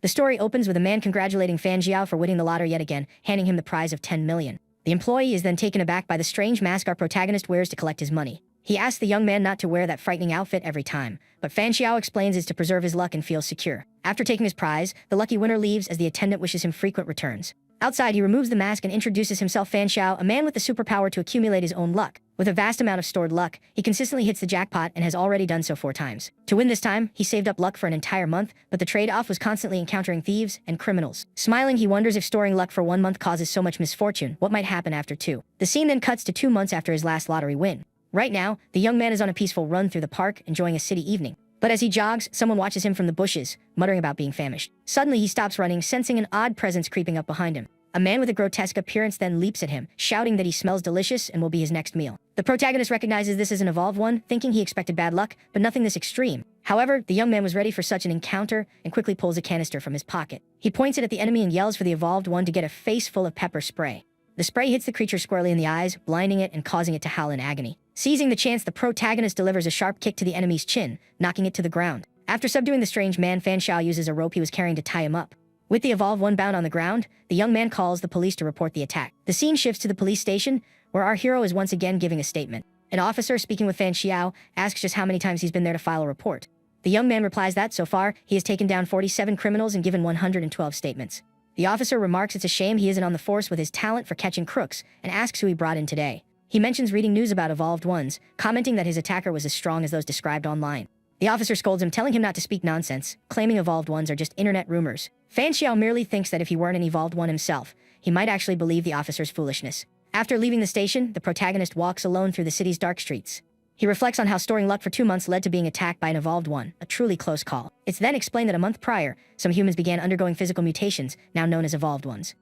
The story opens with a man congratulating Fan Jiao for winning the lottery yet again, handing him the prize of 10 million. The employee is then taken aback by the strange mask our protagonist wears to collect his money. He asks the young man not to wear that frightening outfit every time, but Fan Xiao explains it's to preserve his luck and feel secure. After taking his prize, the lucky winner leaves as the attendant wishes him frequent returns. Outside, he removes the mask and introduces himself Fan Xiao, a man with the superpower to accumulate his own luck. With a vast amount of stored luck, he consistently hits the jackpot and has already done so 4 times. To win this time, he saved up luck for an entire month, but the trade-off was constantly encountering thieves and criminals. Smiling, he wonders if storing luck for 1 month causes so much misfortune, what might happen after 2. The scene then cuts to 2 months after his last lottery win. Right now, the young man is on a peaceful run through the park, enjoying a city evening. But as he jogs, someone watches him from the bushes, muttering about being famished. Suddenly, he stops running, sensing an odd presence creeping up behind him. A man with a grotesque appearance then leaps at him, shouting that he smells delicious and will be his next meal. The protagonist recognizes this as an evolved one, thinking he expected bad luck, but nothing this extreme. However, the young man was ready for such an encounter and quickly pulls a canister from his pocket. He points it at the enemy and yells for the evolved one to get a face full of pepper spray. The spray hits the creature squarely in the eyes, blinding it and causing it to howl in agony. Seizing the chance, the protagonist delivers a sharp kick to the enemy's chin, knocking it to the ground. After subduing the strange man, Fan Xiao uses a rope he was carrying to tie him up. With the evolved one bound on the ground, the young man calls the police to report the attack. The scene shifts to the police station, where our hero is once again giving a statement. An officer, speaking with Fan Xiao, asks just how many times he's been there to file a report. The young man replies that, so far, he has taken down 47 criminals and given 112 statements. The officer remarks it's a shame he isn't on the force with his talent for catching crooks, and asks who he brought in today. He mentions reading news about evolved ones, commenting that his attacker was as strong as those described online. The officer scolds him, telling him not to speak nonsense, claiming evolved ones are just internet rumors. Fan Xiao merely thinks that if he weren't an evolved one himself, he might actually believe the officer's foolishness. After leaving the station, the protagonist walks alone through the city's dark streets. He reflects on how storing luck for 2 months led to being attacked by an evolved one, a truly close call. It's then explained that a month prior, some humans began undergoing physical mutations, now known as evolved ones.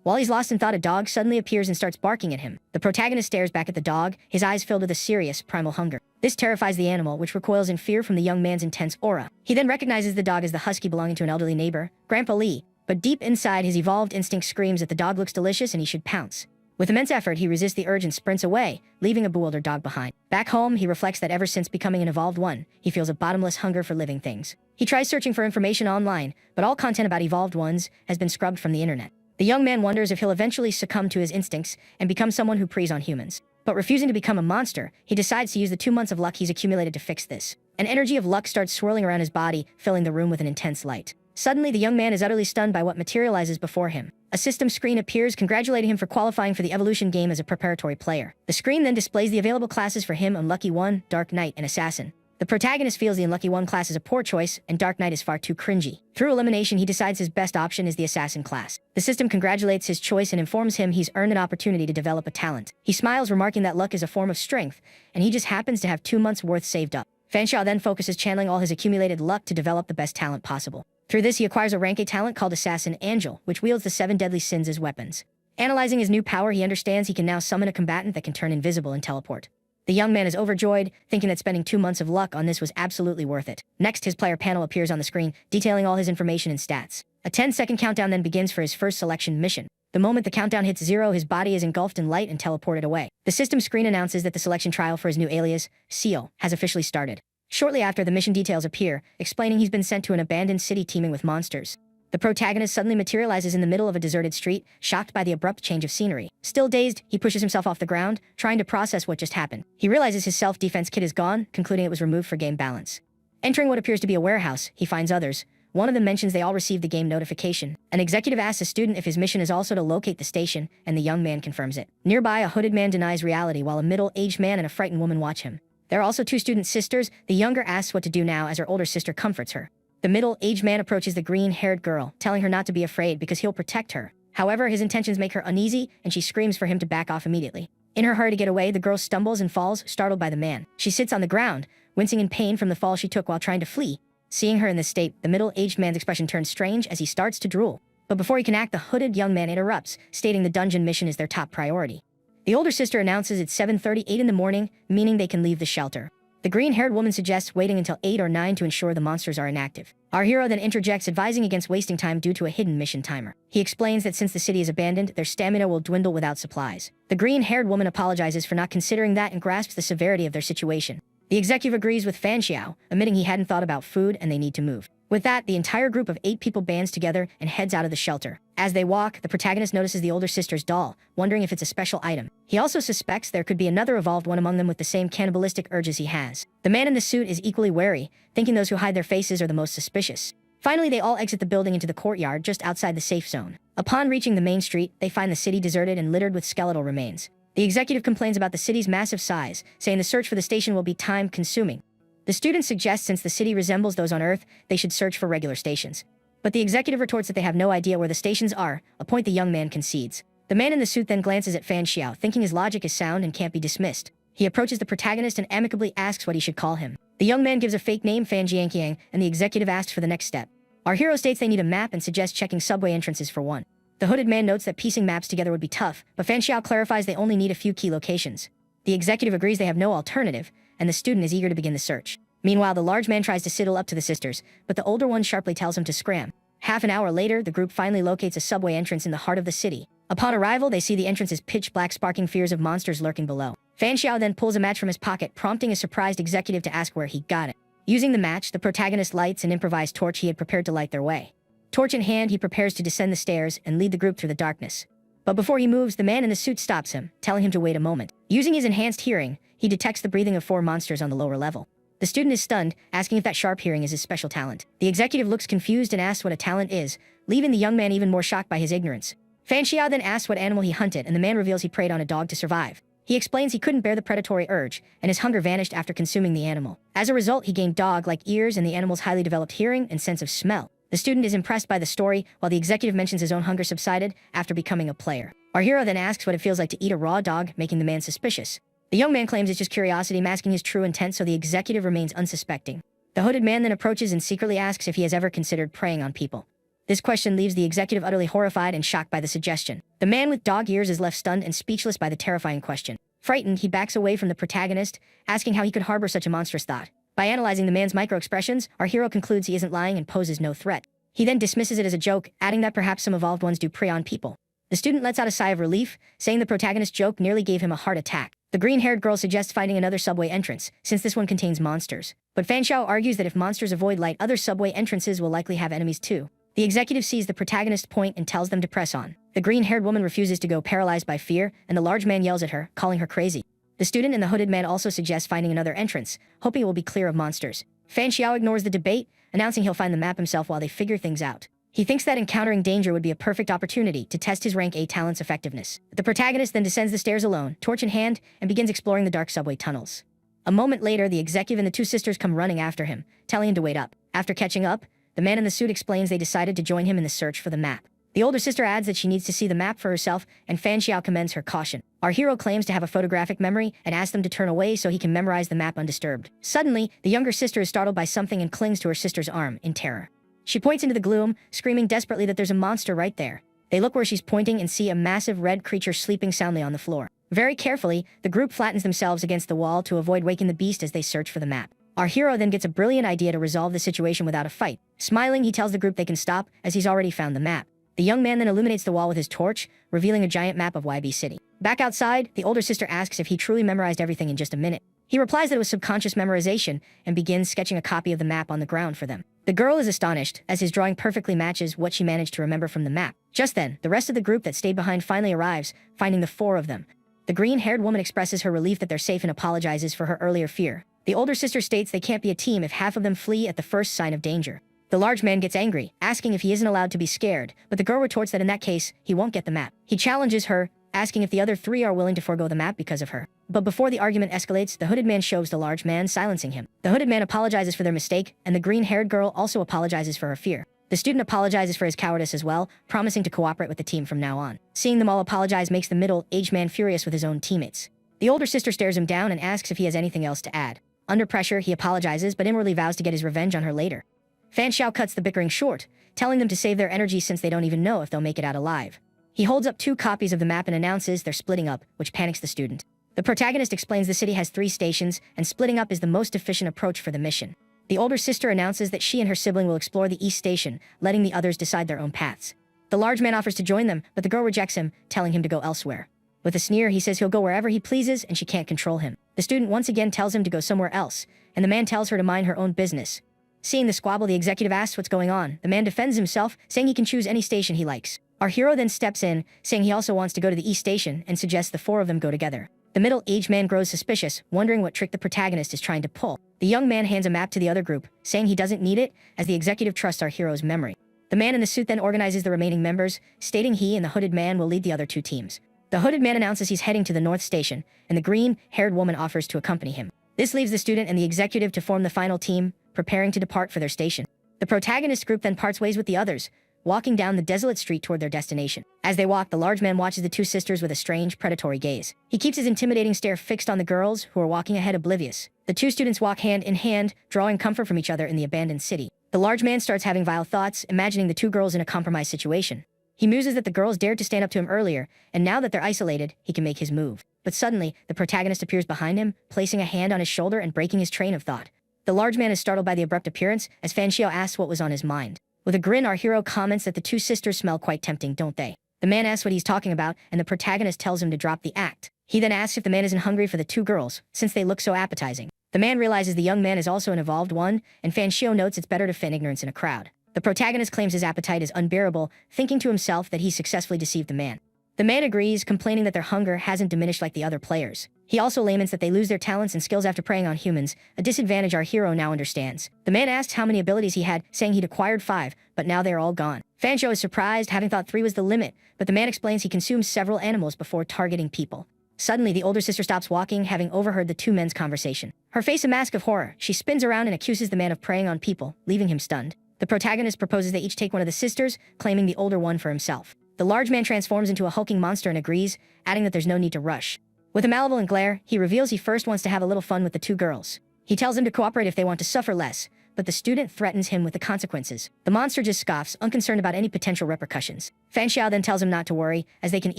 While he's lost in thought, a dog suddenly appears and starts barking at him. The protagonist stares back at the dog, his eyes filled with a serious, primal hunger. This terrifies the animal, which recoils in fear from the young man's intense aura. He then recognizes the dog as the husky belonging to an elderly neighbor, Grandpa Lee, but deep inside, his evolved instinct screams that the dog looks delicious and he should pounce. With immense effort, he resists the urge and sprints away, leaving a bewildered dog behind. Back home, he reflects that ever since becoming an evolved one, he feels a bottomless hunger for living things. He tries searching for information online, but all content about evolved ones has been scrubbed from the internet. The young man wonders if he'll eventually succumb to his instincts and become someone who preys on humans. But refusing to become a monster, he decides to use the 2 months of luck he's accumulated to fix this. An energy of luck starts swirling around his body, filling the room with an intense light. Suddenly, the young man is utterly stunned by what materializes before him. A system screen appears, congratulating him for qualifying for the evolution game as a preparatory player. The screen then displays the available classes for him: Unlucky One, Dark Knight, and Assassin. The protagonist feels the Unlucky One class is a poor choice, and Dark Knight is far too cringy. Through elimination, he decides his best option is the Assassin class. The system congratulates his choice and informs him he's earned an opportunity to develop a talent. He smiles, remarking that luck is a form of strength, and he just happens to have 2 months' worth saved up. Fan Xiao then focuses channeling all his accumulated luck to develop the best talent possible. Through this, he acquires a rank A talent called Assassin Angel, which wields the 7 deadly sins as weapons. Analyzing his new power, he understands he can now summon a combatant that can turn invisible and teleport. The young man is overjoyed, thinking that spending 2 months of luck on this was absolutely worth it. Next, his player panel appears on the screen, detailing all his information and stats. A 10-second countdown then begins for his first selection mission. The moment the countdown hits 0, his body is engulfed in light and teleported away. The system screen announces that the selection trial for his new alias, Seal, has officially started. Shortly after, the mission details appear, explaining he's been sent to an abandoned city teeming with monsters. The protagonist suddenly materializes in the middle of a deserted street, shocked by the abrupt change of scenery. Still dazed, he pushes himself off the ground, trying to process what just happened. He realizes his self-defense kit is gone, concluding it was removed for game balance. Entering what appears to be a warehouse, he finds others. One of them mentions they all received the game notification. An executive asks a student if his mission is also to locate the station, and the young man confirms it. Nearby, a hooded man denies reality while a middle-aged man and a frightened woman watch him. There are also 2 student sisters. The younger asks what to do now as her older sister comforts her. The middle-aged man approaches the green-haired girl, telling her not to be afraid because he'll protect her. However, his intentions make her uneasy, and she screams for him to back off immediately. In her hurry to get away, the girl stumbles and falls, startled by the man. She sits on the ground, wincing in pain from the fall she took while trying to flee. Seeing her in this state, the middle-aged man's expression turns strange as he starts to drool. But before he can act, the hooded young man interrupts, stating the dungeon mission is their top priority. The older sister announces it's 7:38 in the morning, meaning they can leave the shelter. The green-haired woman suggests waiting until 8 or 9 to ensure the monsters are inactive. Our hero then interjects, advising against wasting time due to a hidden mission timer. He explains that since the city is abandoned, their stamina will dwindle without supplies. The green-haired woman apologizes for not considering that and grasps the severity of their situation. The executive agrees with Fan Xiao, admitting he hadn't thought about food and they need to move. With that, the entire group of 8 people bands together and heads out of the shelter. As they walk, the protagonist notices the older sister's doll, wondering if it's a special item. He also suspects there could be another evolved one among them with the same cannibalistic urges he has. The man in the suit is equally wary, thinking those who hide their faces are the most suspicious. Finally, they all exit the building into the courtyard just outside the safe zone. Upon reaching the main street, they find the city deserted and littered with skeletal remains. The executive complains about the city's massive size, saying the search for the station will be time-consuming. The student suggests since the city resembles those on Earth, they should search for regular stations. But the executive retorts that they have no idea where the stations are, a point the young man concedes. The man in the suit then glances at Fan Xiao, thinking his logic is sound and can't be dismissed. He approaches the protagonist and amicably asks what he should call him. The young man gives a fake name, Fan Jianqiang, and the executive asks for the next step. Our hero states they need a map and suggests checking subway entrances for one. The hooded man notes that piecing maps together would be tough, but Fan Xiao clarifies they only need a few key locations. The executive agrees they have no alternative, and the student is eager to begin the search. Meanwhile, the large man tries to sidle up to the sisters, but the older one sharply tells him to scram. Half an hour later, the group finally locates a subway entrance in the heart of the city. Upon arrival, they see the entrance is pitch black, sparking fears of monsters lurking below. Fan Xiao then pulls a match from his pocket, prompting a surprised executive to ask where he got it. Using the match, the protagonist lights an improvised torch he had prepared to light their way. Torch in hand, he prepares to descend the stairs and lead the group through the darkness. But before he moves, the man in the suit stops him, telling him to wait a moment. Using his enhanced hearing, he detects the breathing of 4 monsters on the lower level. The student is stunned, asking if that sharp hearing is his special talent. The executive looks confused and asks what a talent is, leaving the young man even more shocked by his ignorance. Fan Xiao then asks what animal he hunted, and the man reveals he preyed on a dog to survive. He explains he couldn't bear the predatory urge, and his hunger vanished after consuming the animal. As a result, he gained dog-like ears and the animal's highly developed hearing and sense of smell. The student is impressed by the story, while the executive mentions his own hunger subsided after becoming a player. Our hero then asks what it feels like to eat a raw dog, making the man suspicious. The young man claims it's just curiosity, masking his true intent, so the executive remains unsuspecting. The hooded man then approaches and secretly asks if he has ever considered preying on people. This question leaves the executive utterly horrified and shocked by the suggestion. The man with dog ears is left stunned and speechless by the terrifying question. Frightened, he backs away from the protagonist, asking how he could harbor such a monstrous thought. By analyzing the man's micro-expressions, our hero concludes he isn't lying and poses no threat. He then dismisses it as a joke, adding that perhaps some evolved ones do prey on people. The student lets out a sigh of relief, saying the protagonist's joke nearly gave him a heart attack. The green-haired girl suggests finding another subway entrance, since this one contains monsters. But Fan Xiao argues that if monsters avoid light, other subway entrances will likely have enemies too. The executive sees the protagonist's point and tells them to press on. The green-haired woman refuses to go, paralyzed by fear, and the large man yells at her, calling her crazy. The student and the hooded man also suggest finding another entrance, hoping it will be clear of monsters. Fan Xiao ignores the debate, announcing he'll find the map himself while they figure things out. He thinks that encountering danger would be a perfect opportunity to test his rank A talent's effectiveness. The protagonist then descends the stairs alone, torch in hand, and begins exploring the dark subway tunnels. A moment later, the executive and the 2 sisters come running after him, telling him to wait up. After catching up, the man in the suit explains they decided to join him in the search for the map. The older sister adds that she needs to see the map for herself, and Fan Xiao commends her caution. Our hero claims to have a photographic memory and asks them to turn away so he can memorize the map undisturbed. Suddenly, the younger sister is startled by something and clings to her sister's arm in terror. She points into the gloom, screaming desperately that there's a monster right there. They look where she's pointing and see a massive red creature sleeping soundly on the floor. Very carefully, the group flattens themselves against the wall to avoid waking the beast as they search for the map. Our hero then gets a brilliant idea to resolve the situation without a fight. Smiling, he tells the group they can stop, as he's already found the map. The young man then illuminates the wall with his torch, revealing a giant map of YB City. Back outside, the older sister asks if he truly memorized everything in just a minute. He replies that it was subconscious memorization and begins sketching a copy of the map on the ground for them. The girl is astonished, as his drawing perfectly matches what she managed to remember from the map. Just then, the rest of the group that stayed behind finally arrives, finding the 4 of them. The green-haired woman expresses her relief that they're safe and apologizes for her earlier fear. The older sister states they can't be a team if half of them flee at the first sign of danger. The large man gets angry, asking if he isn't allowed to be scared, but the girl retorts that in that case, he won't get the map. He challenges her, asking if the other 3 are willing to forego the map because of her. But before the argument escalates, the hooded man shoves the large man, silencing him. The hooded man apologizes for their mistake, and the green-haired girl also apologizes for her fear. The student apologizes for his cowardice as well, promising to cooperate with the team from now on. Seeing them all apologize makes the middle-aged man furious with his own teammates. The older sister stares him down and asks if he has anything else to add. Under pressure, he apologizes, but inwardly vows to get his revenge on her later. Fan Xiao cuts the bickering short, telling them to save their energy since they don't even know if they'll make it out alive. He holds up 2 copies of the map and announces they're splitting up, which panics the student. The protagonist explains the city has 3 stations, and splitting up is the most efficient approach for the mission. The older sister announces that she and her sibling will explore the East Station, letting the others decide their own paths. The large man offers to join them, but the girl rejects him, telling him to go elsewhere. With a sneer, he says he'll go wherever he pleases and she can't control him. The student once again tells him to go somewhere else, and the man tells her to mind her own business. Seeing the squabble, the executive asks what's going on. The man defends himself, saying he can choose any station he likes. Our hero then steps in, saying he also wants to go to the East Station, and suggests the four of them go together. The middle-aged man grows suspicious, wondering what trick the protagonist is trying to pull. The young man hands a map to the other group, saying he doesn't need it, as the executive trusts our hero's memory. The man in the suit then organizes the remaining members, stating he and the hooded man will lead the other two teams. The hooded man announces he's heading to the North Station, and the green-haired woman offers to accompany him. This leaves the student and the executive to form the final team, preparing to depart for their station. The protagonist group then parts ways with the others, walking down the desolate street toward their destination. As they walk, the large man watches the two sisters with a strange, predatory gaze. He keeps his intimidating stare fixed on the girls, who are walking ahead oblivious. The two students walk hand in hand, drawing comfort from each other in the abandoned city. The large man starts having vile thoughts, imagining the two girls in a compromised situation. He muses that the girls dared to stand up to him earlier, and now that they're isolated, he can make his move. But suddenly, the protagonist appears behind him, placing a hand on his shoulder and breaking his train of thought. The large man is startled by the abrupt appearance, as Fan Xiao asks what was on his mind. With a grin, our hero comments that the two sisters smell quite tempting, don't they? The man asks what he's talking about, and the protagonist tells him to drop the act. He then asks if the man isn't hungry for the two girls, since they look so appetizing. The man realizes the young man is also an evolved one, and Fan Xiao notes it's better to feign ignorance in a crowd. The protagonist claims his appetite is unbearable, thinking to himself that he successfully deceived the man. The man agrees, complaining that their hunger hasn't diminished like the other players. He also laments that they lose their talents and skills after preying on humans, a disadvantage our hero now understands. The man asks how many abilities he had, saying he'd acquired 5, but now they are all gone. Fan Xiao is surprised, having thought 3 was the limit, but the man explains he consumes several animals before targeting people. Suddenly, the older sister stops walking, having overheard the two men's conversation. Her face a mask of horror, she spins around and accuses the man of preying on people, leaving him stunned. The protagonist proposes they each take one of the sisters, claiming the older one for himself. The large man transforms into a hulking monster and agrees, adding that there's no need to rush. With a malevolent glare, he reveals he first wants to have a little fun with the two girls. He tells them to cooperate if they want to suffer less, but the student threatens him with the consequences. The monster just scoffs, unconcerned about any potential repercussions. Fan Xiao then tells him not to worry, as they can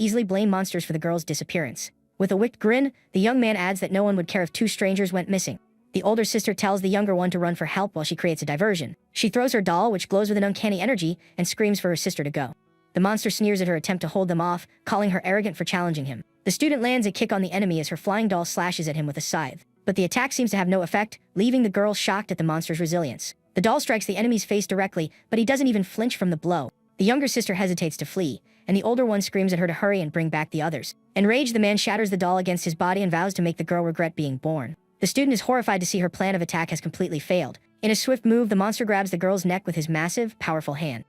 easily blame monsters for the girl's disappearance. With a wicked grin, the young man adds that no one would care if 2 strangers went missing. The older sister tells the younger one to run for help while she creates a diversion. She throws her doll, which glows with an uncanny energy, and screams for her sister to go. The monster sneers at her attempt to hold them off, calling her arrogant for challenging him. The student lands a kick on the enemy as her flying doll slashes at him with a scythe. But the attack seems to have no effect, leaving the girl shocked at the monster's resilience. The doll strikes the enemy's face directly, but he doesn't even flinch from the blow. The younger sister hesitates to flee, and the older one screams at her to hurry and bring back the others. Enraged, the man shatters the doll against his body and vows to make the girl regret being born. The student is horrified to see her plan of attack has completely failed. In a swift move, the monster grabs the girl's neck with his massive, powerful hand.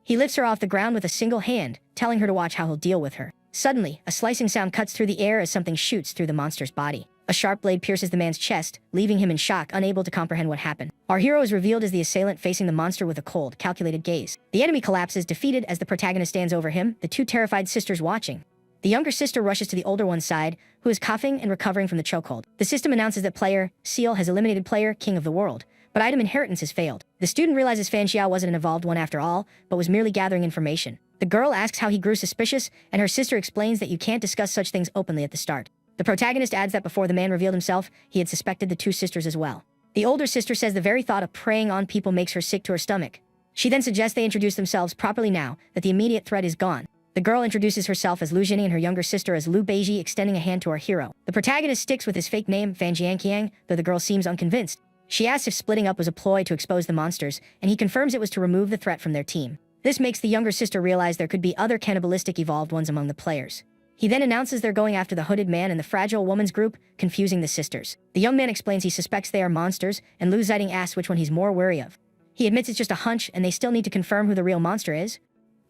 He lifts her off the ground with a single hand, telling her to watch how he'll deal with her. Suddenly, a slicing sound cuts through the air as something shoots through the monster's body. A sharp blade pierces the man's chest, leaving him in shock, unable to comprehend what happened. Our hero is revealed as the assailant facing the monster with a cold, calculated gaze. The enemy collapses, defeated as the protagonist stands over him, the two terrified sisters watching. The younger sister rushes to the older one's side, who is coughing and recovering from the chokehold. The system announces that player Seal has eliminated player King of the World, but item inheritance has failed. The student realizes Fan Xiao wasn't an evolved one after all, but was merely gathering information. The girl asks how he grew suspicious, and her sister explains that you can't discuss such things openly at the start. The protagonist adds that before the man revealed himself, he had suspected the two sisters as well. The older sister says the very thought of preying on people makes her sick to her stomach. She then suggests they introduce themselves properly now that the immediate threat is gone. The girl introduces herself as Lu Jinny and her younger sister as Lu Beiji, extending a hand to our hero. The protagonist sticks with his fake name, Fan Jianqiang, though the girl seems unconvinced. She asks if splitting up was a ploy to expose the monsters, and he confirms it was to remove the threat from their team. This makes the younger sister realize there could be other cannibalistic evolved ones among the players. He then announces they're going after the hooded man and the fragile woman's group, confusing the sisters. The young man explains he suspects they are monsters, and Lu Ziding asks which one he's more wary of. He admits it's just a hunch, and they still need to confirm who the real monster is.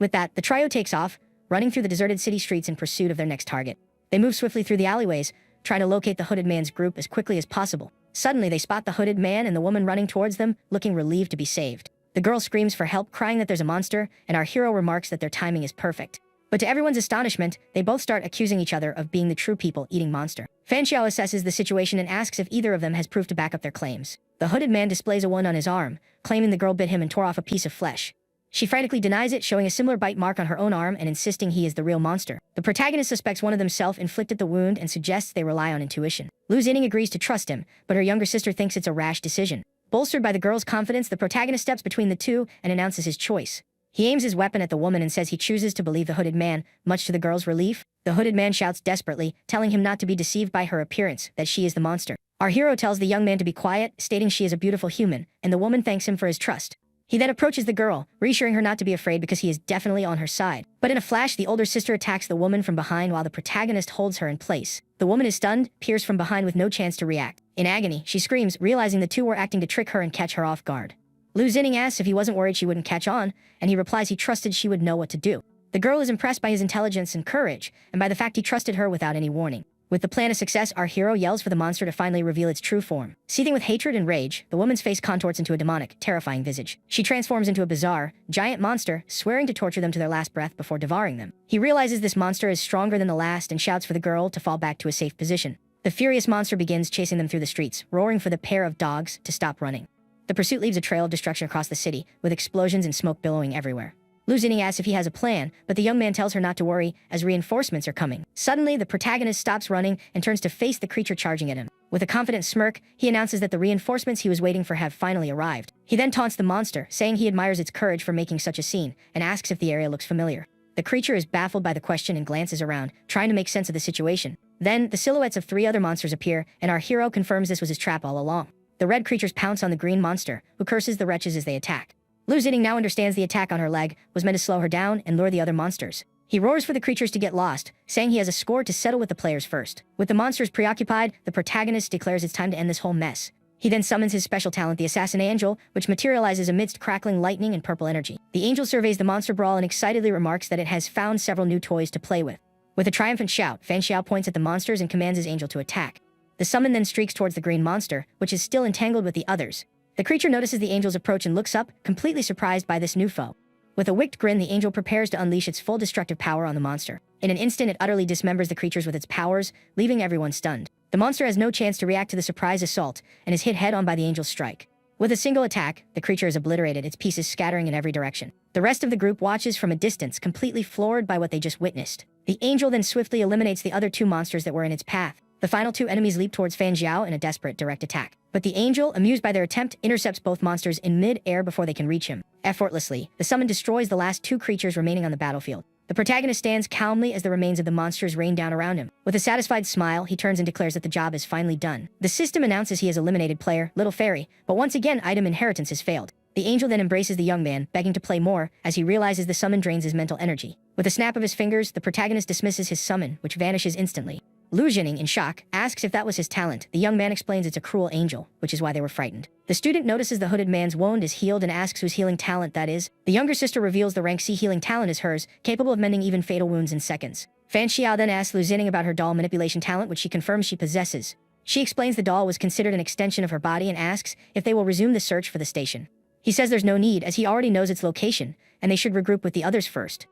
With that, the trio takes off, running through the deserted city streets in pursuit of their next target. They move swiftly through the alleyways, trying to locate the hooded man's group as quickly as possible. Suddenly, they spot the hooded man and the woman running towards them, looking relieved to be saved. The girl screams for help, crying that there's a monster, and our hero remarks that their timing is perfect. But to everyone's astonishment, they both start accusing each other of being the true people-eating monster. Fan Xiao assesses the situation and asks if either of them has proof to back up their claims. The hooded man displays a wound on his arm, claiming the girl bit him and tore off a piece of flesh. She frantically denies it, showing a similar bite mark on her own arm and insisting he is the real monster. The protagonist suspects one of them self-inflicted the wound and suggests they rely on intuition. Lu Zinning agrees to trust him, but her younger sister thinks it's a rash decision. Bolstered by the girl's confidence, the protagonist steps between the two and announces his choice. He aims his weapon at the woman and says he chooses to believe the hooded man, much to the girl's relief. The hooded man shouts desperately, telling him not to be deceived by her appearance, that she is the monster. Our hero tells the young man to be quiet, stating she is a beautiful human, and the woman thanks him for his trust. He then approaches the girl, reassuring her not to be afraid because he is definitely on her side. But in a flash, the older sister attacks the woman from behind while the protagonist holds her in place. The woman is stunned, pierced from behind with no chance to react. In agony, she screams, realizing the two were acting to trick her and catch her off guard. Lu Zinning asks if he wasn't worried she wouldn't catch on, and he replies he trusted she would know what to do. The girl is impressed by his intelligence and courage, and by the fact he trusted her without any warning. With the plan a success, our hero yells for the monster to finally reveal its true form. Seething with hatred and rage, the woman's face contorts into a demonic, terrifying visage. She transforms into a bizarre, giant monster, swearing to torture them to their last breath before devouring them. He realizes this monster is stronger than the last and shouts for the girl to fall back to a safe position. The furious monster begins chasing them through the streets, roaring for the pair of dogs to stop running. The pursuit leaves a trail of destruction across the city, with explosions and smoke billowing everywhere. Lu Zinning asks if he has a plan, but the young man tells her not to worry, as reinforcements are coming. Suddenly, the protagonist stops running and turns to face the creature charging at him. With a confident smirk, he announces that the reinforcements he was waiting for have finally arrived. He then taunts the monster, saying he admires its courage for making such a scene, and asks if the area looks familiar. The creature is baffled by the question and glances around, trying to make sense of the situation. Then, the silhouettes of 3 other monsters appear, and our hero confirms this was his trap all along. The red creatures pounce on the green monster, who curses the wretches as they attack. Lu Zinning now understands the attack on her leg was meant to slow her down and lure the other monsters. He roars for the creatures to get lost, saying he has a score to settle with the players first. With the monsters preoccupied, the protagonist declares it's time to end this whole mess. He then summons his special talent, the Assassin Angel, which materializes amidst crackling lightning and purple energy. The angel surveys the monster brawl and excitedly remarks that it has found several new toys to play with. With a triumphant shout, Fan Xiao points at the monsters and commands his angel to attack. The summon then streaks towards the green monster, which is still entangled with the others. The creature notices the angel's approach and looks up, completely surprised by this new foe. With a wicked grin, the angel prepares to unleash its full destructive power on the monster. In an instant, it utterly dismembers the creatures with its powers, leaving everyone stunned. The monster has no chance to react to the surprise assault, and is hit head-on by the angel's strike. With a single attack, the creature is obliterated, its pieces scattering in every direction. The rest of the group watches from a distance, completely floored by what they just witnessed. The angel then swiftly eliminates the other 2 monsters that were in its path. The final 2 enemies leap towards Fan Xiao in a desperate direct attack. But the angel, amused by their attempt, intercepts both monsters in mid-air before they can reach him. Effortlessly, the summon destroys the last 2 creatures remaining on the battlefield. The protagonist stands calmly as the remains of the monsters rain down around him. With a satisfied smile, he turns and declares that the job is finally done. The system announces he has eliminated player, Little Fairy, but once again, item inheritance has failed. The angel then embraces the young man, begging to play more, as he realizes the summon drains his mental energy. With a snap of his fingers, the protagonist dismisses his summon, which vanishes instantly. Lu Zinning, in shock, asks if that was his talent. The young man explains it's a cruel angel, which is why they were frightened. The student notices the hooded man's wound is healed and asks whose healing talent that is. The younger sister reveals the rank C healing talent is hers, capable of mending even fatal wounds in seconds. Fan Xiao then asks Lu Zinning about her doll manipulation talent, which she confirms she possesses. She explains the doll was considered an extension of her body and asks if they will resume the search for the station. He says there's no need, as he already knows its location, and they should regroup with the others first.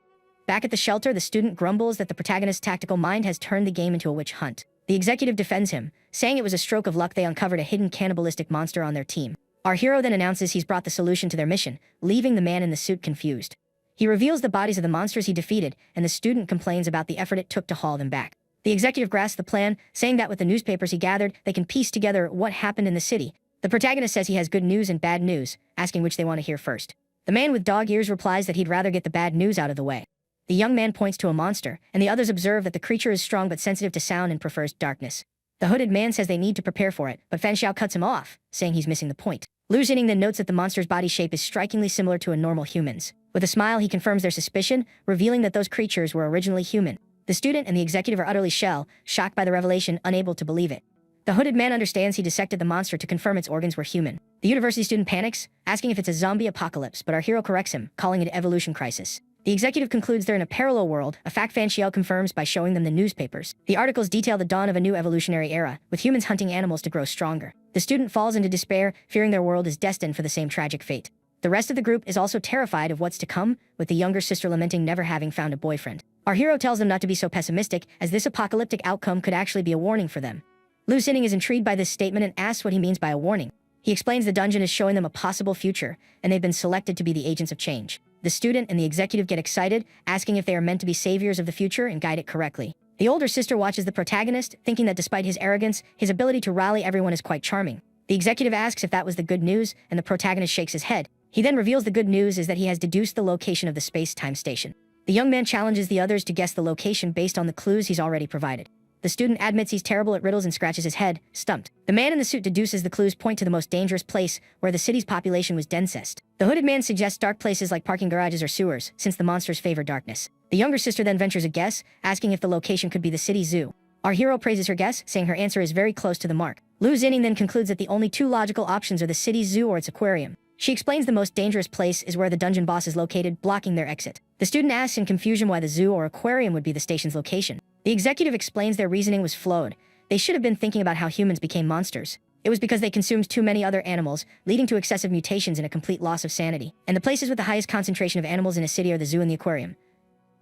Back at the shelter, the student grumbles that the protagonist's tactical mind has turned the game into a witch hunt. The executive defends him, saying it was a stroke of luck they uncovered a hidden cannibalistic monster on their team. Our hero then announces he's brought the solution to their mission, leaving the man in the suit confused. He reveals the bodies of the monsters he defeated, and the student complains about the effort it took to haul them back. The executive grasps the plan, saying that with the newspapers he gathered, they can piece together what happened in the city. The protagonist says he has good news and bad news, asking which they want to hear first. The man with dog ears replies that he'd rather get the bad news out of the way. The young man points to a monster, and the others observe that the creature is strong but sensitive to sound and prefers darkness. The hooded man says they need to prepare for it, but Fan Xiao cuts him off, saying he's missing the point. Lu Zinning then notes that the monster's body shape is strikingly similar to a normal human's. With a smile, he confirms their suspicion, revealing that those creatures were originally human. The student and the executive are utterly shocked by the revelation, unable to believe it. The hooded man understands he dissected the monster to confirm its organs were human. The university student panics, asking if it's a zombie apocalypse, but our hero corrects him, calling it evolution crisis. The executive concludes they're in a parallel world, a fact Fan Xiao confirms by showing them the newspapers. The articles detail the dawn of a new evolutionary era, with humans hunting animals to grow stronger. The student falls into despair, fearing their world is destined for the same tragic fate. The rest of the group is also terrified of what's to come, with the younger sister lamenting never having found a boyfriend. Our hero tells them not to be so pessimistic, as this apocalyptic outcome could actually be a warning for them. Lu Zinning is intrigued by this statement and asks what he means by a warning. He explains the dungeon is showing them a possible future, and they've been selected to be the agents of change. The student and the executive get excited, asking if they are meant to be saviors of the future and guide it correctly. The older sister watches the protagonist, thinking that despite his arrogance, his ability to rally everyone is quite charming. The executive asks if that was the good news, and the protagonist shakes his head. He then reveals the good news is that he has deduced the location of the space-time station. The young man challenges the others to guess the location based on the clues he's already provided. The student admits he's terrible at riddles and scratches his head, stumped. The man in the suit deduces the clues point to the most dangerous place where the city's population was densest. The hooded man suggests dark places like parking garages or sewers, since the monsters favor darkness. The younger sister then ventures a guess, asking if the location could be the city zoo. Our hero praises her guess, saying her answer is very close to the mark. Lu Xining then concludes that the only two logical options are the city's zoo or its aquarium. She explains the most dangerous place is where the dungeon boss is located, blocking their exit. The student asks in confusion why the zoo or aquarium would be the station's location. The executive explains their reasoning was flawed. They should have been thinking about how humans became monsters. It was because they consumed too many other animals, leading to excessive mutations and a complete loss of sanity. And the places with the highest concentration of animals in a city are the zoo and the aquarium.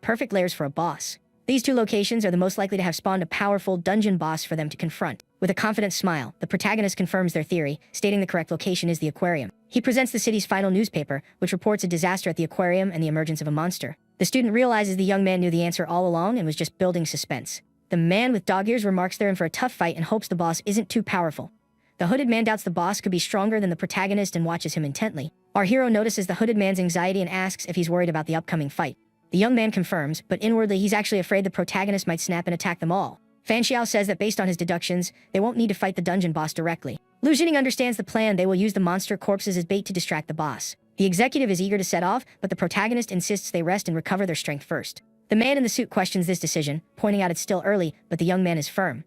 Perfect layers for a boss. These two locations are the most likely to have spawned a powerful dungeon boss for them to confront. With a confident smile, the protagonist confirms their theory, stating the correct location is the aquarium. He presents the city's final newspaper, which reports a disaster at the aquarium and the emergence of a monster. The student realizes the young man knew the answer all along and was just building suspense. The man with dog ears remarks they're in for a tough fight and hopes the boss isn't too powerful. The hooded man doubts the boss could be stronger than the protagonist and watches him intently. Our hero notices the hooded man's anxiety and asks if he's worried about the upcoming fight. The young man confirms, but inwardly he's actually afraid the protagonist might snap and attack them all. Fan Xiao says that based on his deductions, they won't need to fight the dungeon boss directly. Lu Xining understands the plan. They will use the monster corpses as bait to distract the boss. The executive is eager to set off, but the protagonist insists they rest and recover their strength first. The man in the suit questions this decision, pointing out it's still early, but the young man is firm.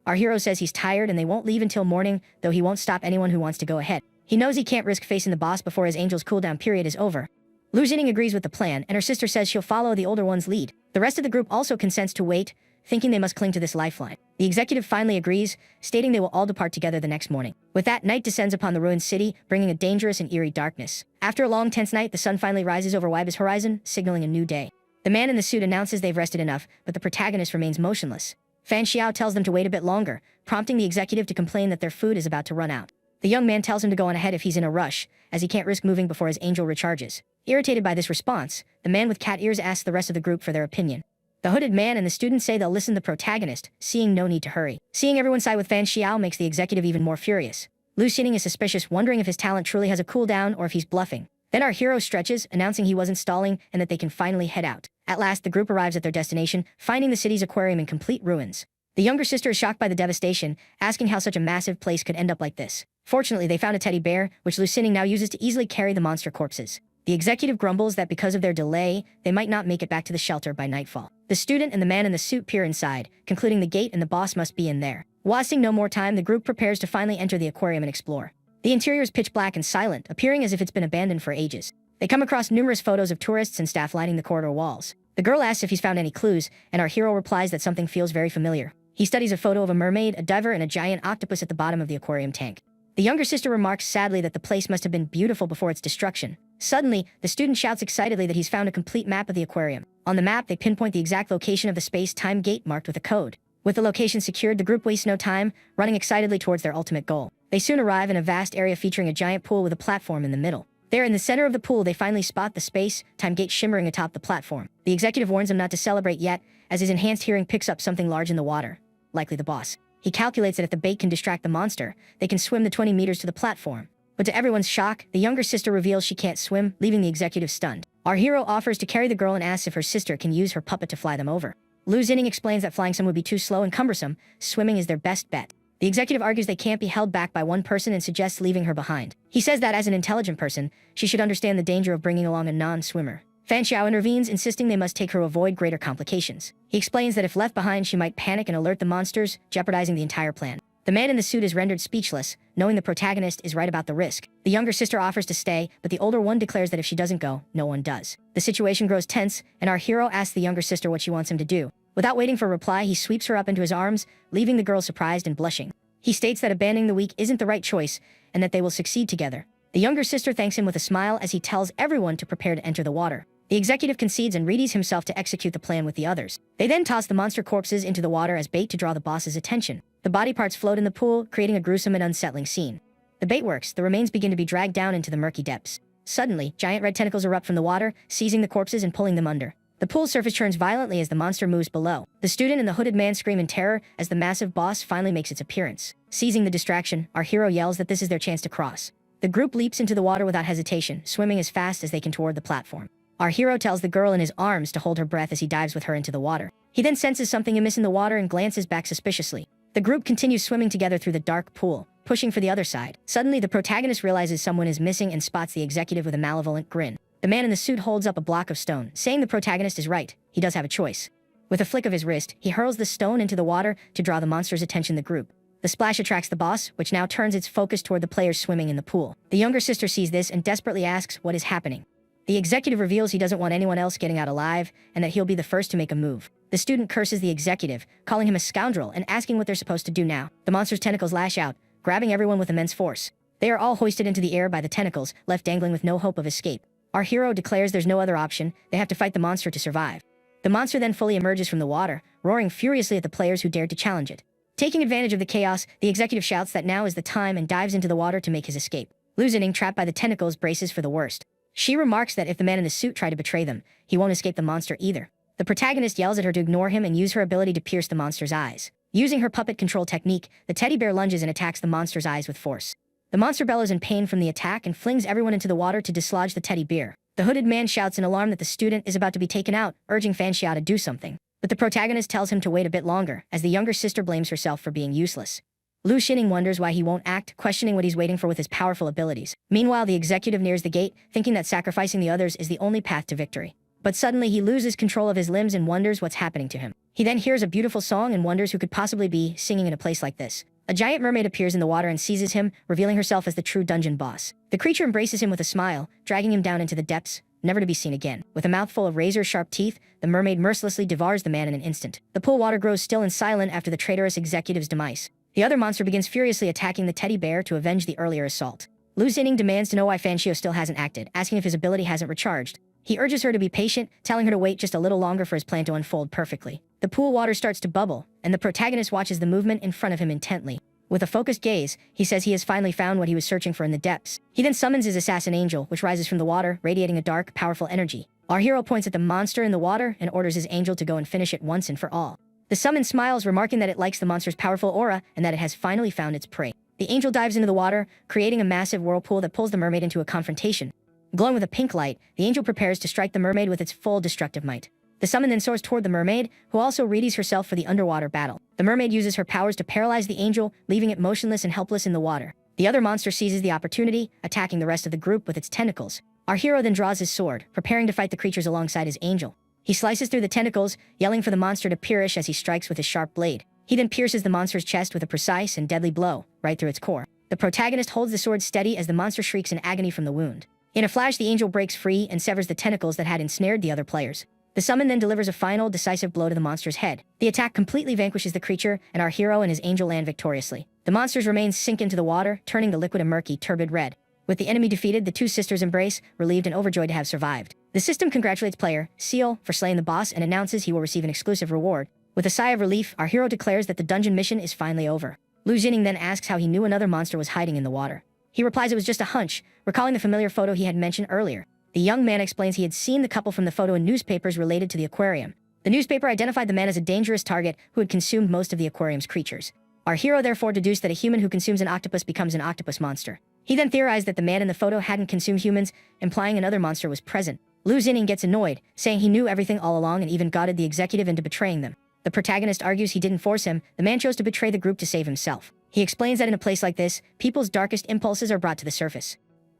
Our hero says he's tired and they won't leave until morning, though he won't stop anyone who wants to go ahead. He knows he can't risk facing the boss before his angel's cooldown period is over. Lu Xining agrees with the plan, and her sister says she'll follow the older one's lead. The rest of the group also consents to wait, thinking they must cling to this lifeline. The executive finally agrees, stating they will all depart together the next morning. With that, night descends upon the ruined city, bringing a dangerous and eerie darkness. After a long tense night, the sun finally rises over Waiba's horizon, signaling a new day. The man in the suit announces they've rested enough, but the protagonist remains motionless. Fan Xiao tells them to wait a bit longer, prompting the executive to complain that their food is about to run out. The young man tells him to go on ahead if he's in a rush, as he can't risk moving before his angel recharges. Irritated by this response, the man with cat ears asks the rest of the group for their opinion. The hooded man and the student say they'll listen to the protagonist, seeing no need to hurry. Seeing everyone side with Fan Xiao makes the executive even more furious. Lu Xining is suspicious, wondering if his talent truly has a cooldown or if he's bluffing. Then our hero stretches, announcing he wasn't stalling and that they can finally head out. At last, the group arrives at their destination, finding the city's aquarium in complete ruins. The younger sister is shocked by the devastation, asking how such a massive place could end up like this. Fortunately, they found a teddy bear, which Lu Xining now uses to easily carry the monster corpses. The executive grumbles that because of their delay, they might not make it back to the shelter by nightfall. The student and the man in the suit peer inside, concluding the gate and the boss must be in there. Wasting no more time, the group prepares to finally enter the aquarium and explore. The interior is pitch black and silent, appearing as if it's been abandoned for ages. They come across numerous photos of tourists and staff lining the corridor walls. The girl asks if he's found any clues, and our hero replies that something feels very familiar. He studies a photo of a mermaid, a diver, and a giant octopus at the bottom of the aquarium tank. The younger sister remarks sadly that the place must have been beautiful before its destruction. Suddenly, the student shouts excitedly that he's found a complete map of the aquarium. On the map, they pinpoint the exact location of the space-time gate marked with a code. With the location secured, the group wastes no time, running excitedly towards their ultimate goal. They soon arrive in a vast area featuring a giant pool with a platform in the middle. There in the center of the pool, they finally spot the space-time gate shimmering atop the platform. The executive warns them not to celebrate yet, as his enhanced hearing picks up something large in the water. Likely the boss. He calculates that if the bait can distract the monster, they can swim the 20 meters to the platform. But to everyone's shock, the younger sister reveals she can't swim, leaving the executive stunned. Our hero offers to carry the girl and asks if her sister can use her puppet to fly them over. Lu Xining explains that flying some would be too slow and cumbersome, swimming is their best bet. The executive argues they can't be held back by one person and suggests leaving her behind. He says that as an intelligent person, she should understand the danger of bringing along a non-swimmer. Fan Xiao intervenes, insisting they must take her to avoid greater complications. He explains that if left behind, she might panic and alert the monsters, jeopardizing the entire plan. The man in the suit is rendered speechless, knowing the protagonist is right about the risk. The younger sister offers to stay, but the older one declares that if she doesn't go, no one does. The situation grows tense, and our hero asks the younger sister what she wants him to do. Without waiting for a reply, he sweeps her up into his arms, leaving the girl surprised and blushing. He states that abandoning the weak isn't the right choice, and that they will succeed together. The younger sister thanks him with a smile as he tells everyone to prepare to enter the water. The executive concedes and readies himself to execute the plan with the others. They then toss the monster corpses into the water as bait to draw the boss's attention. The body parts float in the pool, creating a gruesome and unsettling scene. The bait works, the remains begin to be dragged down into the murky depths. Suddenly, giant red tentacles erupt from the water, seizing the corpses and pulling them under. The pool's surface churns violently as the monster moves below. The student and the hooded man scream in terror as the massive boss finally makes its appearance. Seizing the distraction, our hero yells that this is their chance to cross. The group leaps into the water without hesitation, swimming as fast as they can toward the platform. Our hero tells the girl in his arms to hold her breath as he dives with her into the water. He then senses something amiss in the water and glances back suspiciously. The group continues swimming together through the dark pool, pushing for the other side. Suddenly, the protagonist realizes someone is missing and spots the executive with a malevolent grin. The man in the suit holds up a block of stone, saying the protagonist is right. He does have a choice. With a flick of his wrist, he hurls the stone into the water to draw the monster's attention. The group. The splash attracts the boss, which now turns its focus toward the players swimming in the pool. The younger sister sees this and desperately asks what is happening. The executive reveals he doesn't want anyone else getting out alive, and that he'll be the first to make a move. The student curses the executive, calling him a scoundrel and asking what they're supposed to do now. The monster's tentacles lash out, grabbing everyone with immense force. They are all hoisted into the air by the tentacles, left dangling with no hope of escape. Our hero declares there's no other option. They have to fight the monster to survive. The monster then fully emerges from the water, roaring furiously at the players who dared to challenge it. Taking advantage of the chaos, the executive shouts that now is the time and dives into the water to make his escape. Lu Zining, trapped by the tentacles, braces for the worst. She remarks that if the man in the suit tried to betray them, he won't escape the monster either. The protagonist yells at her to ignore him and use her ability to pierce the monster's eyes. Using her puppet control technique, the teddy bear lunges and attacks the monster's eyes with force. The monster bellows in pain from the attack and flings everyone into the water to dislodge the teddy bear. The hooded man shouts in alarm that the student is about to be taken out, urging Fan Xia to do something. But the protagonist tells him to wait a bit longer, as the younger sister blames herself for being useless. Lu Xining wonders why he won't act, questioning what he's waiting for with his powerful abilities. Meanwhile, the executive nears the gate, thinking that sacrificing the others is the only path to victory. But suddenly he loses control of his limbs and wonders what's happening to him. He then hears a beautiful song and wonders who could possibly be singing in a place like this. A giant mermaid appears in the water and seizes him, revealing herself as the true dungeon boss. The creature embraces him with a smile, dragging him down into the depths, never to be seen again. With a mouthful of razor-sharp teeth, the mermaid mercilessly devours the man in an instant. The pool water grows still and silent after the traitorous executive's demise. The other monster begins furiously attacking the teddy bear to avenge the earlier assault. Lu Zining demands to know why Fan Xia still hasn't acted, asking if his ability hasn't recharged. He urges her to be patient, telling her to wait just a little longer for his plan to unfold perfectly. The pool water starts to bubble, and the protagonist watches the movement in front of him intently. With a focused gaze, he says he has finally found what he was searching for in the depths. He then summons his assassin angel, which rises from the water, radiating a dark, powerful energy. Our hero points at the monster in the water and orders his angel to go and finish it once and for all. The summon smiles, remarking that it likes the monster's powerful aura and that it has finally found its prey. The angel dives into the water, creating a massive whirlpool that pulls the mermaid into a confrontation. Glowing with a pink light, the angel prepares to strike the mermaid with its full destructive might. The summon then soars toward the mermaid, who also readies herself for the underwater battle. The mermaid uses her powers to paralyze the angel, leaving it motionless and helpless in the water. The other monster seizes the opportunity, attacking the rest of the group with its tentacles. Our hero then draws his sword, preparing to fight the creatures alongside his angel. He slices through the tentacles, yelling for the monster to perish as he strikes with his sharp blade. He then pierces the monster's chest with a precise and deadly blow, right through its core. The protagonist holds the sword steady as the monster shrieks in agony from the wound. In a flash, the angel breaks free and severs the tentacles that had ensnared the other players. The summon then delivers a final, decisive blow to the monster's head. The attack completely vanquishes the creature, and our hero and his angel land victoriously. The monster's remains sink into the water, turning the liquid a murky, turbid red. With the enemy defeated, the two sisters embrace, relieved and overjoyed to have survived. The system congratulates player Seal for slaying the boss and announces he will receive an exclusive reward. With a sigh of relief, our hero declares that the dungeon mission is finally over. Lu Zining then asks how he knew another monster was hiding in the water. He replies it was just a hunch, recalling the familiar photo he had mentioned earlier. The young man explains he had seen the couple from the photo in newspapers related to the aquarium. The newspaper identified the man as a dangerous target who had consumed most of the aquarium's creatures. Our hero therefore deduced that a human who consumes an octopus becomes an octopus monster. He then theorized that the man in the photo hadn't consumed humans, implying another monster was present. Lu Zining gets annoyed, saying he knew everything all along and even goaded the executive into betraying them. The protagonist argues he didn't force him, the man chose to betray the group to save himself. He explains that in a place like this, people's darkest impulses are brought to the surface.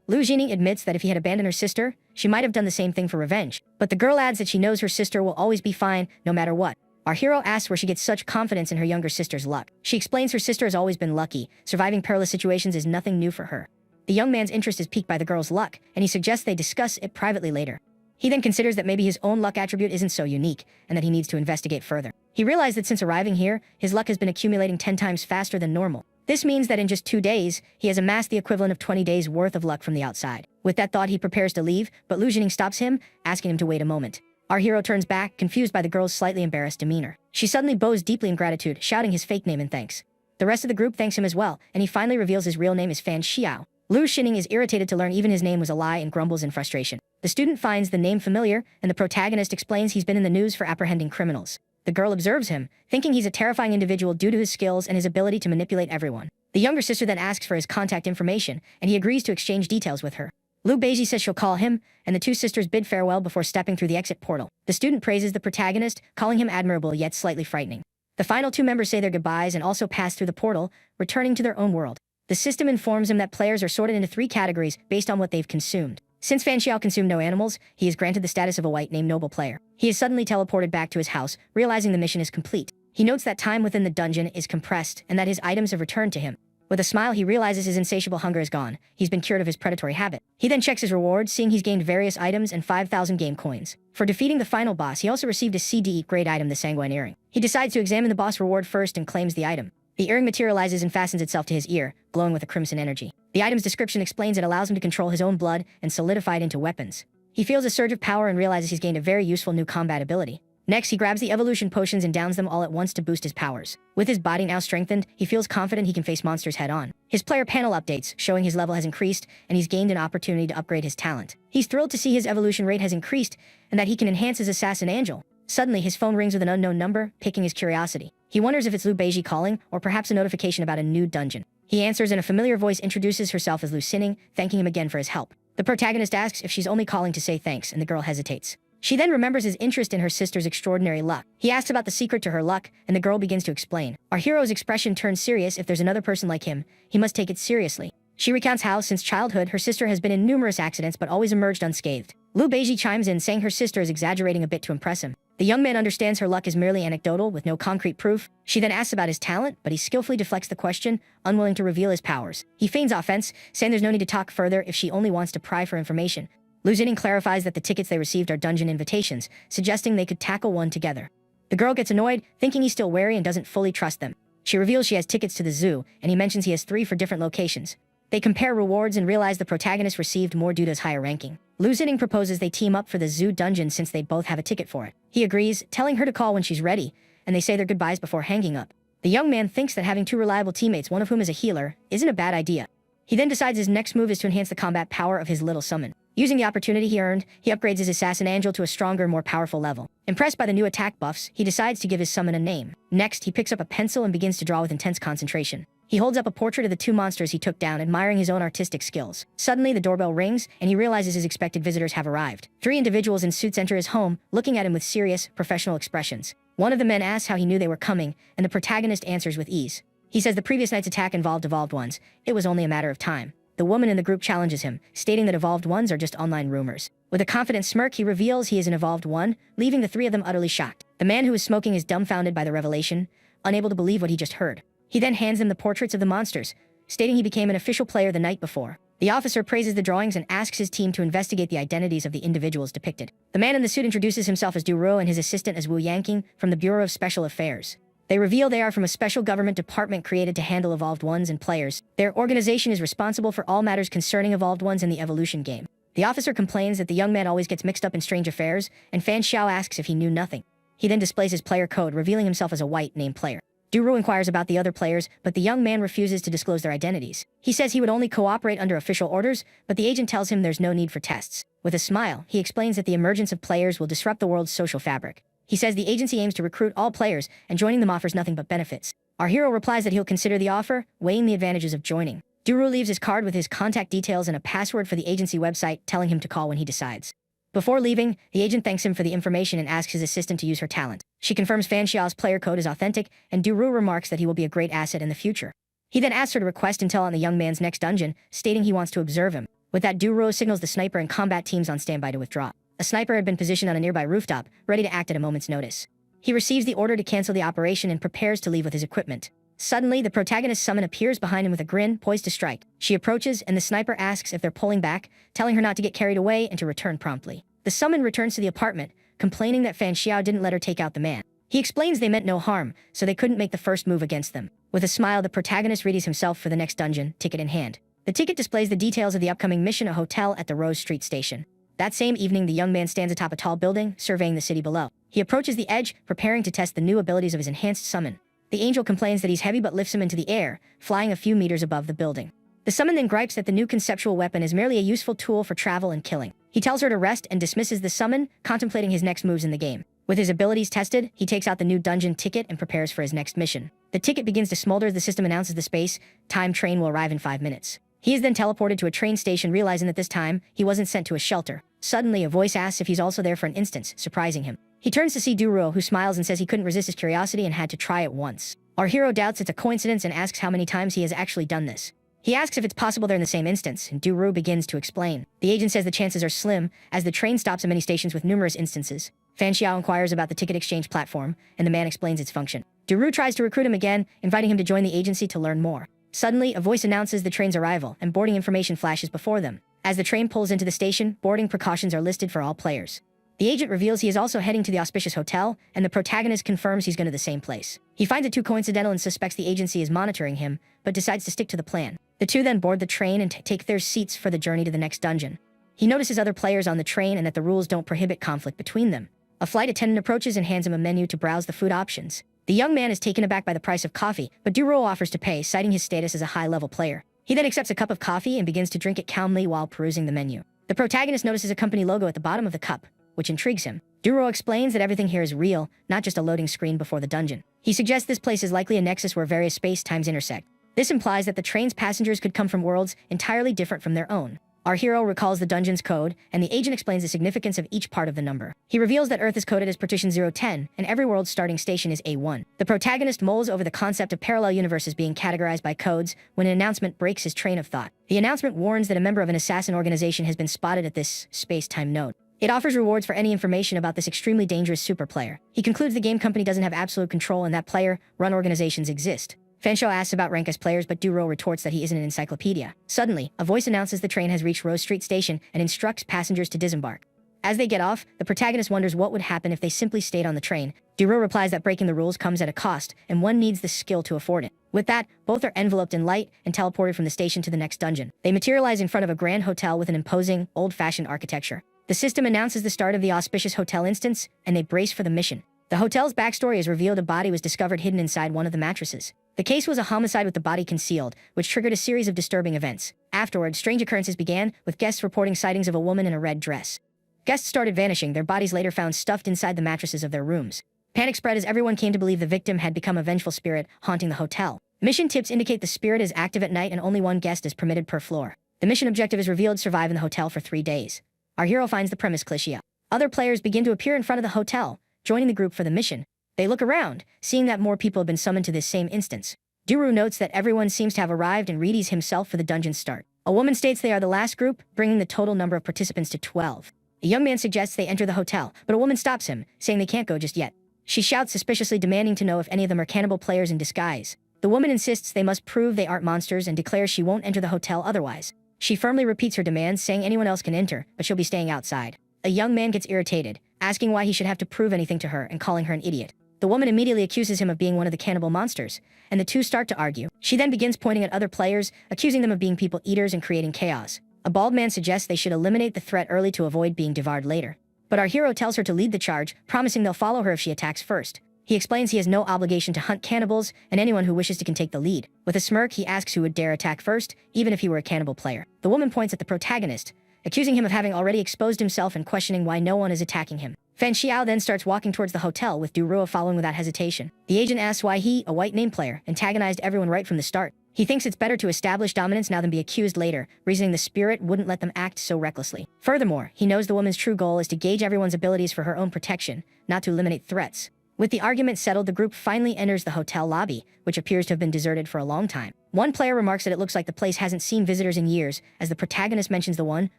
Lu Zining admits that if he had abandoned her sister, she might have done the same thing for revenge, but the girl adds that she knows her sister will always be fine, no matter what. Our hero asks where she gets such confidence in her younger sister's luck. She explains her sister has always been lucky, surviving perilous situations is nothing new for her. The young man's interest is piqued by the girl's luck, and he suggests they discuss it privately later. He then considers that maybe his own luck attribute isn't so unique, and that he needs to investigate further. He realized that since arriving here, his luck has been accumulating 10 times faster than normal. This means that in just 2 days, he has amassed the equivalent of 20 days worth of luck from the outside. With that thought, he prepares to leave, but Lu Zining stops him, asking him to wait a moment. Our hero turns back, confused by the girl's slightly embarrassed demeanor. She suddenly bows deeply in gratitude, shouting his fake name in thanks. The rest of the group thanks him as well, and he finally reveals his real name is Fan Xiao. Lu Xining is irritated to learn even his name was a lie and grumbles in frustration. The student finds the name familiar, and the protagonist explains he's been in the news for apprehending criminals. The girl observes him, thinking he's a terrifying individual due to his skills and his ability to manipulate everyone. The younger sister then asks for his contact information, and he agrees to exchange details with her. Liu Beiji says she'll call him, and the two sisters bid farewell before stepping through the exit portal. The student praises the protagonist, calling him admirable yet slightly frightening. The final two members say their goodbyes and also pass through the portal, returning to their own world. The system informs him that players are sorted into 3 categories based on what they've consumed. Since Fan Xiao consumed no animals, he is granted the status of a white named noble player. He is suddenly teleported back to his house, realizing the mission is complete. He notes that time within the dungeon is compressed and that his items have returned to him. With a smile, he realizes his insatiable hunger is gone. He's been cured of his predatory habit. He then checks his reward, seeing he's gained various items and 5,000 game coins. For defeating the final boss, he also received a CDE grade item, the Sanguine Earring. He decides to examine the boss reward first and claims the item. The earring materializes and fastens itself to his ear, glowing with a crimson energy. The item's description explains it allows him to control his own blood and solidify it into weapons. He feels a surge of power and realizes he's gained a very useful new combat ability. Next, he grabs the evolution potions and downs them all at once to boost his powers. With his body now strengthened, he feels confident he can face monsters head-on. His player panel updates, showing his level has increased, and he's gained an opportunity to upgrade his talent. He's thrilled to see his evolution rate has increased, and that he can enhance his assassin angel. Suddenly, his phone rings with an unknown number, piquing his curiosity. He wonders if it's Liu Beiji calling, or perhaps a notification about a new dungeon. He answers and a familiar voice introduces herself as Liu Sinning, thanking him again for his help. The protagonist asks if she's only calling to say thanks, and the girl hesitates. She then remembers his interest in her sister's extraordinary luck. He asks about the secret to her luck, and the girl begins to explain. Our hero's expression turns serious. If there's another person like him, he must take it seriously. She recounts how, since childhood, her sister has been in numerous accidents but always emerged unscathed. Liu Beiji chimes in, saying her sister is exaggerating a bit to impress him. The young man understands her luck is merely anecdotal, with no concrete proof. She then asks about his talent, but he skillfully deflects the question, unwilling to reveal his powers. He feigns offense, saying there's no need to talk further if she only wants to pry for information. Liu Sinning clarifies that the tickets they received are dungeon invitations, suggesting they could tackle one together. The girl gets annoyed, thinking he's still wary and doesn't fully trust them. She reveals she has tickets to the zoo, and he mentions he has 3 for different locations. They compare rewards and realize the protagonist received more due to his higher ranking. Liu Sinning proposes they team up for the zoo dungeon since they both have a ticket for it. He agrees, telling her to call when she's ready, and they say their goodbyes before hanging up. The young man thinks that having 2 reliable teammates, one of whom is a healer, isn't a bad idea. He then decides his next move is to enhance the combat power of his little summon. Using the opportunity he earned, he upgrades his assassin angel to a stronger, more powerful level. Impressed by the new attack buffs, he decides to give his summon a name. Next, he picks up a pencil and begins to draw with intense concentration. He holds up a portrait of the 2 monsters he took down, admiring his own artistic skills. Suddenly, the doorbell rings, and he realizes his expected visitors have arrived. 3 individuals in suits enter his home, looking at him with serious, professional expressions. One of the men asks how he knew they were coming, and the protagonist answers with ease. He says the previous night's attack involved evolved ones. It was only a matter of time. The woman in the group challenges him, stating that evolved ones are just online rumors. With a confident smirk, he reveals he is an evolved one, leaving the 3 of them utterly shocked. The man who is smoking is dumbfounded by the revelation, unable to believe what he just heard. He then hands them the portraits of the monsters, stating he became an official player the night before. The officer praises the drawings and asks his team to investigate the identities of the individuals depicted. The man in the suit introduces himself as Du Ruo and his assistant as Wu Yanqing from the Bureau of Special Affairs. They reveal they are from a special government department created to handle evolved ones and players. Their organization is responsible for all matters concerning evolved ones in the evolution game. The officer complains that the young man always gets mixed up in strange affairs, and Fan Xiao asks if he knew nothing. He then displays his player code, revealing himself as a white named player. Du Ruo inquires about the other players, but the young man refuses to disclose their identities. He says he would only cooperate under official orders, but the agent tells him there's no need for tests. With a smile, he explains that the emergence of players will disrupt the world's social fabric. He says the agency aims to recruit all players, and joining them offers nothing but benefits. Our hero replies that he'll consider the offer, weighing the advantages of joining. Du Ruo leaves his card with his contact details and a password for the agency website, telling him to call when he decides. Before leaving, the agent thanks him for the information and asks his assistant to use her talent. She confirms Fan Xiao's player code is authentic, and Du Ruo remarks that he will be a great asset in the future. He then asks her to request intel on the young man's next dungeon, stating he wants to observe him. With that, Du Ruo signals the sniper and combat teams on standby to withdraw. A sniper had been positioned on a nearby rooftop, ready to act at a moment's notice. He receives the order to cancel the operation and prepares to leave with his equipment. Suddenly, the protagonist's summon appears behind him with a grin, poised to strike. She approaches, and the sniper asks if they're pulling back, telling her not to get carried away and to return promptly. The summon returns to the apartment, complaining that Fan Xiao didn't let her take out the man. He explains they meant no harm, so they couldn't make the first move against them. With a smile, the protagonist readies himself for the next dungeon, ticket in hand. The ticket displays the details of the upcoming mission, a hotel at the Rose Street station. That same evening, the young man stands atop a tall building, surveying the city below. He approaches the edge, preparing to test the new abilities of his enhanced summon. The angel complains that he's heavy but lifts him into the air, flying a few meters above the building. The summon then gripes that the new conceptual weapon is merely a useful tool for travel and killing. He tells her to rest and dismisses the summon, contemplating his next moves in the game. With his abilities tested, he takes out the new dungeon ticket and prepares for his next mission. The ticket begins to smolder as the system announces the space time train will arrive in 5 minutes. He is then teleported to a train station, realizing that this time, he wasn't sent to a shelter. Suddenly, a voice asks if he's also there for an instant, surprising him. He turns to see Duruo, who smiles and says he couldn't resist his curiosity and had to try it once. Our hero doubts it's a coincidence and asks how many times he has actually done this. He asks if it's possible they're in the same instance, and Duruo begins to explain. The agent says the chances are slim, as the train stops at many stations with numerous instances. Fan Xiao inquires about the ticket exchange platform, and the man explains its function. Duruo tries to recruit him again, inviting him to join the agency to learn more. Suddenly, a voice announces the train's arrival, and boarding information flashes before them. As the train pulls into the station, boarding precautions are listed for all players. The agent reveals he is also heading to the auspicious hotel, and the protagonist confirms he's going to the same place. He finds it too coincidental and suspects the agency is monitoring him, but decides to stick to the plan. The two then board the train and take their seats for the journey to the next dungeon. He notices other players on the train and that the rules don't prohibit conflict between them. A flight attendant approaches and hands him a menu to browse the food options. The young man is taken aback by the price of coffee, but Duruo offers to pay, citing his status as a high-level player. He then accepts a cup of coffee and begins to drink it calmly while perusing the menu. The protagonist notices a company logo at the bottom of the cup, which intrigues him. Duruo explains that everything here is real, not just a loading screen before the dungeon. He suggests this place is likely a nexus where various space-times intersect. This implies that the train's passengers could come from worlds entirely different from their own. Our hero recalls the dungeon's code, and the agent explains the significance of each part of the number. He reveals that Earth is coded as partition 010, and every world's starting station is A1. The protagonist mulls over the concept of parallel universes being categorized by codes when an announcement breaks his train of thought. The announcement warns that a member of an assassin organization has been spotted at this space-time node. It offers rewards for any information about this extremely dangerous super player. He concludes the game company doesn't have absolute control and that player-run organizations exist. Fan Xiao asks about rank as players, but Duruo retorts that he isn't an encyclopedia. Suddenly, a voice announces the train has reached Rose Street Station and instructs passengers to disembark. As they get off, the protagonist wonders what would happen if they simply stayed on the train. Duruo replies that breaking the rules comes at a cost, and one needs the skill to afford it. With that, both are enveloped in light and teleported from the station to the next dungeon. They materialize in front of a grand hotel with an imposing, old-fashioned architecture. The system announces the start of the auspicious hotel instance, and they brace for the mission. The hotel's backstory is revealed. A body was discovered hidden inside one of the mattresses. The case was a homicide with the body concealed, which triggered a series of disturbing events. Afterward, strange occurrences began, with guests reporting sightings of a woman in a red dress. Guests started vanishing, their bodies later found stuffed inside the mattresses of their rooms. Panic spread as everyone came to believe the victim had become a vengeful spirit haunting the hotel. Mission tips indicate the spirit is active at night and only one guest is permitted per floor. The mission objective is revealed: survive in the hotel for 3 days. Our hero finds the premise cliché. Other players begin to appear in front of the hotel, joining the group for the mission. They look around, seeing that more people have been summoned to this same instance. Duruo notes that everyone seems to have arrived and readies himself for the dungeon's start. A woman states they are the last group, bringing the total number of participants to 12. A young man suggests they enter the hotel, but a woman stops him, saying they can't go just yet. She shouts suspiciously, demanding to know if any of them are cannibal players in disguise. The woman insists they must prove they aren't monsters and declares she won't enter the hotel otherwise. She firmly repeats her demands, saying anyone else can enter, but she'll be staying outside. A young man gets irritated, asking why he should have to prove anything to her and calling her an idiot. The woman immediately accuses him of being one of the cannibal monsters, and the two start to argue. She then begins pointing at other players, accusing them of being people eaters and creating chaos. A bald man suggests they should eliminate the threat early to avoid being devoured later. But our hero tells her to lead the charge, promising they'll follow her if she attacks first. He explains he has no obligation to hunt cannibals, and anyone who wishes can take the lead. With a smirk, he asks who would dare attack first, even if he were a cannibal player. The woman points at the protagonist, accusing him of having already exposed himself and questioning why no one is attacking him. Fan Xiao then starts walking towards the hotel, with Duruo following without hesitation. The agent asks why he, a white name player, antagonized everyone right from the start. He thinks it's better to establish dominance now than be accused later, reasoning the spirit wouldn't let them act so recklessly. Furthermore, he knows the woman's true goal is to gauge everyone's abilities for her own protection, not to eliminate threats. With the argument settled, the group finally enters the hotel lobby, which appears to have been deserted for a long time. One player remarks that it looks like the place hasn't seen visitors in years, as the protagonist mentions the one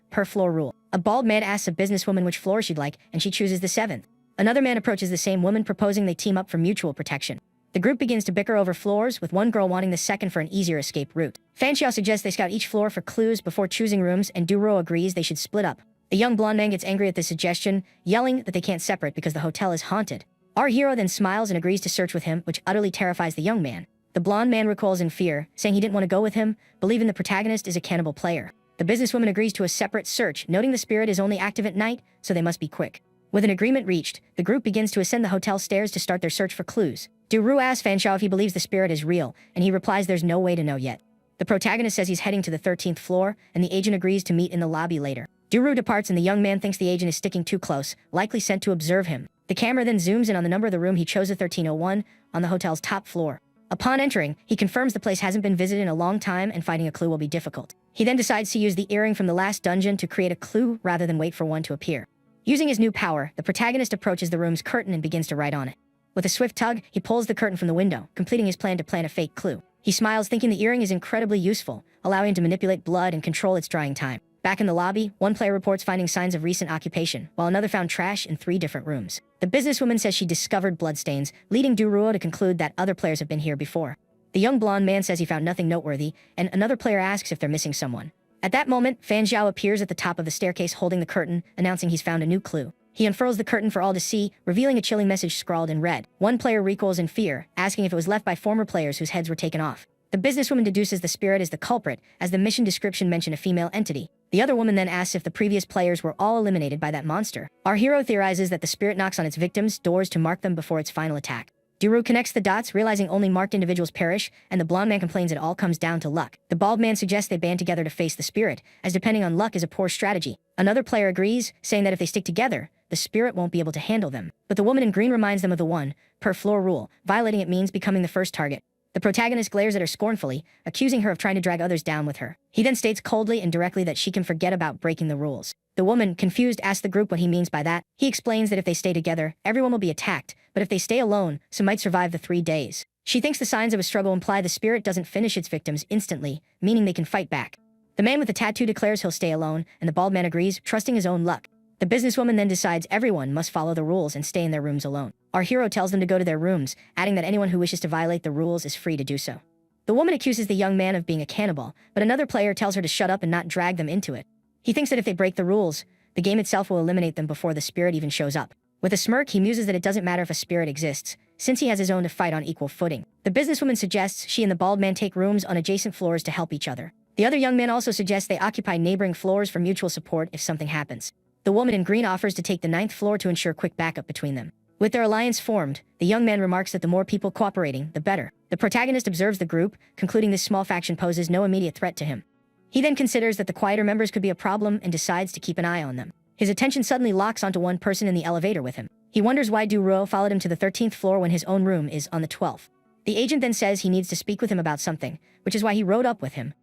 per floor rule. A bald man asks a businesswoman which floor she'd like, and she chooses the 7th. Another man approaches the same woman, proposing they team up for mutual protection. The group begins to bicker over floors, with one girl wanting the 2nd for an easier escape route. Fan Xiao suggests they scout each floor for clues before choosing rooms, and Duruo agrees they should split up. A young blonde man gets angry at this suggestion, yelling that they can't separate because the hotel is haunted. Our hero then smiles and agrees to search with him, which utterly terrifies the young man. The blonde man recoils in fear, saying he didn't want to go with him, believing the protagonist is a cannibal player. The businesswoman agrees to a separate search, noting the spirit is only active at night, so they must be quick. With an agreement reached, the group begins to ascend the hotel stairs to start their search for clues. Duruo asks Fan Xiao if he believes the spirit is real, and he replies there's no way to know yet. The protagonist says he's heading to the 13th floor, and the agent agrees to meet in the lobby later. Duruo departs, and the young man thinks the agent is sticking too close, likely sent to observe him. The camera then zooms in on the number of the room he chose, a 1301, on the hotel's top floor. Upon entering, he confirms the place hasn't been visited in a long time and finding a clue will be difficult. He then decides to use the earring from the last dungeon to create a clue rather than wait for one to appear. Using his new power, the protagonist approaches the room's curtain and begins to write on it. With a swift tug, he pulls the curtain from the window, completing his plan to plant a fake clue. He smiles, thinking the earring is incredibly useful, allowing him to manipulate blood and control its drying time. Back in the lobby, one player reports finding signs of recent occupation, while another found trash in 3 different rooms. The businesswoman says she discovered bloodstains, leading Duruo to conclude that other players have been here before. The young blonde man says he found nothing noteworthy, and another player asks if they're missing someone. At that moment, Fan Zhao appears at the top of the staircase holding the curtain, announcing he's found a new clue. He unfurls the curtain for all to see, revealing a chilling message scrawled in red. One player recoils in fear, asking if it was left by former players whose heads were taken off. The businesswoman deduces the spirit is the culprit, as the mission description mentioned a female entity. The other woman then asks if the previous players were all eliminated by that monster. Our hero theorizes that the spirit knocks on its victims' doors to mark them before its final attack. Duru connects the dots, realizing only marked individuals perish, and the blonde man complains it all comes down to luck. The bald man suggests they band together to face the spirit, as depending on luck is a poor strategy. Another player agrees, saying that if they stick together, the spirit won't be able to handle them. But the woman in green reminds them of the one per floor rule. Violating it means becoming the first target. The protagonist glares at her scornfully, accusing her of trying to drag others down with her. He then states coldly and directly that she can forget about breaking the rules. The woman, confused, asks the group what he means by that. He explains that if they stay together, everyone will be attacked, but if they stay alone, some might survive the 3 days. She thinks the signs of a struggle imply the spirit doesn't finish its victims instantly, meaning they can fight back. The man with the tattoo declares he'll stay alone, and the bald man agrees, trusting his own luck. The businesswoman then decides everyone must follow the rules and stay in their rooms alone. Our hero tells them to go to their rooms, adding that anyone who wishes to violate the rules is free to do so. The woman accuses the young man of being a cannibal, but another player tells her to shut up and not drag them into it. He thinks that if they break the rules, the game itself will eliminate them before the spirit even shows up. With a smirk, he muses that it doesn't matter if a spirit exists, since he has his own to fight on equal footing. The businesswoman suggests she and the bald man take rooms on adjacent floors to help each other. The other young man also suggests they occupy neighboring floors for mutual support if something happens. The woman in green offers to take the 9th floor to ensure quick backup between them. With their alliance formed, the young man remarks that the more people cooperating, the better. The protagonist observes the group, concluding this small faction poses no immediate threat to him. He then considers that the quieter members could be a problem and decides to keep an eye on them. His attention suddenly locks onto one person in the elevator with him. He wonders why Duruo followed him to the 13th floor when his own room is on the 12th. The agent then says he needs to speak with him about something, which is why he rode up with him.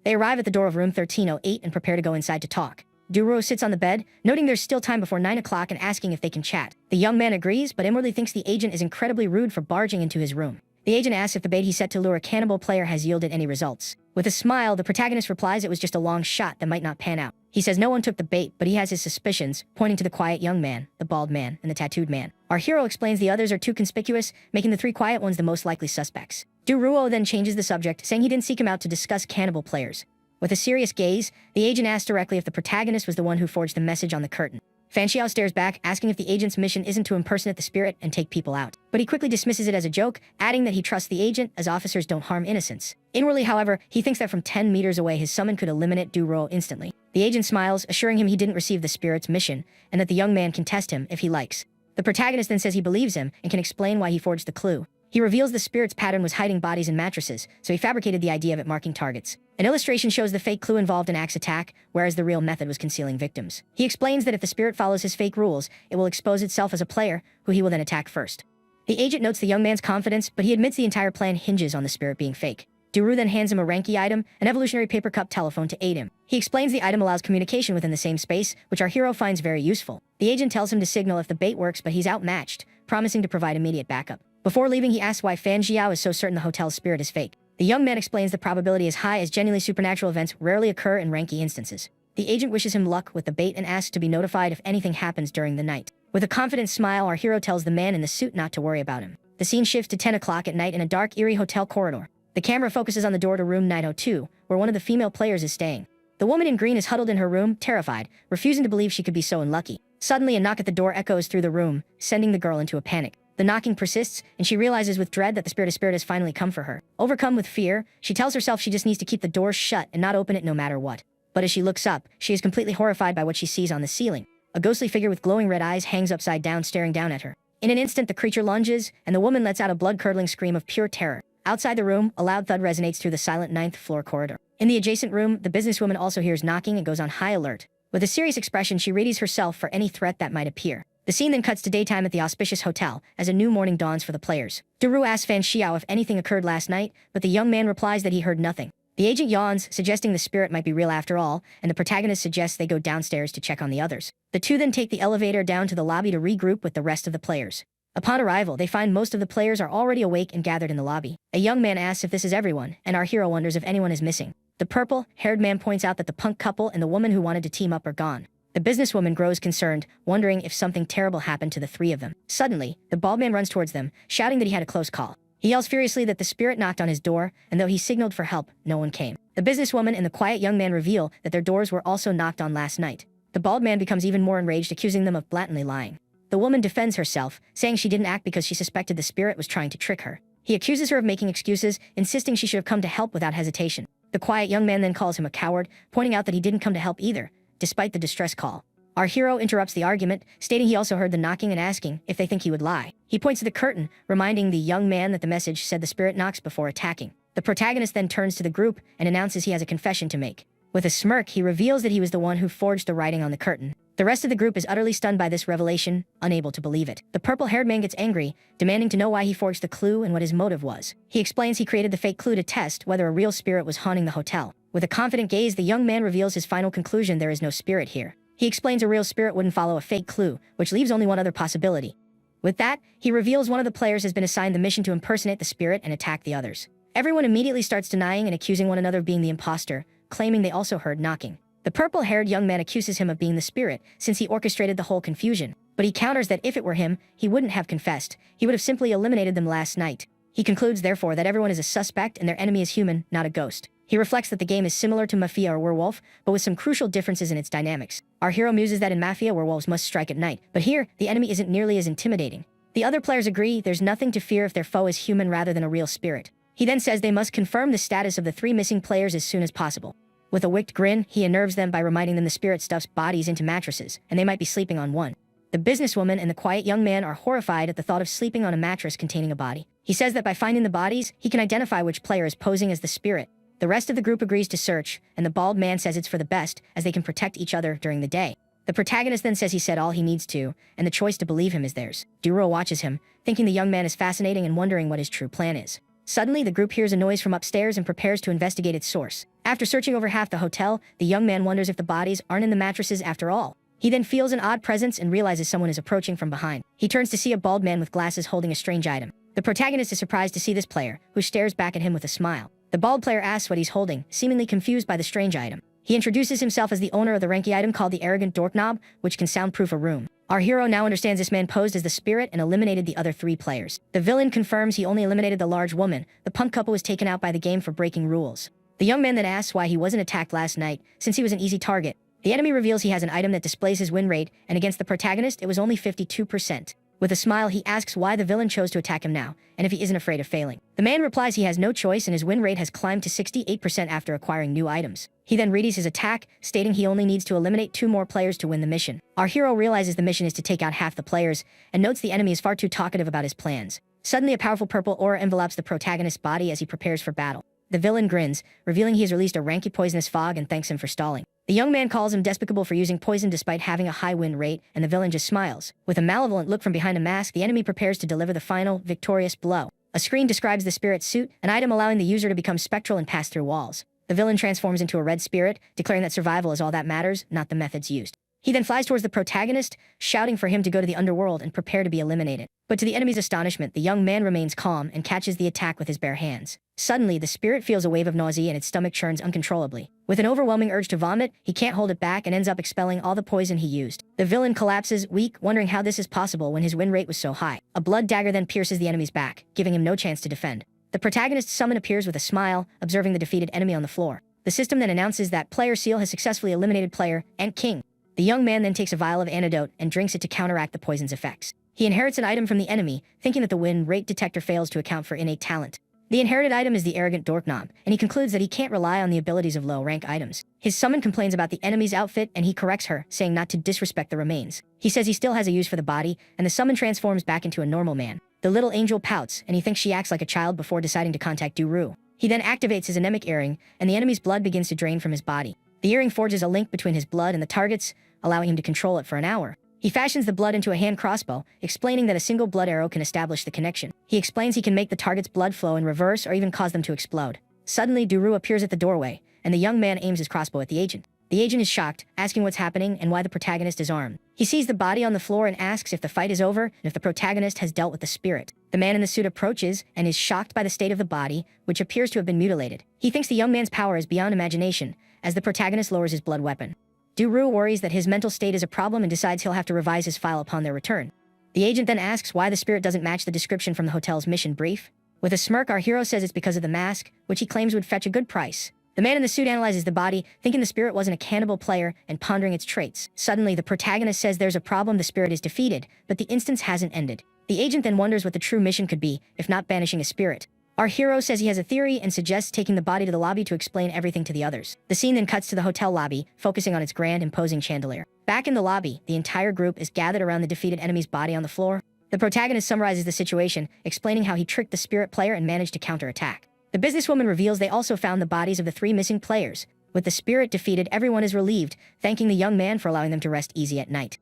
They arrive at the door of room 1308 and prepare to go inside to talk. Duruo sits on the bed, noting there's still time before 9 o'clock and asking if they can chat. The young man agrees, but inwardly thinks the agent is incredibly rude for barging into his room. The agent asks if the bait he set to lure a cannibal player has yielded any results. With a smile, the protagonist replies it was just a long shot that might not pan out. He says no one took the bait, but he has his suspicions, pointing to the quiet young man, the bald man, and the tattooed man. Our hero explains the others are too conspicuous, making the 3 quiet ones the most likely suspects. Duruo then changes the subject, saying he didn't seek him out to discuss cannibal players. With a serious gaze, the agent asks directly if the protagonist was the one who forged the message on the curtain. Fan Xiao stares back, asking if the agent's mission isn't to impersonate the spirit and take people out. But he quickly dismisses it as a joke, adding that he trusts the agent, as officers don't harm innocents. Inwardly, however, he thinks that from 10 meters away his summon could eliminate Duruo instantly. The agent smiles, assuring him he didn't receive the spirit's mission, and that the young man can test him if he likes. The protagonist then says he believes him, and can explain why he forged the clue. He reveals the spirit's pattern was hiding bodies in mattresses, so he fabricated the idea of it marking targets. An illustration shows the fake clue involved an axe attack, whereas the real method was concealing victims. He explains that if the spirit follows his fake rules, it will expose itself as a player, who he will then attack first. The agent notes the young man's confidence, but he admits the entire plan hinges on the spirit being fake. Duru then hands him a Ranky item, an evolutionary paper cup telephone, to aid him. He explains the item allows communication within the same space, which our hero finds very useful. The agent tells him to signal if the bait works, but he's outmatched, promising to provide immediate backup. Before leaving, he asks why Fan Zhao is so certain the hotel's spirit is fake. The young man explains the probability is high as genuinely supernatural events rarely occur in Ranky instances. The agent wishes him luck with the bait and asks to be notified if anything happens during the night. With a confident smile, our hero tells the man in the suit not to worry about him. The scene shifts to 10 o'clock at night in a dark, eerie hotel corridor. The camera focuses on the door to room 902, where one of the female players is staying. The woman in green is huddled in her room, terrified, refusing to believe she could be so unlucky. Suddenly, a knock at the door echoes through the room, sending the girl into a panic. The knocking persists, and she realizes with dread that the spirit has finally come for her. Overcome with fear, she tells herself she just needs to keep the door shut and not open it no matter what. But as she looks up, she is completely horrified by what she sees on the ceiling. A ghostly figure with glowing red eyes hangs upside down, staring down at her. In an instant, the creature lunges, and the woman lets out a blood-curdling scream of pure terror. Outside the room, a loud thud resonates through the silent 9th floor corridor. In the adjacent room, the businesswoman also hears knocking and goes on high alert. With a serious expression, she readies herself for any threat that might appear. The scene then cuts to daytime at the auspicious hotel, as a new morning dawns for the players. Duru asks Fan Xiao if anything occurred last night, but the young man replies that he heard nothing. The agent yawns, suggesting the spirit might be real after all, and the protagonist suggests they go downstairs to check on the others. The two then take the elevator down to the lobby to regroup with the rest of the players. Upon arrival, they find most of the players are already awake and gathered in the lobby. A young man asks if this is everyone, and our hero wonders if anyone is missing. The purple-haired man points out that the punk couple and the woman who wanted to team up are gone. The businesswoman grows concerned, wondering if something terrible happened to the three of them. Suddenly, the bald man runs towards them, shouting that he had a close call. He yells furiously that the spirit knocked on his door, and though he signaled for help, no one came. The businesswoman and the quiet young man reveal that their doors were also knocked on last night. The bald man becomes even more enraged, accusing them of blatantly lying. The woman defends herself, saying she didn't act because she suspected the spirit was trying to trick her. He accuses her of making excuses, insisting she should have come to help without hesitation. The quiet young man then calls him a coward, pointing out that he didn't come to help either, despite the distress call. Our hero interrupts the argument, stating he also heard the knocking and asking if they think he would lie. He points to the curtain, reminding the young man that the message said the spirit knocks before attacking. The protagonist then turns to the group and announces he has a confession to make. With a smirk, he reveals that he was the one who forged the writing on the curtain. The rest of the group is utterly stunned by this revelation, unable to believe it. The purple-haired man gets angry, demanding to know why he forged the clue and what his motive was. He explains he created the fake clue to test whether a real spirit was haunting the hotel. With a confident gaze, the young man reveals his final conclusion: there is no spirit here. He explains a real spirit wouldn't follow a fake clue, which leaves only one other possibility. With that, he reveals one of the players has been assigned the mission to impersonate the spirit and attack the others. Everyone immediately starts denying and accusing one another of being the imposter, claiming they also heard knocking. The purple-haired young man accuses him of being the spirit, since he orchestrated the whole confusion. But he counters that if it were him, he wouldn't have confessed. He would have simply eliminated them last night. He concludes, therefore, that everyone is a suspect and their enemy is human, not a ghost. He reflects that the game is similar to Mafia or Werewolf, but with some crucial differences in its dynamics. Our hero muses that in Mafia, werewolves must strike at night, but here, the enemy isn't nearly as intimidating. The other players agree there's nothing to fear if their foe is human rather than a real spirit. He then says they must confirm the status of the three missing players as soon as possible. With a wicked grin, he unnerves them by reminding them the spirit stuffs bodies into mattresses, and they might be sleeping on one. The businesswoman and the quiet young man are horrified at the thought of sleeping on a mattress containing a body. He says that by finding the bodies, he can identify which player is posing as the spirit. The rest of the group agrees to search, and the bald man says it's for the best, as they can protect each other during the day. The protagonist then says he said all he needs to, and the choice to believe him is theirs. Duro watches him, thinking the young man is fascinating and wondering what his true plan is. Suddenly, the group hears a noise from upstairs and prepares to investigate its source. After searching over half the hotel, the young man wonders if the bodies aren't in the mattresses after all. He then feels an odd presence and realizes someone is approaching from behind. He turns to see a bald man with glasses holding a strange item. The protagonist is surprised to see this player, who stares back at him with a smile. The bald player asks what he's holding, seemingly confused by the strange item. He introduces himself as the owner of the ranky item called the arrogant doorknob, which can soundproof a room. Our hero now understands this man posed as the spirit and eliminated the other three players. The villain confirms he only eliminated the large woman. The punk couple was taken out by the game for breaking rules. The young man then asks why he wasn't attacked last night, since he was an easy target. The enemy reveals he has an item that displays his win rate, and against the protagonist, it was only 52%. With a smile, he asks why the villain chose to attack him now, and if he isn't afraid of failing. The man replies he has no choice and his win rate has climbed to 68% after acquiring new items. He then readies his attack, stating he only needs to eliminate 2 more players to win the mission. Our hero realizes the mission is to take out half the players, and notes the enemy is far too talkative about his plans. Suddenly, a powerful purple aura envelops the protagonist's body as he prepares for battle. The villain grins, revealing he has released a ranky poisonous fog and thanks him for stalling. The young man calls him despicable for using poison despite having a high win rate, and the villain just smiles. With a malevolent look from behind a mask, the enemy prepares to deliver the final, victorious blow. A screen describes the spirit's suit, an item allowing the user to become spectral and pass through walls. The villain transforms into a red spirit, declaring that survival is all that matters, not the methods used. He then flies towards the protagonist, shouting for him to go to the underworld and prepare to be eliminated. But to the enemy's astonishment, the young man remains calm and catches the attack with his bare hands. Suddenly, the spirit feels a wave of nausea and its stomach churns uncontrollably. With an overwhelming urge to vomit, he can't hold it back and ends up expelling all the poison he used. The villain collapses, weak, wondering how this is possible when his win rate was so high. A blood dagger then pierces the enemy's back, giving him no chance to defend. The protagonist's summon appears with a smile, observing the defeated enemy on the floor. The system then announces that Player Seal has successfully eliminated player and king. The young man then takes a vial of antidote and drinks it to counteract the poison's effects. He inherits an item from the enemy, thinking that the win rate detector fails to account for innate talent. The inherited item is the arrogant doorknob, and he concludes that he can't rely on the abilities of low-rank items. His summon complains about the enemy's outfit, and he corrects her, saying not to disrespect the remains. He says he still has a use for the body, and the summon transforms back into a normal man. The little angel pouts, and he thinks she acts like a child before deciding to contact Duru. He then activates his anemic earring, and the enemy's blood begins to drain from his body. The earring forges a link between his blood and the target's, allowing him to control it for an hour. He fashions the blood into a hand crossbow, explaining that a single blood arrow can establish the connection. He explains he can make the target's blood flow in reverse or even cause them to explode. Suddenly, Duru appears at the doorway, and the young man aims his crossbow at the agent. The agent is shocked, asking what's happening and why the protagonist is armed. He sees the body on the floor and asks if the fight is over and if the protagonist has dealt with the spirit. The man in the suit approaches and is shocked by the state of the body, which appears to have been mutilated. He thinks the young man's power is beyond imagination, as the protagonist lowers his blood weapon. Duru worries that his mental state is a problem and decides he'll have to revise his file upon their return. The agent then asks why the spirit doesn't match the description from the hotel's mission brief. With a smirk, our hero says it's because of the mask, which he claims would fetch a good price. The man in the suit analyzes the body, thinking the spirit wasn't a cannibal player and pondering its traits. Suddenly, the protagonist says there's a problem, the spirit is defeated, but the instance hasn't ended. The agent then wonders what the true mission could be, if not banishing a spirit. Our hero says he has a theory and suggests taking the body to the lobby to explain everything to the others. The scene then cuts to the hotel lobby, focusing on its grand, imposing chandelier. Back in the lobby, the entire group is gathered around the defeated enemy's body on the floor. The protagonist summarizes the situation, explaining how he tricked the spirit player and managed to counterattack. The businesswoman reveals they also found the bodies of the 3 missing players. With the spirit defeated, everyone is relieved, thanking the young man for allowing them to rest easy at night.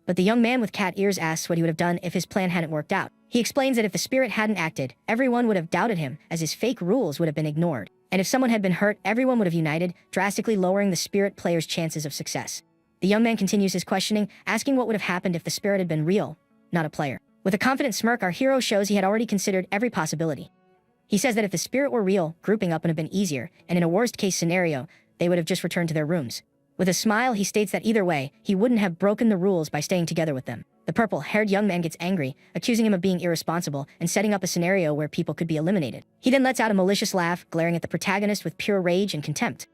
But the young man with cat ears asks what he would have done if his plan hadn't worked out. He explains that if the spirit hadn't acted, everyone would have doubted him, as his fake rules would have been ignored. And if someone had been hurt, everyone would have united, drastically lowering the spirit player's chances of success. The young man continues his questioning, asking what would have happened if the spirit had been real, not a player. With a confident smirk, our hero shows he had already considered every possibility. He says that if the spirit were real, grouping up would have been easier, and in a worst-case scenario, they would have just returned to their rooms. With a smile, he states that either way, he wouldn't have broken the rules by staying together with them. The purple-haired young man gets angry, accusing him of being irresponsible and setting up a scenario where people could be eliminated. He then lets out a malicious laugh, glaring at the protagonist with pure rage and contempt.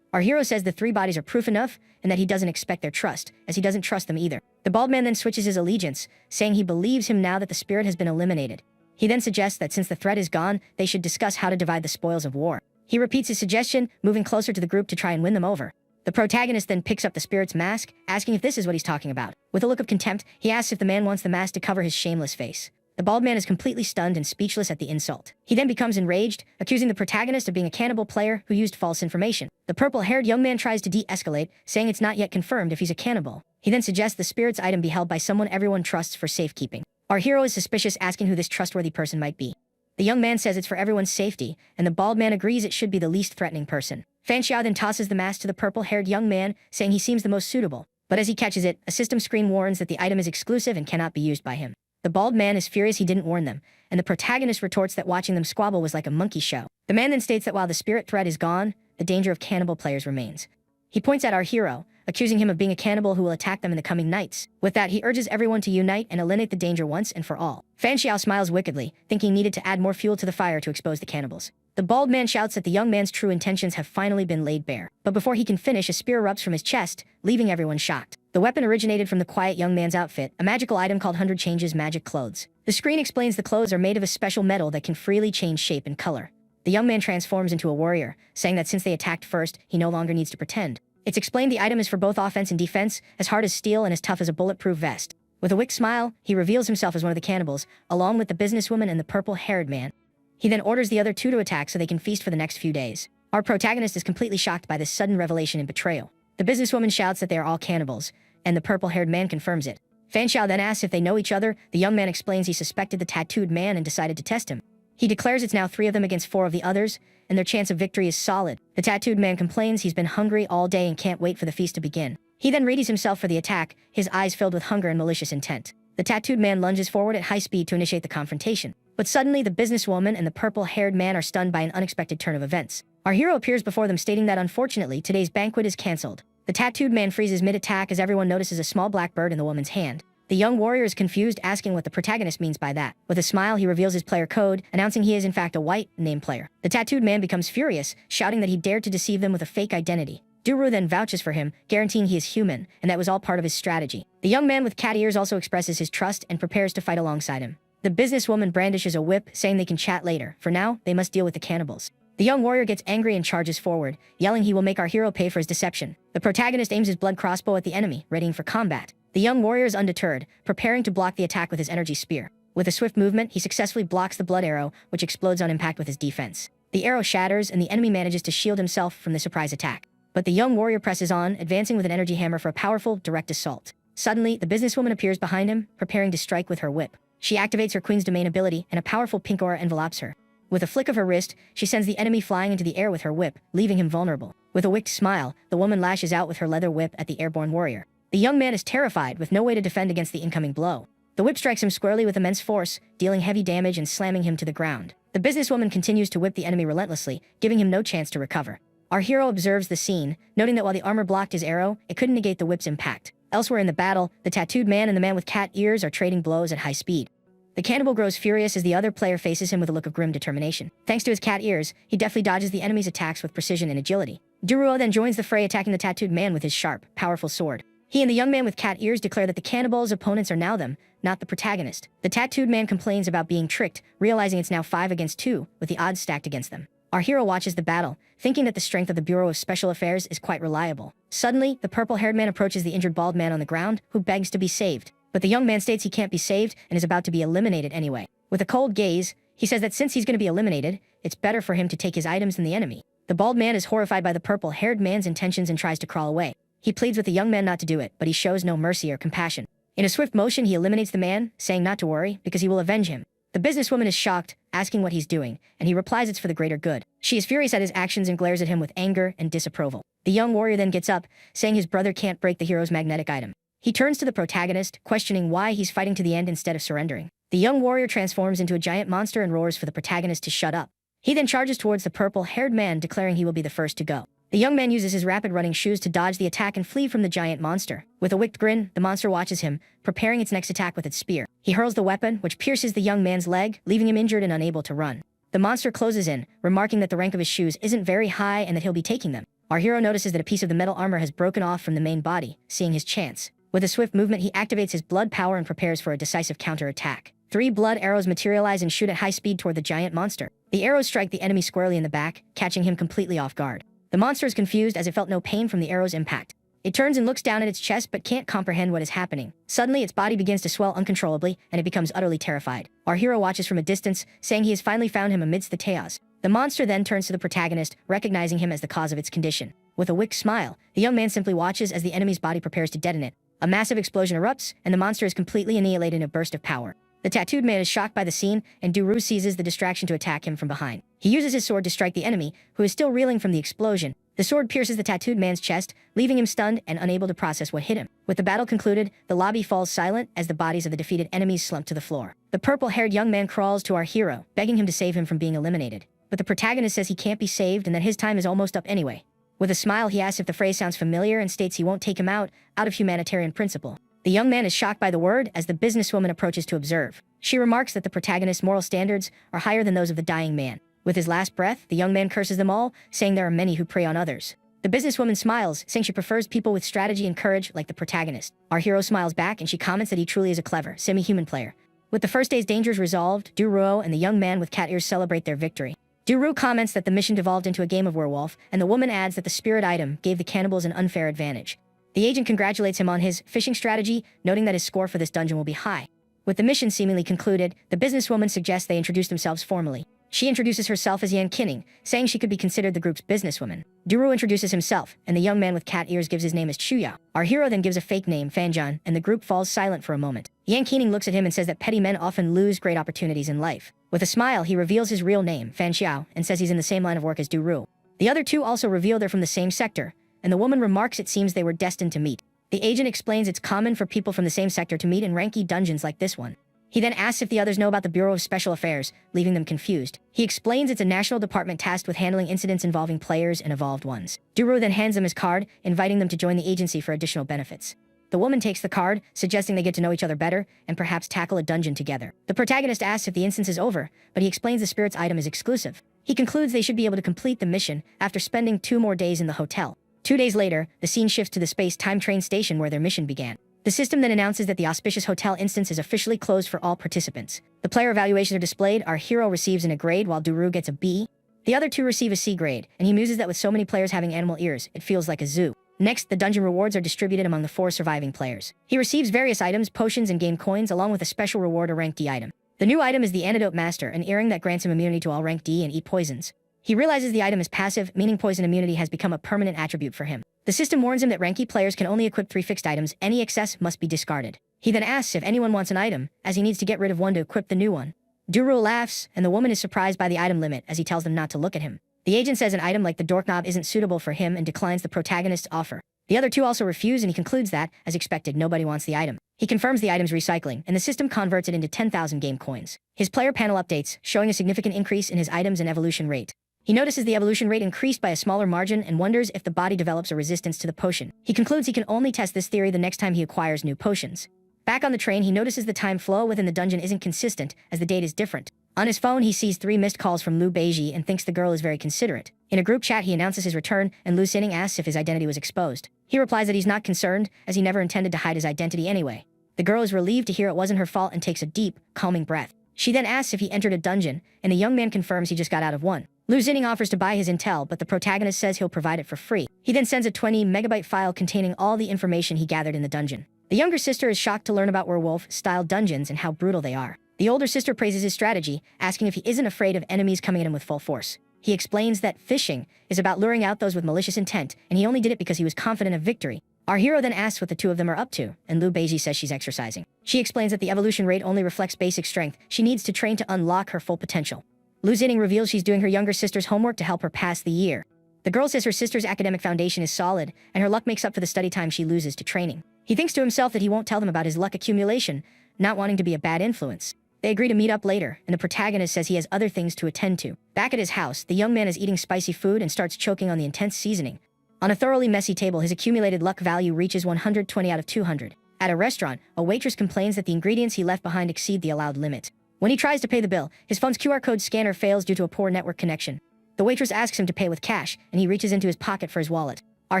Our hero says the 3 bodies are proof enough, and that he doesn't expect their trust, as he doesn't trust them either. The bald man then switches his allegiance, saying he believes him now that the spirit has been eliminated. He then suggests that since the threat is gone, they should discuss how to divide the spoils of war. He repeats his suggestion, moving closer to the group to try and win them over. The protagonist then picks up the spirit's mask, asking if this is what he's talking about. With a look of contempt, he asks if the man wants the mask to cover his shameless face. The bald man is completely stunned and speechless at the insult. He then becomes enraged, accusing the protagonist of being a cannibal player who used false information. The purple-haired young man tries to de-escalate, saying it's not yet confirmed if he's a cannibal. He then suggests the spirit's item be held by someone everyone trusts for safekeeping. Our hero is suspicious, asking who this trustworthy person might be. The young man says it's for everyone's safety, and the bald man agrees it should be the least threatening person. Fan Xiao then tosses the mask to the purple-haired young man, saying he seems the most suitable. But as he catches it, a system screen warns that the item is exclusive and cannot be used by him. The bald man is furious he didn't warn them, and the protagonist retorts that watching them squabble was like a monkey show. The man then states that while the spirit threat is gone, the danger of cannibal players remains. He points at our hero, accusing him of being a cannibal who will attack them in the coming nights. With that, he urges everyone to unite and eliminate the danger once and for all. Fan Xiao smiles wickedly, thinking he needed to add more fuel to the fire to expose the cannibals. The bald man shouts that the young man's true intentions have finally been laid bare. But before he can finish, a spear erupts from his chest, leaving everyone shocked. The weapon originated from the quiet young man's outfit, a magical item called 100 Changes Magic Clothes. The screen explains the clothes are made of a special metal that can freely change shape and color. The young man transforms into a warrior, saying that since they attacked first, he no longer needs to pretend. It's explained the item is for both offense and defense, as hard as steel and as tough as a bulletproof vest. With a wicked smile, he reveals himself as one of the cannibals, along with the businesswoman and the purple-haired man. He then orders the other 2 to attack so they can feast for the next few days. Our protagonist is completely shocked by this sudden revelation and betrayal. The businesswoman shouts that they are all cannibals, and the purple-haired man confirms it. Fan Xiao then asks if they know each other. The young man explains he suspected the tattooed man and decided to test him. He declares it's now 3 of them against 4 of the others, and their chance of victory is solid. The tattooed man complains he's been hungry all day and can't wait for the feast to begin. He then readies himself for the attack, his eyes filled with hunger and malicious intent. The tattooed man lunges forward at high speed to initiate the confrontation. But suddenly, the businesswoman and the purple-haired man are stunned by an unexpected turn of events. Our hero appears before them, stating that unfortunately, today's banquet is cancelled. The tattooed man freezes mid-attack as everyone notices a small black bird in the woman's hand. The young warrior is confused, asking what the protagonist means by that. With a smile, he reveals his player code, announcing he is in fact a white name player. The tattooed man becomes furious, shouting that he dared to deceive them with a fake identity. Duru then vouches for him, guaranteeing he is human, and that was all part of his strategy. The young man with cat ears also expresses his trust and prepares to fight alongside him. The businesswoman brandishes a whip, saying they can chat later. For now, they must deal with the cannibals. The young warrior gets angry and charges forward, yelling he will make our hero pay for his deception. The protagonist aims his blood crossbow at the enemy, readying for combat. The young warrior is undeterred, preparing to block the attack with his energy spear. With a swift movement, he successfully blocks the blood arrow, which explodes on impact with his defense. The arrow shatters, and the enemy manages to shield himself from the surprise attack. But the young warrior presses on, advancing with an energy hammer for a powerful, direct assault. Suddenly, the businesswoman appears behind him, preparing to strike with her whip. She activates her Queen's Domain ability, and a powerful pink aura envelopes her. With a flick of her wrist, she sends the enemy flying into the air with her whip, leaving him vulnerable. With a wicked smile, the woman lashes out with her leather whip at the airborne warrior. The young man is terrified, with no way to defend against the incoming blow. The whip strikes him squarely with immense force, dealing heavy damage and slamming him to the ground. The businesswoman continues to whip the enemy relentlessly, giving him no chance to recover. Our hero observes the scene, noting that while the armor blocked his arrow, it couldn't negate the whip's impact. Elsewhere in the battle, the tattooed man and the man with cat ears are trading blows at high speed. The cannibal grows furious as the other player faces him with a look of grim determination. Thanks to his cat ears, he deftly dodges the enemy's attacks with precision and agility. Duruo then joins the fray, attacking the tattooed man with his sharp, powerful sword. He and the young man with cat ears declare that the cannibal's opponents are now them, not the protagonist. The tattooed man complains about being tricked, realizing it's now 5 against 2, with the odds stacked against them. Our hero watches the battle, thinking that the strength of the Bureau of Special Affairs is quite reliable. Suddenly, the purple-haired man approaches the injured bald man on the ground, who begs to be saved. But the young man states he can't be saved and is about to be eliminated anyway. With a cold gaze, he says that since he's going to be eliminated, it's better for him to take his items than the enemy. The bald man is horrified by the purple-haired man's intentions and tries to crawl away. He pleads with the young man not to do it, but he shows no mercy or compassion. In a swift motion, he eliminates the man, saying not to worry, because he will avenge him. The businesswoman is shocked, asking what he's doing, and he replies it's for the greater good. She is furious at his actions and glares at him with anger and disapproval. The young warrior then gets up, saying his brother can't break the hero's magnetic item. He turns to the protagonist, questioning why he's fighting to the end instead of surrendering. The young warrior transforms into a giant monster and roars for the protagonist to shut up. He then charges towards the purple-haired man, declaring he will be the first to go. The young man uses his rapid running shoes to dodge the attack and flee from the giant monster. With a wicked grin, the monster watches him, preparing its next attack with its spear. He hurls the weapon, which pierces the young man's leg, leaving him injured and unable to run. The monster closes in, remarking that the rank of his shoes isn't very high and that he'll be taking them. Our hero notices that a piece of the metal armor has broken off from the main body, seeing his chance. With a swift movement, he activates his blood power and prepares for a decisive counterattack. 3 blood arrows materialize and shoot at high speed toward the giant monster. The arrows strike the enemy squarely in the back, catching him completely off guard. The monster is confused as it felt no pain from the arrow's impact. It turns and looks down at its chest but can't comprehend what is happening. Suddenly, its body begins to swell uncontrollably, and it becomes utterly terrified. Our hero watches from a distance, saying he has finally found him amidst the chaos. The monster then turns to the protagonist, recognizing him as the cause of its condition. With a wicked smile, the young man simply watches as the enemy's body prepares to detonate. A massive explosion erupts, and the monster is completely annihilated in a burst of power. The tattooed man is shocked by the scene, and Duru seizes the distraction to attack him from behind. He uses his sword to strike the enemy, who is still reeling from the explosion. The sword pierces the tattooed man's chest, leaving him stunned and unable to process what hit him. With the battle concluded, the lobby falls silent as the bodies of the defeated enemies slump to the floor. The purple-haired young man crawls to our hero, begging him to save him from being eliminated. But the protagonist says he can't be saved and that his time is almost up anyway. With a smile, he asks if the phrase sounds familiar and states he won't take him out of humanitarian principle. The young man is shocked by the word as the businesswoman approaches to observe. She remarks that the protagonist's moral standards are higher than those of the dying man. With his last breath, the young man curses them all, saying there are many who prey on others. The businesswoman smiles, saying she prefers people with strategy and courage like the protagonist. Our hero smiles back and she comments that he truly is a clever, semi-human player. With the first day's dangers resolved, Duruo and the young man with cat ears celebrate their victory. Duru comments that the mission devolved into a game of werewolf, and the woman adds that the spirit item gave the cannibals an unfair advantage. The agent congratulates him on his fishing strategy, noting that his score for this dungeon will be high. With the mission seemingly concluded, the businesswoman suggests they introduce themselves formally. She introduces herself as Yan Kinning, saying she could be considered the group's businesswoman. Duru introduces himself, and the young man with cat ears gives his name as Chuya. Our hero then gives a fake name, Fanjan, and the group falls silent for a moment. Yan Kinning looks at him and says that petty men often lose great opportunities in life. With a smile, he reveals his real name, Fan Xiao, and says he's in the same line of work as Duru. The other two also reveal they're from the same sector, and the woman remarks it seems they were destined to meet. The agent explains it's common for people from the same sector to meet in ranky dungeons like this one. He then asks if the others know about the Bureau of Special Affairs, leaving them confused. He explains it's a national department tasked with handling incidents involving players and evolved ones. Duru then hands them his card, inviting them to join the agency for additional benefits. The woman takes the card, suggesting they get to know each other better and perhaps tackle a dungeon together. The protagonist asks if the instance is over, but he explains the spirit's item is exclusive. He concludes they should be able to complete the mission after spending 2 more days in the hotel. 2 days later, the scene shifts to the space-time train station where their mission began. The system then announces that the auspicious hotel instance is officially closed for all participants. The player evaluations are displayed. Our hero receives a grade while Duru gets a B. The other two receive a C grade, and he muses that with so many players having animal ears, it feels like a zoo. Next, the dungeon rewards are distributed among the 4 surviving players. He receives various items, potions, and game coins, along with a special reward, a rank D item. The new item is the Antidote Master, an earring that grants him immunity to all rank D and E poisons. He realizes the item is passive, meaning poison immunity has become a permanent attribute for him. The system warns him that rank E players can only equip 3 fixed items, any excess must be discarded. He then asks if anyone wants an item, as he needs to get rid of one to equip the new one. Duru laughs, and the woman is surprised by the item limit as he tells them not to look at him. The agent says an item like the doorknob isn't suitable for him and declines the protagonist's offer. The other two also refuse, and he concludes that, as expected, nobody wants the item. He confirms the item's recycling, and the system converts it into 10,000 game coins. His player panel updates, showing a significant increase in his items and evolution rate. He notices the evolution rate increased by a smaller margin and wonders if the body develops a resistance to the potion. He concludes he can only test this theory the next time he acquires new potions. Back on the train, he notices the time flow within the dungeon isn't consistent, as the date is different. On his phone, he sees 3 missed calls from Lu Beiji and thinks the girl is very considerate. In a group chat, he announces his return, and Lu Xinning asks if his identity was exposed. He replies that he's not concerned, as he never intended to hide his identity anyway. The girl is relieved to hear it wasn't her fault and takes a deep, calming breath. She then asks if he entered a dungeon, and the young man confirms he just got out of one. Lu Xinning offers to buy his intel, but the protagonist says he'll provide it for free. He then sends a 20 megabyte file containing all the information he gathered in the dungeon. The younger sister is shocked to learn about werewolf-style dungeons and how brutal they are. The older sister praises his strategy, asking if he isn't afraid of enemies coming at him with full force. He explains that fishing is about luring out those with malicious intent, and he only did it because he was confident of victory. Our hero then asks what the two of them are up to, and Lu Beiji says she's exercising. She explains that the evolution rate only reflects basic strength. She needs to train to unlock her full potential. Lu Xinning reveals she's doing her younger sister's homework to help her pass the year. The girl says her sister's academic foundation is solid, and her luck makes up for the study time she loses to training. He thinks to himself that he won't tell them about his luck accumulation, not wanting to be a bad influence. They agree to meet up later, and the protagonist says he has other things to attend to. Back at his house, the young man is eating spicy food and starts choking on the intense seasoning. On a thoroughly messy table, his accumulated luck value reaches 120 out of 200. At a restaurant, a waitress complains that the ingredients he left behind exceed the allowed limit. When he tries to pay the bill, his phone's QR code scanner fails due to a poor network connection. The waitress asks him to pay with cash, and he reaches into his pocket for his wallet. Our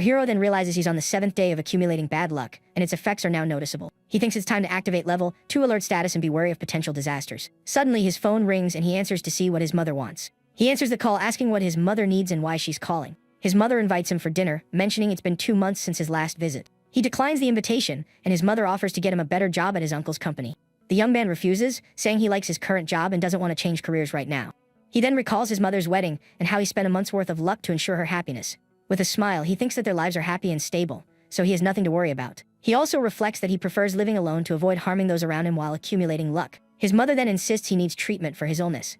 hero then realizes he's on the 7th day of accumulating bad luck, and its effects are now noticeable. He thinks it's time to activate level 2 alert status and be wary of potential disasters. Suddenly, his phone rings and he answers to see what his mother wants. He answers the call asking what his mother needs and why she's calling. His mother invites him for dinner, mentioning it's been 2 months since his last visit. He declines the invitation, and his mother offers to get him a better job at his uncle's company. The young man refuses, saying he likes his current job and doesn't want to change careers right now. He then recalls his mother's wedding and how he spent a month's worth of luck to ensure her happiness. With a smile, he thinks that their lives are happy and stable, so he has nothing to worry about. He also reflects that he prefers living alone to avoid harming those around him while accumulating luck. His mother then insists he needs treatment for his illness,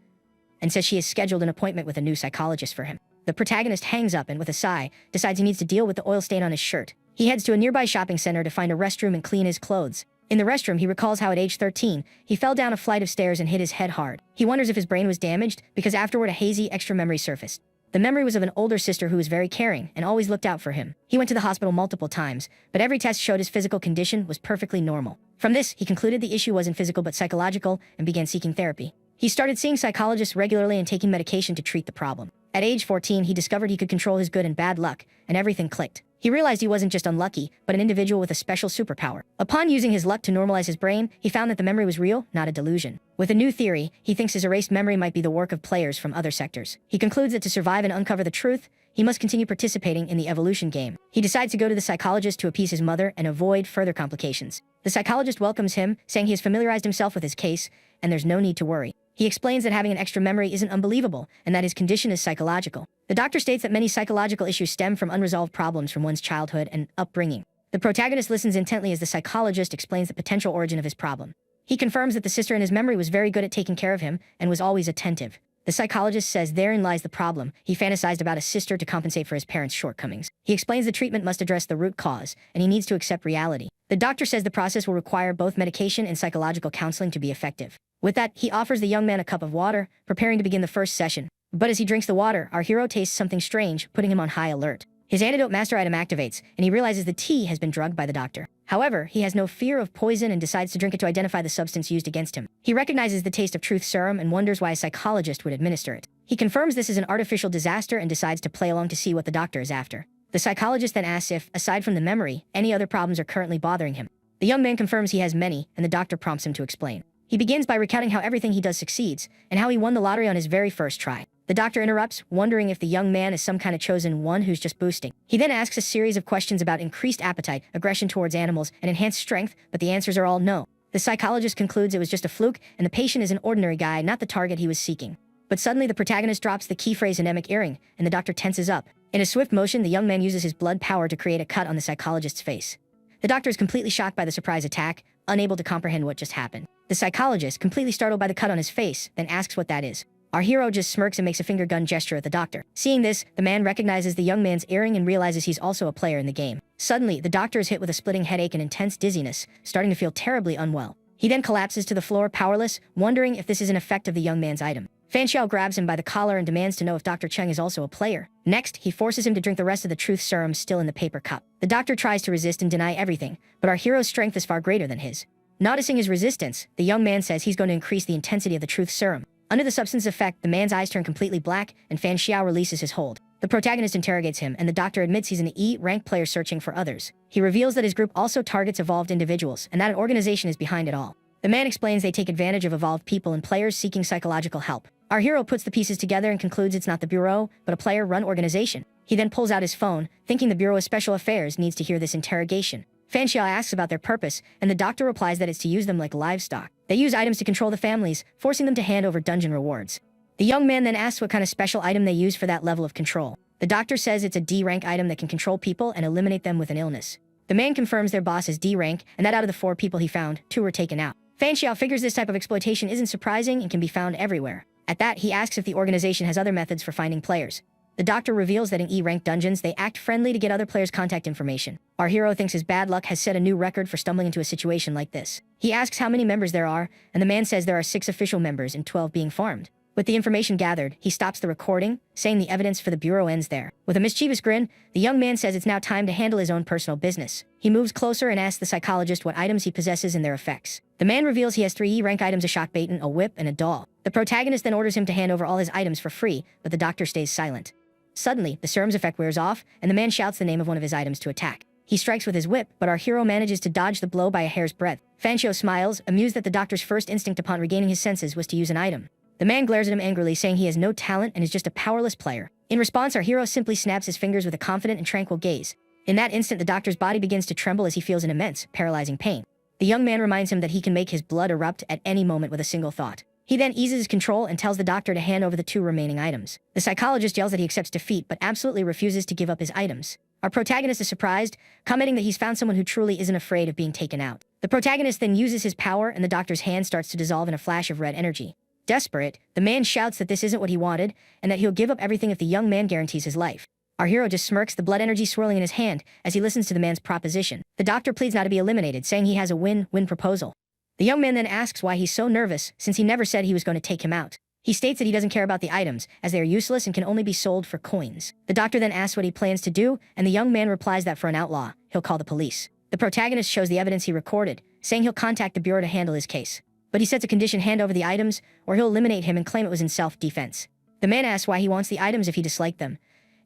and says she has scheduled an appointment with a new psychologist for him. The protagonist hangs up and, with a sigh, decides he needs to deal with the oil stain on his shirt. He heads to a nearby shopping center to find a restroom and clean his clothes. In the restroom, he recalls how at age 13, he fell down a flight of stairs and hit his head hard. He wonders if his brain was damaged, because afterward a hazy, extra memory surfaced. The memory was of an older sister who was very caring and always looked out for him. He went to the hospital multiple times, but every test showed his physical condition was perfectly normal. From this, he concluded the issue wasn't physical but psychological and began seeking therapy. He started seeing psychologists regularly and taking medication to treat the problem. At age 14, he discovered he could control his good and bad luck, and everything clicked. He realized he wasn't just unlucky, but an individual with a special superpower. Upon using his luck to normalize his brain, he found that the memory was real, not a delusion. With a new theory, he thinks his erased memory might be the work of players from other sectors. He concludes that to survive and uncover the truth, he must continue participating in the evolution game. He decides to go to the psychologist to appease his mother and avoid further complications. The psychologist welcomes him, saying he has familiarized himself with his case, and there's no need to worry. He explains that having an extra memory isn't unbelievable, and that his condition is psychological. The doctor states that many psychological issues stem from unresolved problems from one's childhood and upbringing. The protagonist listens intently as the psychologist explains the potential origin of his problem. He confirms that the sister in his memory was very good at taking care of him and was always attentive. The psychologist says therein lies the problem. He fantasized about a sister to compensate for his parents' shortcomings. He explains the treatment must address the root cause, and he needs to accept reality. The doctor says the process will require both medication and psychological counseling to be effective. With that, he offers the young man a cup of water, preparing to begin the first session. But as he drinks the water, our hero tastes something strange, putting him on high alert. His antidote master item activates, and he realizes the tea has been drugged by the doctor. However, he has no fear of poison and decides to drink it to identify the substance used against him. He recognizes the taste of truth serum and wonders why a psychologist would administer it. He confirms this is an artificial disaster and decides to play along to see what the doctor is after. The psychologist then asks if, aside from the memory, any other problems are currently bothering him. The young man confirms he has many, and the doctor prompts him to explain. He begins by recounting how everything he does succeeds, and how he won the lottery on his very first try. The doctor interrupts, wondering if the young man is some kind of chosen one who's just boosting. He then asks a series of questions about increased appetite, aggression towards animals, and enhanced strength, but the answers are all no. The psychologist concludes it was just a fluke, and the patient is an ordinary guy, not the target he was seeking. But suddenly the protagonist drops the key phrase anemic earring, and the doctor tenses up. In a swift motion, the young man uses his blood power to create a cut on the psychologist's face. The doctor is completely shocked by the surprise attack, unable to comprehend what just happened. The psychologist, completely startled by the cut on his face, then asks what that is. Our hero just smirks and makes a finger gun gesture at the doctor. Seeing this, the man recognizes the young man's earring and realizes he's also a player in the game. Suddenly, the doctor is hit with a splitting headache and intense dizziness, starting to feel terribly unwell. He then collapses to the floor, powerless, wondering if this is an effect of the young man's item. Fan Xiao grabs him by the collar and demands to know if Dr. Cheng is also a player. Next, he forces him to drink the rest of the truth serum still in the paper cup. The doctor tries to resist and deny everything, but our hero's strength is far greater than his. Noticing his resistance, the young man says he's going to increase the intensity of the truth serum. Under the substance effect, the man's eyes turn completely black, and Fan Xiao releases his hold. The protagonist interrogates him, and the doctor admits he's an E-rank player searching for others. He reveals that his group also targets evolved individuals, and that an organization is behind it all. The man explains they take advantage of evolved people and players seeking psychological help. Our hero puts the pieces together and concludes it's not the Bureau, but a player-run organization. He then pulls out his phone, thinking the Bureau of Special Affairs needs to hear this interrogation. Fan Xiao asks about their purpose, and the doctor replies that it's to use them like livestock. They use items to control the families, forcing them to hand over dungeon rewards. The young man then asks what kind of special item they use for that level of control. The doctor says it's a D-rank item that can control people and eliminate them with an illness. The man confirms their boss is D-rank, and that out of the 4 people he found, 2 were taken out. Fan Xiao figures this type of exploitation isn't surprising and can be found everywhere. At that, he asks if the organization has other methods for finding players. The doctor reveals that in E-rank dungeons, they act friendly to get other players' contact information. Our hero thinks his bad luck has set a new record for stumbling into a situation like this. He asks how many members there are, and the man says there are 6 official members and 12 being farmed. With the information gathered, he stops the recording, saying the evidence for the Bureau ends there. With a mischievous grin, the young man says it's now time to handle his own personal business. He moves closer and asks the psychologist what items he possesses and their effects. The man reveals he has 3 E-rank items: a shock baton, a whip, and a doll. The protagonist then orders him to hand over all his items for free, but the doctor stays silent. Suddenly, the serum's effect wears off, and the man shouts the name of one of his items to attack. He strikes with his whip, but our hero manages to dodge the blow by a hair's breadth. Fan Xiao smiles, amused that the doctor's first instinct upon regaining his senses was to use an item. The man glares at him angrily, saying he has no talent and is just a powerless player. In response, our hero simply snaps his fingers with a confident and tranquil gaze. In that instant, the doctor's body begins to tremble as he feels an immense, paralyzing pain. The young man reminds him that he can make his blood erupt at any moment with a single thought. He then eases his control and tells the doctor to hand over the 2 remaining items. The psychologist yells that he accepts defeat, but absolutely refuses to give up his items. Our protagonist is surprised, commenting that he's found someone who truly isn't afraid of being taken out. The protagonist then uses his power, and the doctor's hand starts to dissolve in a flash of red energy. Desperate, the man shouts that this isn't what he wanted, and that he'll give up everything if the young man guarantees his life. Our hero just smirks, the blood energy swirling in his hand, as he listens to the man's proposition. The doctor pleads not to be eliminated, saying he has a win-win proposal. The young man then asks why he's so nervous, since he never said he was going to take him out. He states that he doesn't care about the items, as they are useless and can only be sold for coins. The doctor then asks what he plans to do, and the young man replies that for an outlaw, he'll call the police. The protagonist shows the evidence he recorded, saying he'll contact the Bureau to handle his case. But he sets a condition: hand over the items, or he'll eliminate him and claim it was in self-defense. The man asks why he wants the items if he disliked them,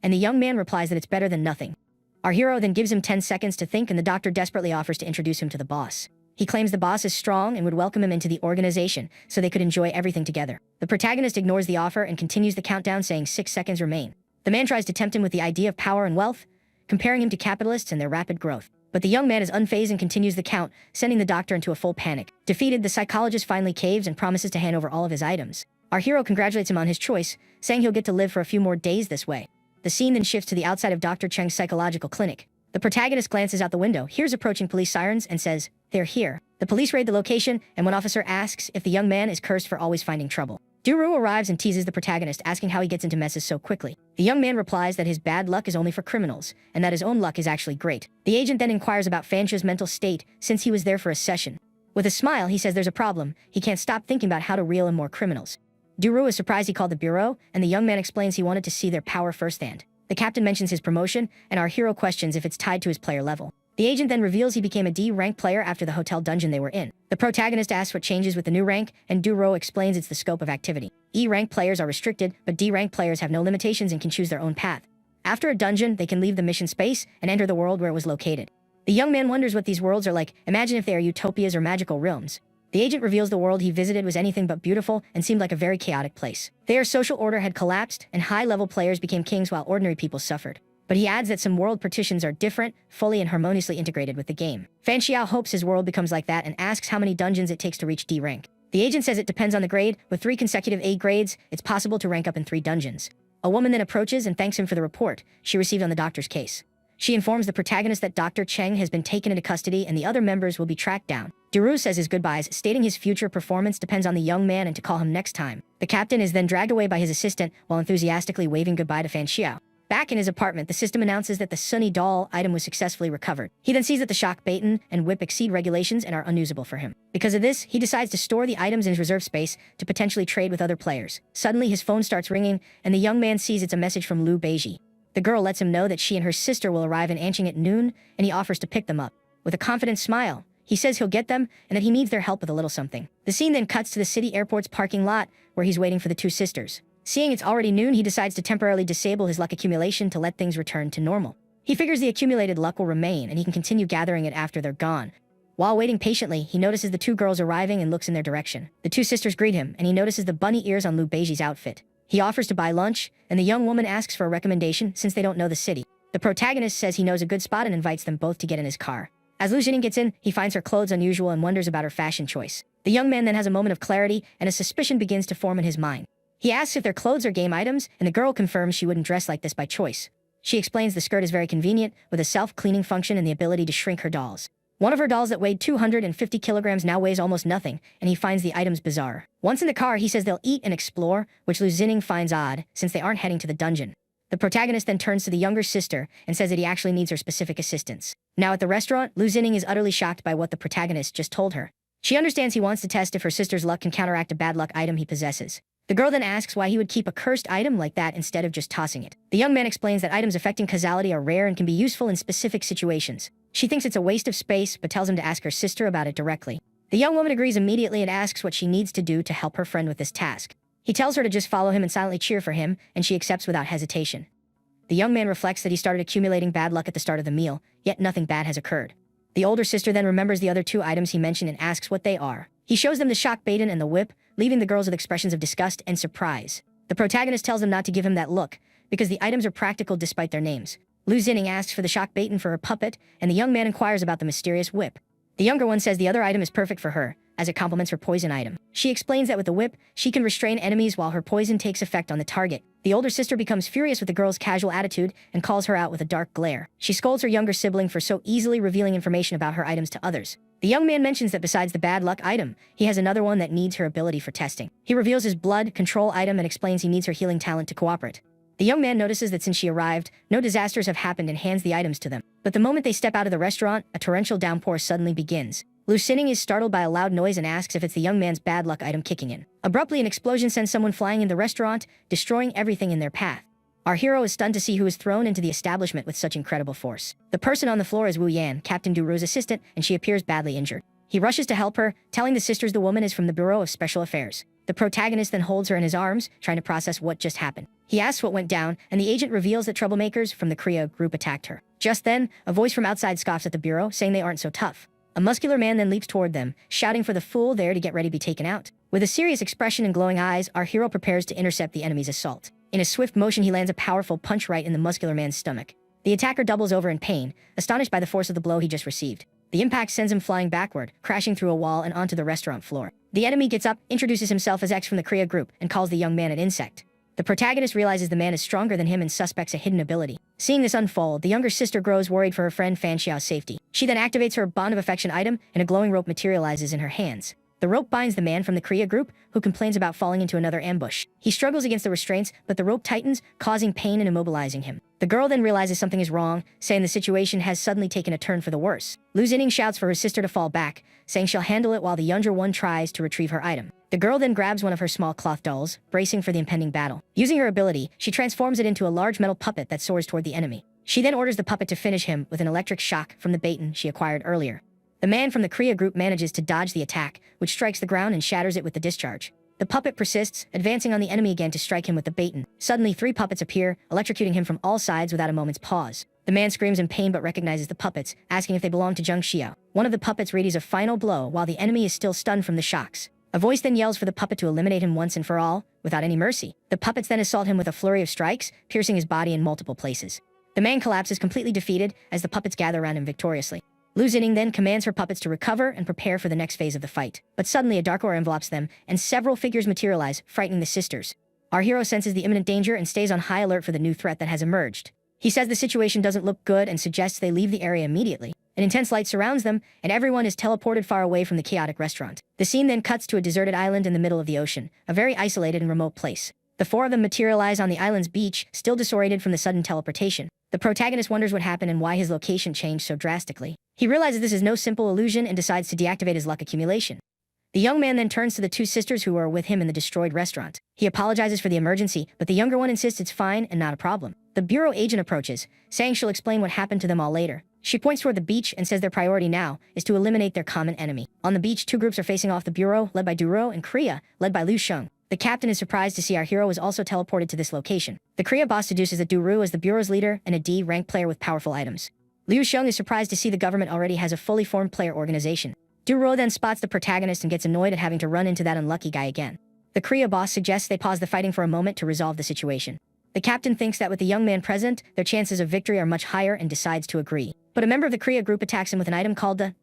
and the young man replies that it's better than nothing. Our hero then gives him 10 seconds to think, and the doctor desperately offers to introduce him to the boss. He claims the boss is strong and would welcome him into the organization, so they could enjoy everything together. The protagonist ignores the offer and continues the countdown, saying 6 seconds remain. The man tries to tempt him with the idea of power and wealth, comparing him to capitalists and their rapid growth. But the young man is unfazed and continues the count, sending the doctor into a full panic. Defeated, the psychologist finally caves and promises to hand over all of his items. Our hero congratulates him on his choice, saying he'll get to live for a few more days this way. The scene then shifts to the outside of Dr. Cheng's psychological clinic. The protagonist glances out the window, hears approaching police sirens, and says, "They're here." The police raid the location, and one officer asks if the young man is cursed for always finding trouble. Duru arrives and teases the protagonist, asking how he gets into messes so quickly. The young man replies that his bad luck is only for criminals, and that his own luck is actually great. The agent then inquires about Fanchia's mental state, since he was there for a session. With a smile, he says there's a problem. He can't stop thinking about how to reel in more criminals. Duru is surprised he called the Bureau, and the young man explains he wanted to see their power firsthand. The captain mentions his promotion, and our hero questions if it's tied to his player level. The agent then reveals he became a D-rank player after the hotel dungeon they were in. The protagonist asks what changes with the new rank, and Duro explains it's the scope of activity. E-rank players are restricted, but D-rank players have no limitations and can choose their own path. After a dungeon, they can leave the mission space and enter the world where it was located. The young man wonders what these worlds are like. Imagine if they are utopias or magical realms. The agent reveals the world he visited was anything but beautiful and seemed like a very chaotic place. Their social order had collapsed, and high-level players became kings while ordinary people suffered. But he adds that some world partitions are different, fully and harmoniously integrated with the game. Fan Xiao hopes his world becomes like that and asks how many dungeons it takes to reach D rank. The agent says it depends on the grade. With 3 consecutive A grades, it's possible to rank up in 3 dungeons. A woman then approaches and thanks him for the report she received on the doctor's case. She informs the protagonist that Dr. Cheng has been taken into custody and the other members will be tracked down. Duru says his goodbyes, stating his future performance depends on the young man and to call him next time. The captain is then dragged away by his assistant while enthusiastically waving goodbye to Fan Xiao. Back in his apartment, the system announces that the Sunny Doll item was successfully recovered. He then sees that the shock baton and whip exceed regulations and are unusable for him. Because of this, he decides to store the items in his reserve space to potentially trade with other players. Suddenly, his phone starts ringing, and the young man sees it's a message from Lu Beiji. The girl lets him know that she and her sister will arrive in Anqing at noon, and he offers to pick them up. With a confident smile, he says he'll get them and that he needs their help with a little something. The scene then cuts to the city airport's parking lot, where he's waiting for the two sisters. Seeing it's already noon, he decides to temporarily disable his luck accumulation to let things return to normal. He figures the accumulated luck will remain, and he can continue gathering it after they're gone. While waiting patiently, he notices the two girls arriving and looks in their direction. The two sisters greet him, and he notices the bunny ears on Lu Beiji's outfit. He offers to buy lunch, and the young woman asks for a recommendation since they don't know the city. The protagonist says he knows a good spot and invites them both to get in his car. As Lu Xining gets in, he finds her clothes unusual and wonders about her fashion choice. The young man then has a moment of clarity, and a suspicion begins to form in his mind. He asks if their clothes are game items, and the girl confirms she wouldn't dress like this by choice. She explains the skirt is very convenient, with a self-cleaning function and the ability to shrink her dolls. One of her dolls that weighed 250 kilograms now weighs almost nothing, and he finds the items bizarre. Once in the car, he says they'll eat and explore, which Lu Xining finds odd, since they aren't heading to the dungeon. The protagonist then turns to the younger sister and says that he actually needs her specific assistance. Now at the restaurant, Lu Xining is utterly shocked by what the protagonist just told her. She understands he wants to test if her sister's luck can counteract a bad luck item he possesses. The girl then asks why he would keep a cursed item like that instead of just tossing it. The young man explains that items affecting causality are rare and can be useful in specific situations. She thinks it's a waste of space, but tells him to ask her sister about it directly. The young woman agrees immediately and asks what she needs to do to help her friend with this task. He tells her to just follow him and silently cheer for him, and she accepts without hesitation. The young man reflects that he started accumulating bad luck at the start of the meal, yet nothing bad has occurred. The older sister then remembers the other two items he mentioned and asks what they are. He shows them the shock baton and the whip, leaving the girls with expressions of disgust and surprise. The protagonist tells them not to give him that look, because the items are practical despite their names. Lu Xining asks for the shock baton for her puppet, and the young man inquires about the mysterious whip. The younger one says the other item is perfect for her, as it complements her poison item. She explains that with the whip, she can restrain enemies while her poison takes effect on the target. The older sister becomes furious with the girl's casual attitude and calls her out with a dark glare. She scolds her younger sibling for so easily revealing information about her items to others. The young man mentions that besides the bad luck item, he has another one that needs her ability for testing. He reveals his blood control item and explains he needs her healing talent to cooperate. The young man notices that since she arrived, no disasters have happened and hands the items to them. But the moment they step out of the restaurant, a torrential downpour suddenly begins. Lu Xining is startled by a loud noise and asks if it's the young man's bad luck item kicking in. Abruptly, an explosion sends someone flying in the restaurant, destroying everything in their path. Our hero is stunned to see who is thrown into the establishment with such incredible force. The person on the floor is Wu Yan, Captain Duru's assistant, and she appears badly injured. He rushes to help her, telling the sisters the woman is from the Bureau of Special Affairs. The protagonist then holds her in his arms, trying to process what just happened. He asks what went down, and the agent reveals that troublemakers from the Korea group attacked her. Just then, a voice from outside scoffs at the bureau, saying they aren't so tough. A muscular man then leaps toward them, shouting for the fool there to get ready to be taken out. With a serious expression and glowing eyes, our hero prepares to intercept the enemy's assault. In a swift motion, he lands a powerful punch right in the muscular man's stomach. The attacker doubles over in pain, astonished by the force of the blow he just received. The impact sends him flying backward, crashing through a wall and onto the restaurant floor. The enemy gets up, introduces himself as X from the Korea group, and calls the young man an insect. The protagonist realizes the man is stronger than him and suspects a hidden ability. Seeing this unfold, the younger sister grows worried for her friend Fan Xiao's safety. She then activates her bond of affection item, and a glowing rope materializes in her hands. The rope binds the man from the Korea group, who complains about falling into another ambush. He struggles against the restraints, but the rope tightens, causing pain and immobilizing him. The girl then realizes something is wrong, saying the situation has suddenly taken a turn for the worse. Lu Xining shouts for her sister to fall back, saying she'll handle it while the younger one tries to retrieve her item. The girl then grabs one of her small cloth dolls, bracing for the impending battle. Using her ability, she transforms it into a large metal puppet that soars toward the enemy. She then orders the puppet to finish him with an electric shock from the baton she acquired earlier. The man from the Korea group manages to dodge the attack, which strikes the ground and shatters it with the discharge. The puppet persists, advancing on the enemy again to strike him with the baton. Suddenly, 3 puppets appear, electrocuting him from all sides without a moment's pause. The man screams in pain but recognizes the puppets, asking if they belong to Zheng Xiao. One of the puppets readies a final blow while the enemy is still stunned from the shocks. A voice then yells for the puppet to eliminate him once and for all, without any mercy. The puppets then assault him with a flurry of strikes, piercing his body in multiple places. The man collapses completely defeated as the puppets gather around him victoriously. Lu Xining then commands her puppets to recover and prepare for the next phase of the fight. But suddenly a dark aura envelops them, and several figures materialize, frightening the sisters. Our hero senses the imminent danger and stays on high alert for the new threat that has emerged. He says the situation doesn't look good and suggests they leave the area immediately. An intense light surrounds them, and everyone is teleported far away from the chaotic restaurant. The scene then cuts to a deserted island in the middle of the ocean, a very isolated and remote place. The four of them materialize on the island's beach, still disoriented from the sudden teleportation. The protagonist wonders what happened and why his location changed so drastically. He realizes this is no simple illusion and decides to deactivate his luck accumulation. The young man then turns to the two sisters who are with him in the destroyed restaurant. He apologizes for the emergency, but the younger one insists it's fine and not a problem. The bureau agent approaches, saying she'll explain what happened to them all later. She points toward the beach and says their priority now is to eliminate their common enemy. On the beach, two groups are facing off: the bureau, led by Duro, and Korea, led by Liu Sheng. The captain is surprised to see our hero is also teleported to this location. The Korea boss deduces that Duro is the bureau's leader and a D-rank player with powerful items. Liu Sheng is surprised to see the government already has a fully formed player organization. Duro then spots the protagonist and gets annoyed at having to run into that unlucky guy again. The Korea boss suggests they pause the fighting for a moment to resolve the situation. The captain thinks that with the young man present, their chances of victory are much higher and decides to agree. But a member of the Korea group attacks him with an item called the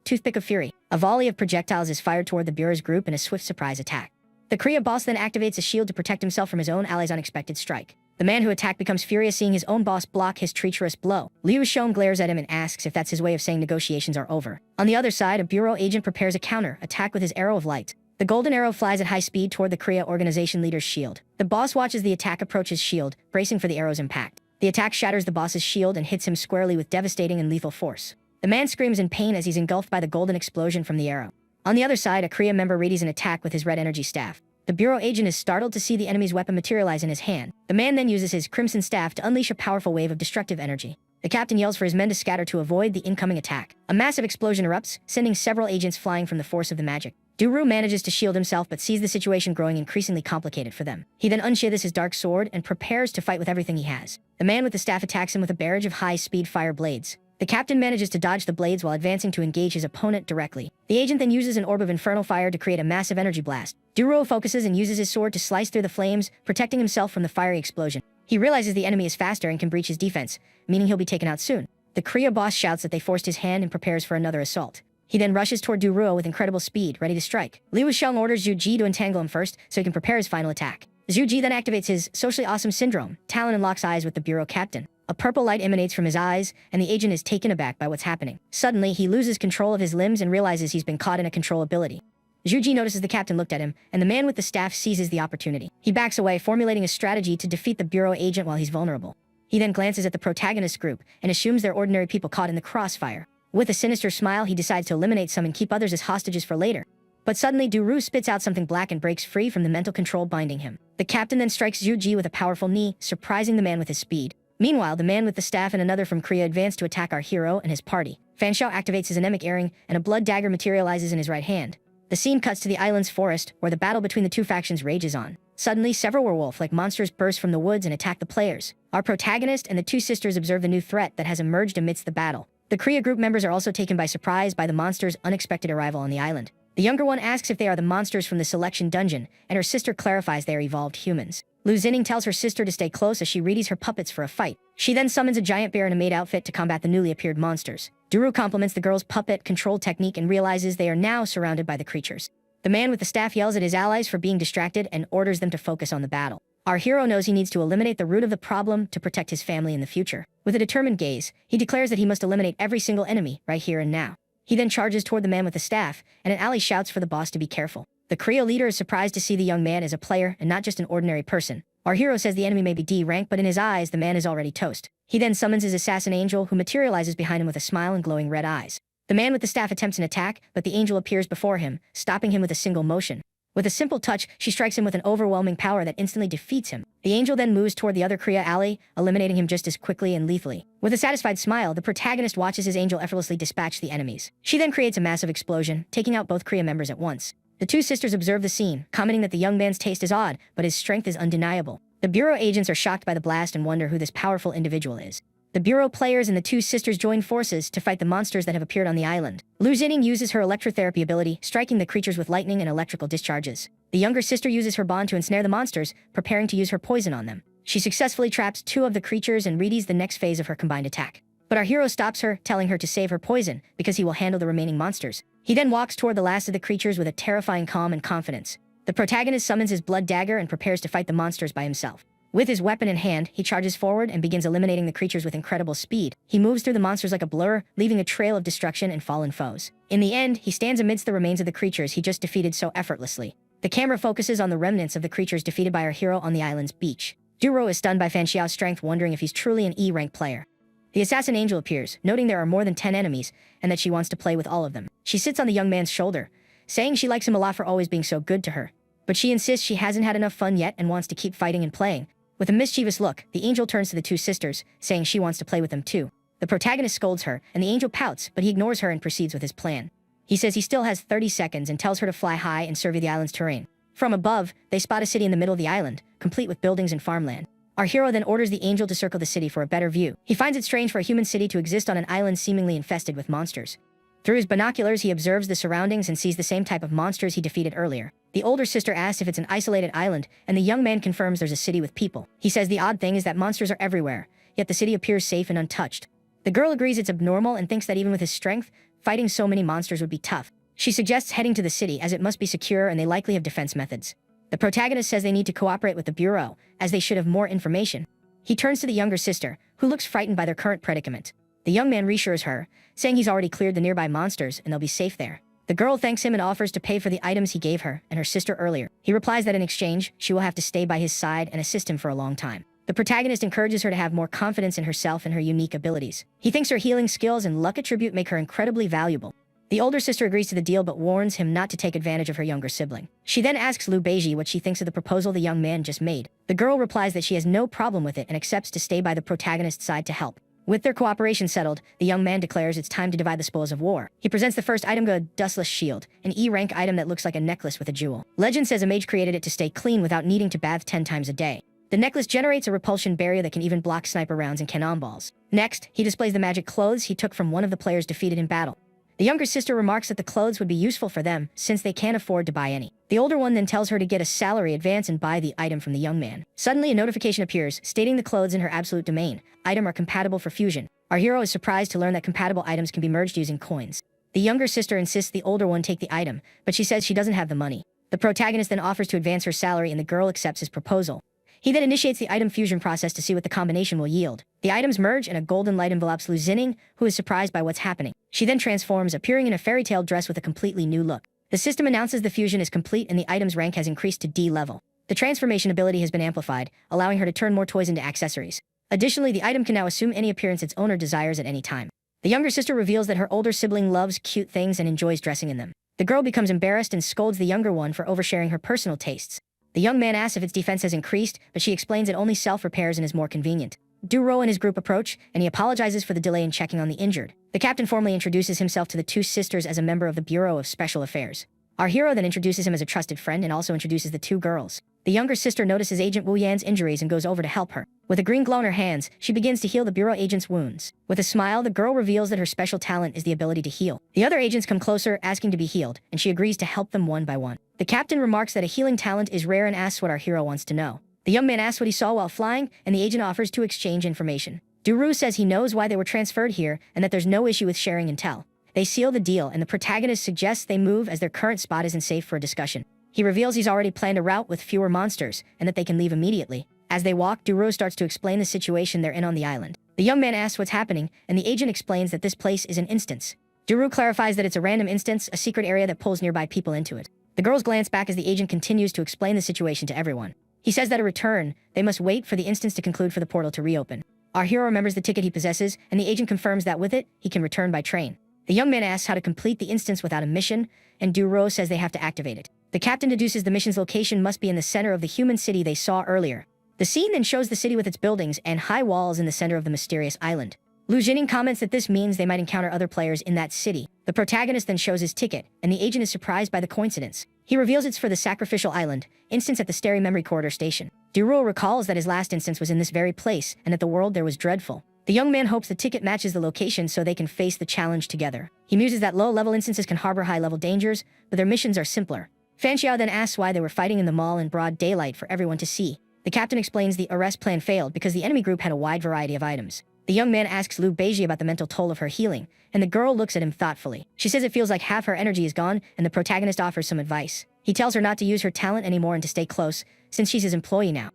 Toothpick of Fury. A volley of projectiles is fired toward the bureau's group in a swift surprise attack. The Korea boss then activates a shield to protect himself from his own allies' unexpected strike. The man who attacked becomes furious seeing his own boss block his treacherous blow. Liu Sheng glares at him and asks if that's his way of saying negotiations are over. On the other side, a bureau agent prepares a counter attack with his arrow of light. The golden arrow flies at high speed toward the Korea organization leader's shield. The boss watches the attack approach his shield, bracing for the arrow's impact. The attack shatters the boss's shield and hits him squarely with devastating and lethal force. The man screams in pain as he's engulfed by the golden explosion from the arrow. On the other side, a Korea member readies an attack with his red energy staff. The bureau agent is startled to see the enemy's weapon materialize in his hand. The man then uses his crimson staff to unleash a powerful wave of destructive energy. The captain yells for his men to scatter to avoid the incoming attack. A massive explosion erupts, sending several agents flying from the force of the magic. Duru manages to shield himself but sees the situation growing increasingly complicated for them. He then unsheathes his dark sword and prepares to fight with everything he has. The man with the staff attacks him with a barrage of high-speed fire blades. The captain manages to dodge the blades while advancing to engage his opponent directly. The agent then uses an orb of infernal fire to create a massive energy blast. Duro focuses and uses his sword to slice through the flames, protecting himself from the fiery explosion. He realizes the enemy is faster and can breach his defense, meaning he'll be taken out soon. The Korea boss shouts that they forced his hand and prepares for another assault. He then rushes toward Duro with incredible speed, ready to strike. Liu Sheng orders Zhu Ji to entangle him first so he can prepare his final attack. Zhu Ji then activates his socially awesome syndrome, Talon, and locks eyes with the bureau captain. A purple light emanates from his eyes, and the agent is taken aback by what's happening. Suddenly, he loses control of his limbs and realizes he's been caught in a control ability. Zhu Ji notices the captain looked at him, and the man with the staff seizes the opportunity. He backs away, formulating a strategy to defeat the bureau agent while he's vulnerable. He then glances at the protagonist group and assumes they're ordinary people caught in the crossfire. With a sinister smile, he decides to eliminate some and keep others as hostages for later. But suddenly, Duru spits out something black and breaks free from the mental control binding him. The captain then strikes Zhu Ji with a powerful knee, surprising the man with his speed. Meanwhile, the man with the staff and another from Korea advance to attack our hero and his party. Fan Xiao activates his anemic earring, and a blood dagger materializes in his right hand. The scene cuts to the island's forest, where the battle between the two factions rages on. Suddenly, several werewolf-like monsters burst from the woods and attack the players. Our protagonist and the two sisters observe the new threat that has emerged amidst the battle. The Korea group members are also taken by surprise by the monsters' unexpected arrival on the island. The younger one asks if they are the monsters from the selection dungeon, and her sister clarifies they are evolved humans. Lu Xining tells her sister to stay close as she readies her puppets for a fight. She then summons a giant bear in a maid outfit to combat the newly appeared monsters. Duru compliments the girl's puppet control technique and realizes they are now surrounded by the creatures. The man with the staff yells at his allies for being distracted and orders them to focus on the battle. Our hero knows he needs to eliminate the root of the problem to protect his family in the future. With a determined gaze, he declares that he must eliminate every single enemy right here and now. He then charges toward the man with the staff, and an ally shouts for the boss to be careful. The Korea leader is surprised to see the young man as a player and not just an ordinary person. Our hero says the enemy may be D-rank, but in his eyes, the man is already toast. He then summons his assassin angel, who materializes behind him with a smile and glowing red eyes. The man with the staff attempts an attack, but the angel appears before him, stopping him with a single motion. With a simple touch, she strikes him with an overwhelming power that instantly defeats him. The angel then moves toward the other Korea ally, eliminating him just as quickly and lethally. With a satisfied smile, the protagonist watches his angel effortlessly dispatch the enemies. She then creates a massive explosion, taking out both Korea members at once. The two sisters observe the scene, commenting that the young man's taste is odd, but his strength is undeniable. The bureau agents are shocked by the blast and wonder who this powerful individual is. The bureau players and the two sisters join forces to fight the monsters that have appeared on the island. Lu Xining uses her electrotherapy ability, striking the creatures with lightning and electrical discharges. The younger sister uses her bond to ensnare the monsters, preparing to use her poison on them. She successfully traps two of the creatures and readies the next phase of her combined attack. But our hero stops her, telling her to save her poison, because he will handle the remaining monsters. He then walks toward the last of the creatures with a terrifying calm and confidence. The protagonist summons his blood dagger and prepares to fight the monsters by himself. With his weapon in hand, he charges forward and begins eliminating the creatures with incredible speed. He moves through the monsters like a blur, leaving a trail of destruction and fallen foes. In the end, he stands amidst the remains of the creatures he just defeated so effortlessly. The camera focuses on the remnants of the creatures defeated by our hero on the island's beach. Duro is stunned by Fan Xiao's strength, wondering if he's truly an E-rank player. The assassin angel appears, noting there are more than 10 enemies, and that she wants to play with all of them. She sits on the young man's shoulder, saying she likes him a lot for always being so good to her. But she insists she hasn't had enough fun yet and wants to keep fighting and playing. With a mischievous look, the angel turns to the two sisters, saying she wants to play with them too. The protagonist scolds her, and the angel pouts, but he ignores her and proceeds with his plan. He says he still has 30 seconds and tells her to fly high and survey the island's terrain. From above, they spot a city in the middle of the island, complete with buildings and farmland. Our hero then orders the angel to circle the city for a better view. He finds it strange for a human city to exist on an island seemingly infested with monsters. Through his binoculars, he observes the surroundings and sees the same type of monsters he defeated earlier. The older sister asks if it's an isolated island, and the young man confirms there's a city with people. He says the odd thing is that monsters are everywhere, yet the city appears safe and untouched. The girl agrees it's abnormal and thinks that even with his strength, fighting so many monsters would be tough. She suggests heading to the city as it must be secure and they likely have defense methods. The protagonist says they need to cooperate with the Bureau, as they should have more information. He turns to the younger sister, who looks frightened by their current predicament. The young man reassures her, saying he's already cleared the nearby monsters and they'll be safe there. The girl thanks him and offers to pay for the items he gave her and her sister earlier. He replies that in exchange, she will have to stay by his side and assist him for a long time. The protagonist encourages her to have more confidence in herself and her unique abilities. He thinks her healing skills and luck attribute make her incredibly valuable. The older sister agrees to the deal but warns him not to take advantage of her younger sibling. She then asks Lu Beiji what she thinks of the proposal the young man just made. The girl replies that she has no problem with it and accepts to stay by the protagonist's side to help. With their cooperation settled, the young man declares it's time to divide the spoils of war. He presents the first item, a dustless shield, an E-rank item that looks like a necklace with a jewel. Legend says a mage created it to stay clean without needing to bath 10 times a day. The necklace generates a repulsion barrier that can even block sniper rounds and cannonballs. Next, he displays the magic clothes he took from one of the players defeated in battle. The younger sister remarks that the clothes would be useful for them, since they can't afford to buy any. The older one then tells her to get a salary advance and buy the item from the young man. Suddenly, a notification appears, stating the clothes in her absolute domain item are compatible for fusion. Our hero is surprised to learn that compatible items can be merged using coins. The younger sister insists the older one take the item, but she says she doesn't have the money. The protagonist then offers to advance her salary and the girl accepts his proposal. He then initiates the item fusion process to see what the combination will yield. The items merge and a golden light envelopes Lu Xining, who is surprised by what's happening. She then transforms, appearing in a fairy tale dress with a completely new look. The system announces the fusion is complete and the item's rank has increased to D level. The transformation ability has been amplified, allowing her to turn more toys into accessories. Additionally, the item can now assume any appearance its owner desires at any time. The younger sister reveals that her older sibling loves cute things and enjoys dressing in them. The girl becomes embarrassed and scolds the younger one for oversharing her personal tastes. The young man asks if its defense has increased, but she explains it only self-repairs and is more convenient. Duro and his group approach, and he apologizes for the delay in checking on the injured. The captain formally introduces himself to the two sisters as a member of the Bureau of Special Affairs. Our hero then introduces him as a trusted friend and also introduces the two girls. The younger sister notices Agent Wu Yan's injuries and goes over to help her. With a green glow in her hands, she begins to heal the Bureau agent's wounds. With a smile, the girl reveals that her special talent is the ability to heal. The other agents come closer, asking to be healed, and she agrees to help them one by one. The captain remarks that a healing talent is rare and asks what our hero wants to know. The young man asks what he saw while flying, and the agent offers to exchange information. Duru says he knows why they were transferred here, and that there's no issue with sharing intel. They seal the deal, and the protagonist suggests they move as their current spot isn't safe for a discussion. He reveals he's already planned a route with fewer monsters, and that they can leave immediately. As they walk, Duro starts to explain the situation they're in on the island. The young man asks what's happening, and the agent explains that this place is an instance. Duro clarifies that it's a random instance, a secret area that pulls nearby people into it. The girls glance back as the agent continues to explain the situation to everyone. He says that a return, they must wait for the instance to conclude for the portal to reopen. Our hero remembers the ticket he possesses, and the agent confirms that with it, he can return by train. The young man asks how to complete the instance without a mission, and Duro says they have to activate it. The captain deduces the mission's location must be in the center of the human city they saw earlier. The scene then shows the city with its buildings and high walls in the center of the mysterious island. Lu Jining comments that this means they might encounter other players in that city. The protagonist then shows his ticket, and the agent is surprised by the coincidence. He reveals it's for the sacrificial island, instance at the Steri Memory Corridor station. Duro recalls that his last instance was in this very place, and that the world there was dreadful. The young man hopes the ticket matches the location so they can face the challenge together. He muses that low-level instances can harbor high-level dangers, but their missions are simpler. Fan Xiao then asks why they were fighting in the mall in broad daylight for everyone to see. The captain explains the arrest plan failed because the enemy group had a wide variety of items. The young man asks Lu Beiji about the mental toll of her healing, and the girl looks at him thoughtfully. She says it feels like half her energy is gone, and the protagonist offers some advice. He tells her not to use her talent anymore and to stay close, since she's his employee now.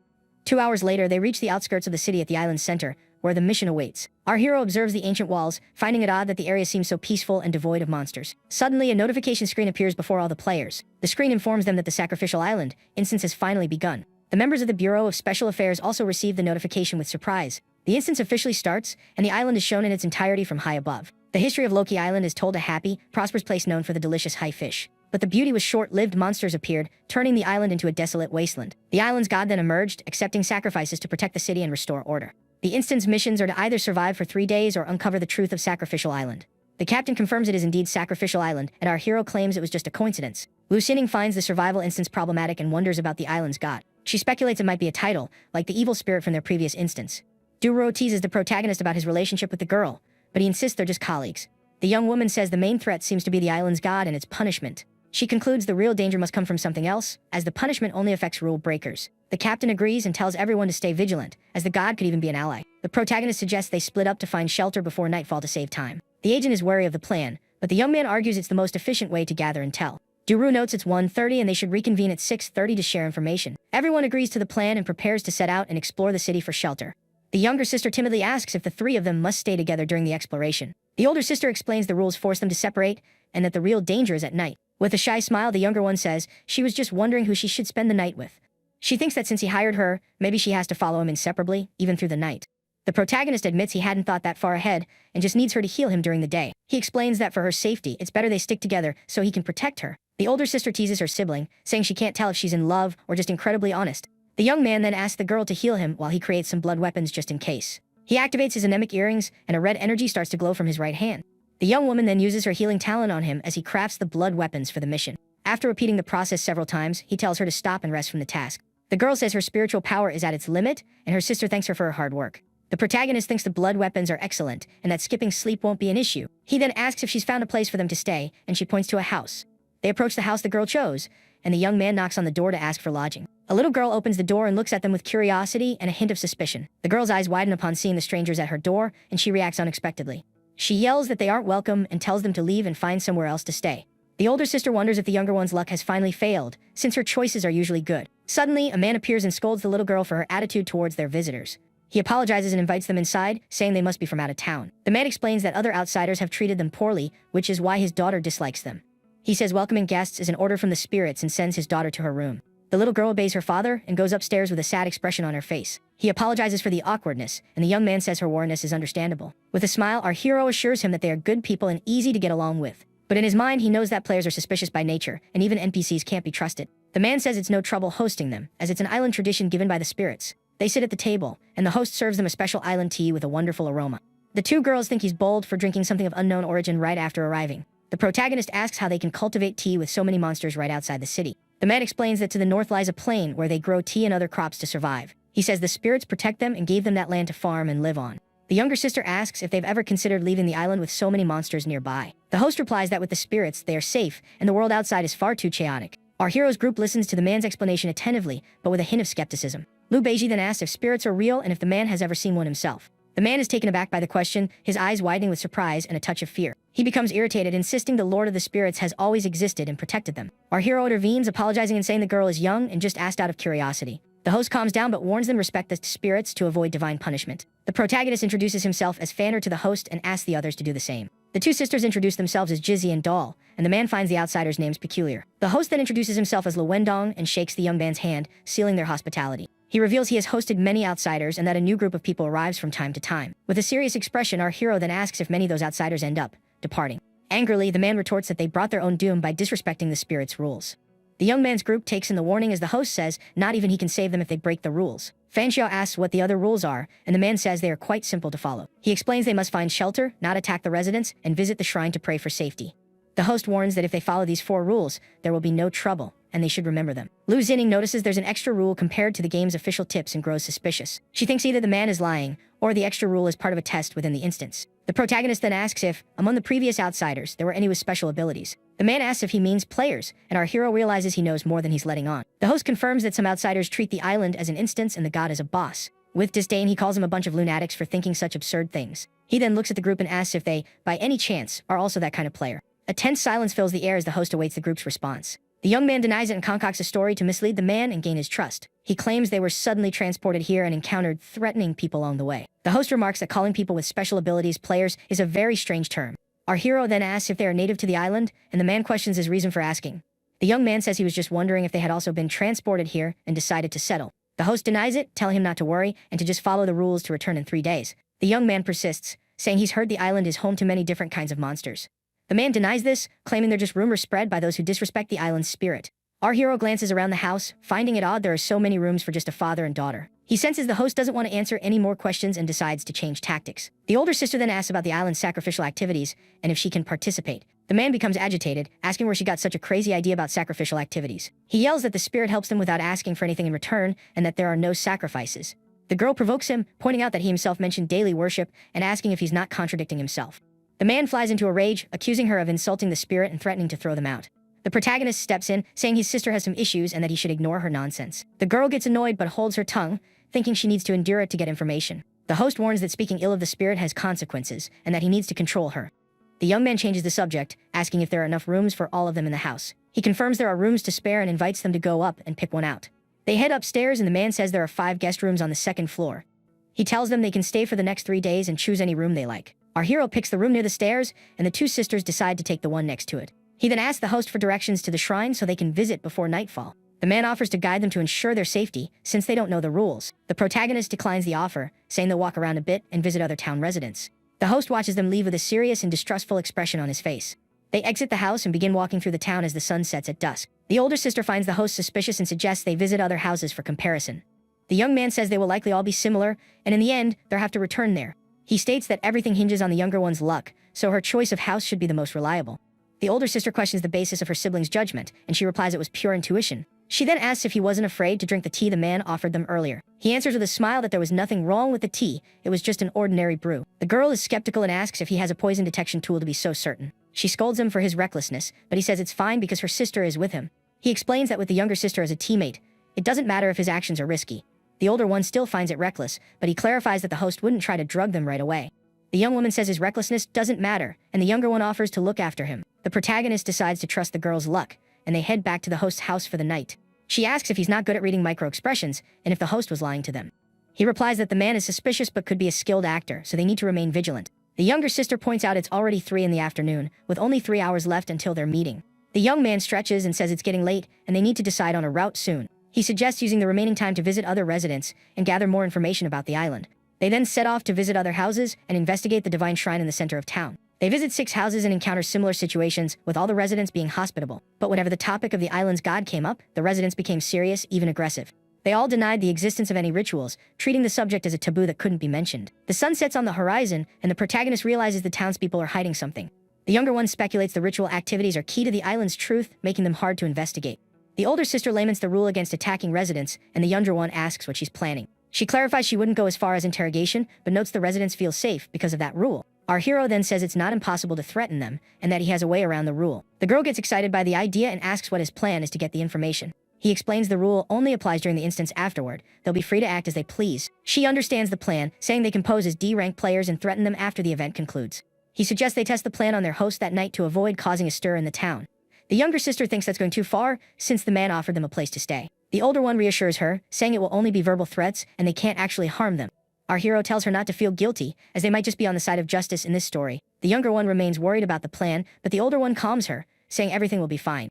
2 hours later, they reach the outskirts of the city at the island's center, where the mission awaits. Our hero observes the ancient walls, finding it odd that the area seems so peaceful and devoid of monsters. Suddenly, a notification screen appears before all the players. The screen informs them that the Sacrificial Island instance has finally begun. The members of the Bureau of Special Affairs also receive the notification with surprise. The instance officially starts, and the island is shown in its entirety from high above. The history of Loki Island is told, a happy, prosperous place known for the delicious high fish. But the beauty was short-lived. Monsters appeared, turning the island into a desolate wasteland. The island's god then emerged, accepting sacrifices to protect the city and restore order. The instance missions are to either survive for 3 days or uncover the truth of Sacrificial Island. The captain confirms it is indeed Sacrificial Island, and our hero claims it was just a coincidence. Lu Xinning finds the survival instance problematic and wonders about the island's god. She speculates it might be a title, like the evil spirit from their previous instance. Du-ro teases the protagonist about his relationship with the girl, but he insists they're just colleagues. The young woman says the main threat seems to be the island's god and its punishment. She concludes the real danger must come from something else, as the punishment only affects rule breakers. The captain agrees and tells everyone to stay vigilant, as the god could even be an ally. The protagonist suggests they split up to find shelter before nightfall to save time. The agent is wary of the plan, but the young man argues it's the most efficient way to gather intel. Du-ro notes it's 1:30 and they should reconvene at 6:30 to share information. Everyone agrees to the plan and prepares to set out and explore the city for shelter. The younger sister timidly asks if the three of them must stay together during the exploration. The older sister explains the rules force them to separate, and that the real danger is at night. With a shy smile, the younger one says she was just wondering who she should spend the night with. She thinks that since he hired her, maybe she has to follow him inseparably, even through the night. The protagonist admits he hadn't thought that far ahead, and just needs her to heal him during the day. He explains that for her safety, it's better they stick together so he can protect her. The older sister teases her sibling, saying she can't tell if she's in love or just incredibly honest. The young man then asks the girl to heal him while he creates some blood weapons just in case. He activates his anemic earrings, and a red energy starts to glow from his right hand. The young woman then uses her healing talent on him as he crafts the blood weapons for the mission. After repeating the process several times, he tells her to stop and rest from the task. The girl says her spiritual power is at its limit, and her sister thanks her for her hard work. The protagonist thinks the blood weapons are excellent, and that skipping sleep won't be an issue. He then asks if she's found a place for them to stay, and she points to a house. They approach the house the girl chose, and the young man knocks on the door to ask for lodging. A little girl opens the door and looks at them with curiosity and a hint of suspicion. The girl's eyes widen upon seeing the strangers at her door, and she reacts unexpectedly. She yells that they aren't welcome and tells them to leave and find somewhere else to stay. The older sister wonders if the younger one's luck has finally failed, since her choices are usually good. Suddenly, a man appears and scolds the little girl for her attitude towards their visitors. He apologizes and invites them inside, saying they must be from out of town. The man explains that other outsiders have treated them poorly, which is why his daughter dislikes them. He says welcoming guests is an order from the spirits and sends his daughter to her room. The little girl obeys her father and goes upstairs with a sad expression on her face. He apologizes for the awkwardness, and the young man says her warmness is understandable. With a smile, our hero assures him that they are good people and easy to get along with. But in his mind, he knows that players are suspicious by nature, and even NPCs can't be trusted. The man says it's no trouble hosting them, as it's an island tradition given by the spirits. They sit at the table, and the host serves them a special island tea with a wonderful aroma. The two girls think he's bold for drinking something of unknown origin right after arriving. The protagonist asks how they can cultivate tea with so many monsters right outside the city. The man explains that to the north lies a plain where they grow tea and other crops to survive. He says the spirits protect them and gave them that land to farm and live on. The younger sister asks if they've ever considered leaving the island with so many monsters nearby. The host replies that with the spirits, they are safe, and the world outside is far too chaotic. Our hero's group listens to the man's explanation attentively, but with a hint of skepticism. Lu Beiji then asks if spirits are real and if the man has ever seen one himself. The man is taken aback by the question, his eyes widening with surprise and a touch of fear. He becomes irritated, insisting the Lord of the Spirits has always existed and protected them. Our hero intervenes, apologizing and saying the girl is young and just asked out of curiosity. The host calms down but warns them respect the spirits to avoid divine punishment. The protagonist introduces himself as Fanner to the host and asks the others to do the same. The two sisters introduce themselves as Jizzy and Doll, and the man finds the outsiders' names peculiar. The host then introduces himself as Lu Wendong and shakes the young man's hand, sealing their hospitality. He reveals he has hosted many outsiders and that a new group of people arrives from time to time. With a serious expression, our hero then asks if many of those outsiders end up departing. Angrily, the man retorts that they brought their own doom by disrespecting the spirit's rules. The young man's group takes in the warning as the host says not even he can save them if they break the rules. Fan Xiao asks what the other rules are, and the man says they are quite simple to follow. He explains they must find shelter, not attack the residents, and visit the shrine to pray for safety. The host warns that if they follow these 4 rules, there will be no trouble, and they should remember them. Lu Xinning notices there's an extra rule compared to the game's official tips and grows suspicious. She thinks either the man is lying, or the extra rule is part of a test within the instance. The protagonist then asks if, among the previous outsiders, there were any with special abilities. The man asks if he means players, and our hero realizes he knows more than he's letting on. The host confirms that some outsiders treat the island as an instance and the god as a boss. With disdain, he calls them a bunch of lunatics for thinking such absurd things. He then looks at the group and asks if they, by any chance, are also that kind of player. A tense silence fills the air as the host awaits the group's response. The young man denies it and concocts a story to mislead the man and gain his trust. He claims they were suddenly transported here and encountered threatening people along the way. The host remarks that calling people with special abilities players is a very strange term. Our hero then asks if they are native to the island, and the man questions his reason for asking. The young man says he was just wondering if they had also been transported here and decided to settle. The host denies it, telling him not to worry and to just follow the rules to return in 3 days. The young man persists, saying he's heard the island is home to many different kinds of monsters. The man denies this, claiming they're just rumors spread by those who disrespect the island's spirit. Our hero glances around the house, finding it odd there are so many rooms for just a father and daughter. He senses the host doesn't want to answer any more questions and decides to change tactics. The older sister then asks about the island's sacrificial activities and if she can participate. The man becomes agitated, asking where she got such a crazy idea about sacrificial activities. He yells that the spirit helps them without asking for anything in return and that there are no sacrifices. The girl provokes him, pointing out that he himself mentioned daily worship and asking if he's not contradicting himself. The man flies into a rage, accusing her of insulting the spirit and threatening to throw them out. The protagonist steps in, saying his sister has some issues and that he should ignore her nonsense. The girl gets annoyed but holds her tongue, thinking she needs to endure it to get information. The host warns that speaking ill of the spirit has consequences and that he needs to control her. The young man changes the subject, asking if there are enough rooms for all of them in the house. He confirms there are rooms to spare and invites them to go up and pick one out. They head upstairs and the man says there are 5 guest rooms on the 2nd floor. He tells them they can stay for the next 3 days and choose any room they like. Our hero picks the room near the stairs, and the 2 sisters decide to take the one next to it. He then asks the host for directions to the shrine so they can visit before nightfall. The man offers to guide them to ensure their safety, since they don't know the rules. The protagonist declines the offer, saying they'll walk around a bit and visit other town residents. The host watches them leave with a serious and distrustful expression on his face. They exit the house and begin walking through the town as the sun sets at dusk. The older sister finds the host suspicious and suggests they visit other houses for comparison. The young man says they will likely all be similar, and in the end, they'll have to return there. He states that everything hinges on the younger one's luck, so her choice of house should be the most reliable. The older sister questions the basis of her sibling's judgment, and she replies it was pure intuition. She then asks if he wasn't afraid to drink the tea the man offered them earlier. He answers with a smile that there was nothing wrong with the tea, it was just an ordinary brew. The girl is skeptical and asks if he has a poison detection tool to be so certain. She scolds him for his recklessness, but he says it's fine because her sister is with him. He explains that with the younger sister as a teammate, it doesn't matter if his actions are risky. The older one still finds it reckless, but he clarifies that the host wouldn't try to drug them right away. The young woman says his recklessness doesn't matter, and the younger one offers to look after him. The protagonist decides to trust the girl's luck, and they head back to the host's house for the night. She asks if he's not good at reading micro-expressions, and if the host was lying to them. He replies that the man is suspicious but could be a skilled actor, so they need to remain vigilant. The younger sister points out it's already 3 in the afternoon, with only 3 hours left until their meeting. The young man stretches and says it's getting late, and they need to decide on a route soon. He suggests using the remaining time to visit other residents and gather more information about the island. They then set off to visit other houses and investigate the divine shrine in the center of town. They visit 6 houses and encounter similar situations, with all the residents being hospitable. But whenever the topic of the island's god came up, the residents became serious, even aggressive. They all denied the existence of any rituals, treating the subject as a taboo that couldn't be mentioned. The sun sets on the horizon, and the protagonist realizes the townspeople are hiding something. The younger one speculates the ritual activities are key to the island's truth, making them hard to investigate. The older sister laments the rule against attacking residents, and the younger one asks what she's planning. She clarifies she wouldn't go as far as interrogation, but notes the residents feel safe because of that rule. Our hero then says it's not impossible to threaten them, and that he has a way around the rule. The girl gets excited by the idea and asks what his plan is to get the information. He explains the rule only applies during the instance afterward. They'll be free to act as they please. She understands the plan, saying they can pose as D-rank players and threaten them after the event concludes. He suggests they test the plan on their host that night to avoid causing a stir in the town. The younger sister thinks that's going too far, since the man offered them a place to stay. The older one reassures her, saying it will only be verbal threats and they can't actually harm them. Our hero tells her not to feel guilty, as they might just be on the side of justice in this story. The younger one remains worried about the plan, but the older one calms her, saying everything will be fine.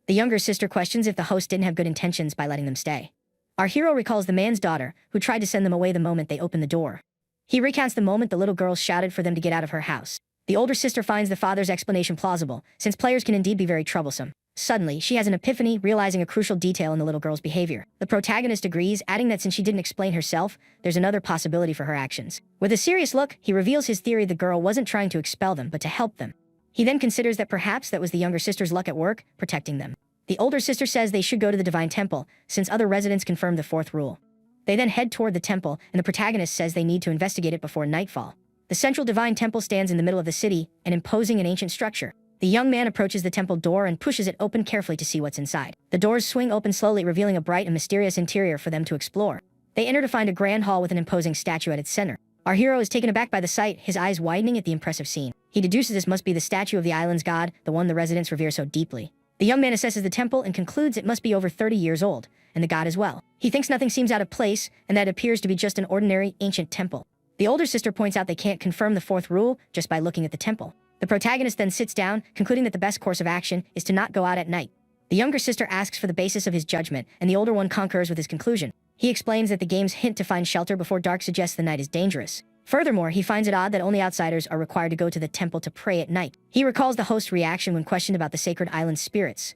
The younger sister questions if the host didn't have good intentions by letting them stay. Our hero recalls the man's daughter, who tried to send them away the moment they opened the door. He recounts the moment the little girl shouted for them to get out of her house. The older sister finds the father's explanation plausible, since players can indeed be very troublesome. Suddenly, she has an epiphany, realizing a crucial detail in the little girl's behavior. The protagonist agrees, adding that since she didn't explain herself, there's another possibility for her actions. With a serious look, he reveals his theory the girl wasn't trying to expel them, but to help them. He then considers that perhaps that was the younger sister's luck at work, protecting them. The older sister says they should go to the divine temple, since other residents confirmed the 4th rule. They then head toward the temple, and the protagonist says they need to investigate it before nightfall. The central divine temple stands in the middle of the city, an imposing and ancient structure. The young man approaches the temple door and pushes it open carefully to see what's inside. The doors swing open slowly, revealing a bright and mysterious interior for them to explore. They enter to find a grand hall with an imposing statue at its center. Our hero is taken aback by the sight, his eyes widening at the impressive scene. He deduces this must be the statue of the island's god, the one the residents revere so deeply. The young man assesses the temple and concludes it must be over 30 years old, and the god as well. He thinks nothing seems out of place, and that it appears to be just an ordinary, ancient temple. The older sister points out they can't confirm the fourth rule just by looking at the temple. The protagonist then sits down, concluding that the best course of action is to not go out at night. The younger sister asks for the basis of his judgment, and the older one concurs with his conclusion. He explains that the game's hint to find shelter before dark suggests the night is dangerous. Furthermore, he finds it odd that only outsiders are required to go to the temple to pray at night. He recalls the host's reaction when questioned about the sacred island's spirits.